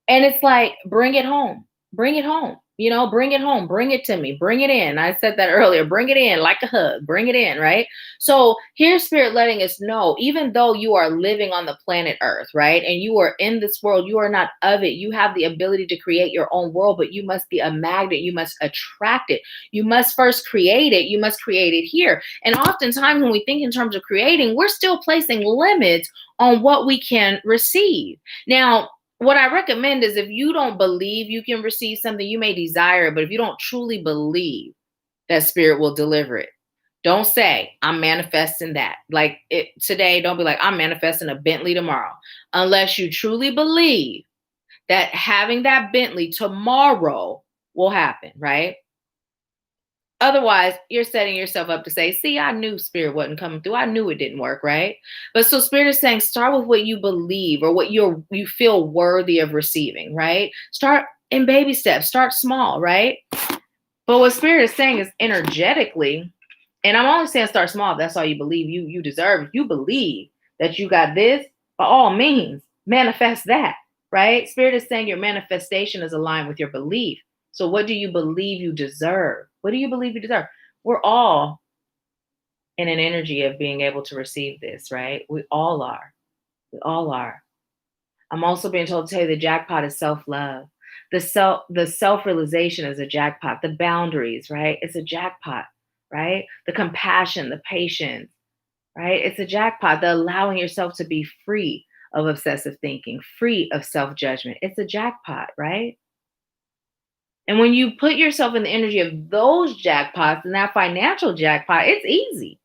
Speaker 1: And it's like, bring it home. Bring it home. You know, bring it home. Bring it to me. Bring it in. I said that earlier. Bring it in like a hug. Bring it in, right? So here's Spirit letting us know, even though you are living on the planet Earth, right? And you are in this world, you are not of it. You have the ability to create your own world, but you must be a magnet. You must attract it. You must first create it. You must create it here. And oftentimes when we think in terms of creating, we're still placing limits on what we can receive. Now, what I recommend is if you don't believe you can receive something, you may desire it, but if you don't truly believe that Spirit will deliver it, don't say, I'm manifesting that. Like it today, don't be like, I'm manifesting a Bentley tomorrow. Unless you truly believe that having that Bentley tomorrow will happen, right? Otherwise, you're setting yourself up to say, see, I knew Spirit wasn't coming through. I knew it didn't work, right? But so Spirit is saying, start with what you believe or what you feel worthy of receiving, right? Start in baby steps. Start small, right? But what Spirit is saying is energetically, and I'm only saying start small. That's all you believe you deserve. If you believe that you got this, by all means, manifest that, right? Spirit is saying your manifestation is aligned with your belief. So what do you believe you deserve? What do you believe you deserve? We're all in an energy of being able to receive this, right? We all are. We all are. I'm also being told to tell you the jackpot is self-love. The self-realization is a jackpot. The boundaries, right? It's a jackpot, right? The compassion, the patience, right? It's a jackpot. The allowing yourself to be free of obsessive thinking, free of self-judgment. It's a jackpot, right? And when you put yourself in the energy of those jackpots and that financial jackpot, it's easy.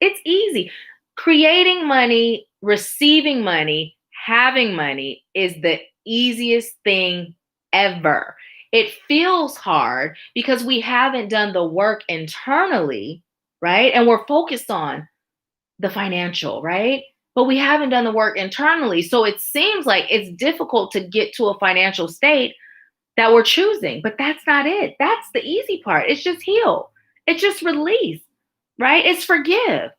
Speaker 1: It's easy. Creating money, receiving money, having money is the easiest thing ever. It feels hard because we haven't done the work internally, right? And we're focused on the financial, right? But we haven't done the work internally. So it seems like it's difficult to get to a financial state that we're choosing, but that's not it. That's the easy part. It's just heal. It's just release, right? It's forgive,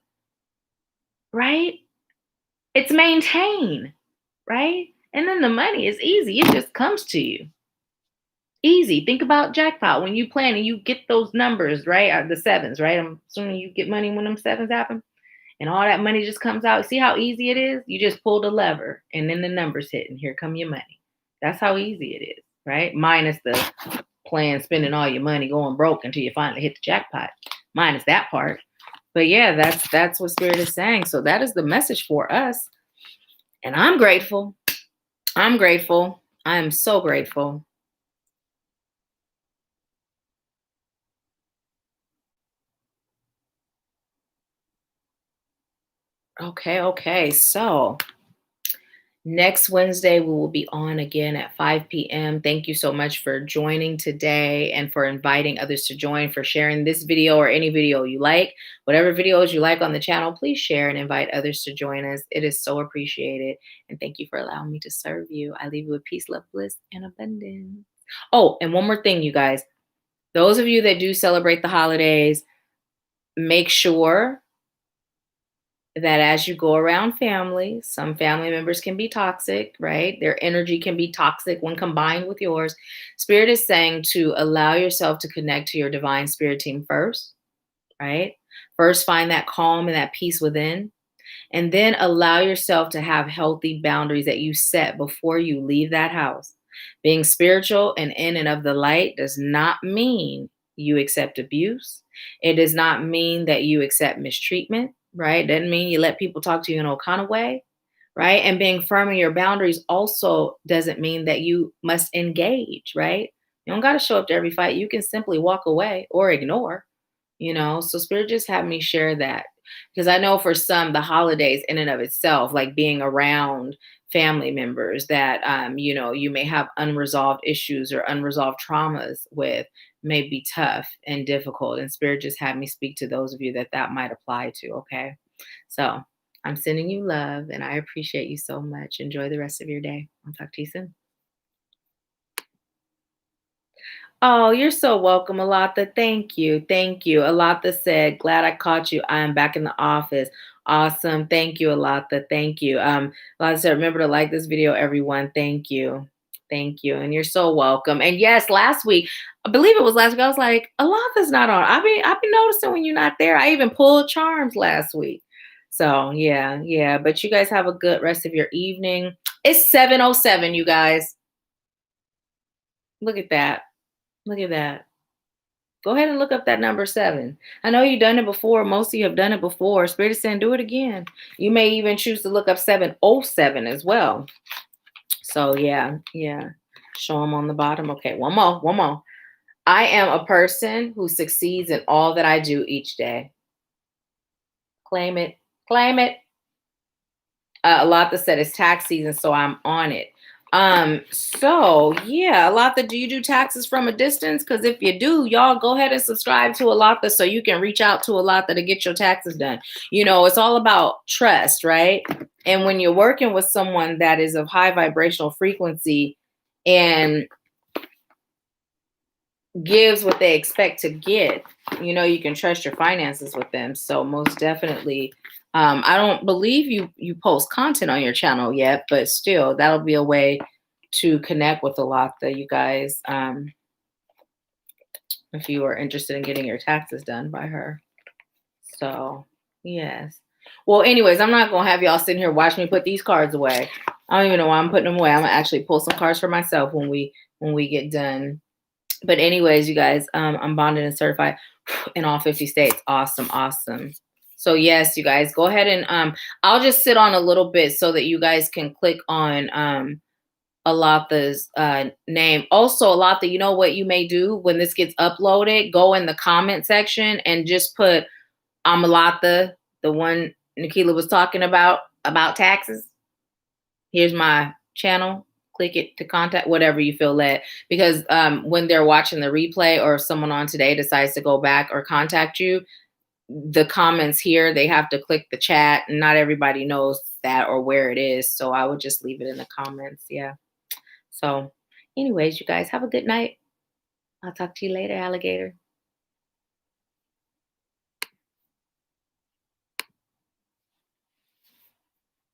Speaker 1: right? It's maintain, right? And then the money is easy. It just comes to you. Easy. Think about jackpot. When you plan and you get those numbers, right? The sevens, right? I'm assuming you get money when them sevens happen and all that money just comes out. See how easy it is? You just pull the lever and then the numbers hit and here come your money. That's how easy it is, right? Minus the plan spending all your money going broke until you finally hit the jackpot. Minus that part. But yeah, that's what Spirit is saying. So that is the message for us. And I'm grateful. I'm grateful. I am so grateful. Okay. So next Wednesday, we will be on again at 5 p.m. Thank you so much for joining today and for inviting others to join, for sharing this video or any video you like. Whatever videos you like on the channel, please share and invite others to join us. It is so appreciated. And thank you for allowing me to serve you. I leave you with peace, love, bliss, and abundance. Oh, and one more thing, you guys. Those of you that do celebrate the holidays, make sure that as you go around family, some family members can be toxic, right? Their energy can be toxic when combined with yours. Spirit is saying to allow yourself to connect to your divine spirit team first, right? First, find that calm and that peace within. And then allow yourself to have healthy boundaries that you set before you leave that house. Being spiritual and in and of the light does not mean you accept abuse. It does not mean that you accept mistreatment, right? Doesn't mean you let people talk to you in all kind of way, right? And being firm in your boundaries also doesn't mean that you must engage, right? You don't got to show up to every fight. You can simply walk away or ignore, so Spirit just had me share that because I know for some, the holidays in and of itself, like being around family members that, you may have unresolved issues or unresolved traumas with, may be tough and difficult. And Spirit just had me speak to those of you that might apply to. Okay. So I'm sending you love and I appreciate you so much. Enjoy the rest of your day. I'll talk to you soon. Oh, you're so welcome, Alata. Thank you. Thank you. Alata said, glad I caught you. I am back in the office. Awesome. Thank you, Alata. Thank you. Alata said, remember to like this video, everyone. Thank you. Thank you. And you're so welcome. And yes, last week, I believe it was last week, I was like, Alata's not on. I've been noticing when you're not there. I even pulled charms last week. So yeah. But you guys have a good rest of your evening. It's 7:07, you guys. Look at that. Look at that. Go ahead and look up that number 7. I know you've done it before. Most of you have done it before. Spirit is saying, do it again. You may even choose to look up 707 as well. So yeah. Show them on the bottom. Okay, one more. I am a person who succeeds in all that I do each day. Claim it. Claim it. A lot that said it's tax season, so I'm on it. So yeah, Alata, do you do taxes from a distance? Because if you do, y'all go ahead and subscribe to Alata so you can reach out to Alata to get your taxes done. It's all about trust, right? And when you're working with someone that is of high vibrational frequency and gives what they expect to get, you can trust your finances with them. So most definitely, I don't believe you post content on your channel yet, but still that'll be a way to connect with Alata, you guys, if you are interested in getting your taxes done by her. So Yes. Well, anyways, I'm not gonna have y'all sitting here watch me put these cards away. I don't even know why I'm putting them away. I'm gonna actually pull some cards for myself when we get done. But anyways, you guys, I'm bonded and certified in all 50 states. Awesome, awesome. So yes, you guys, go ahead and I'll just sit on a little bit so that you guys can click on Alatha's name. Also, Alatha, you know what you may do when this gets uploaded? Go in the comment section and just put I'm Alatha, the one Nahkila was talking about taxes. Here's my channel. Click it to contact, whatever you feel led. Because when they're watching the replay or if someone on today decides to go back or contact you, the comments here, they have to click the chat. And not everybody knows that or where it is. So I would just leave it in the comments. Yeah. So, anyways, you guys have a good night. I'll talk to you later, alligator.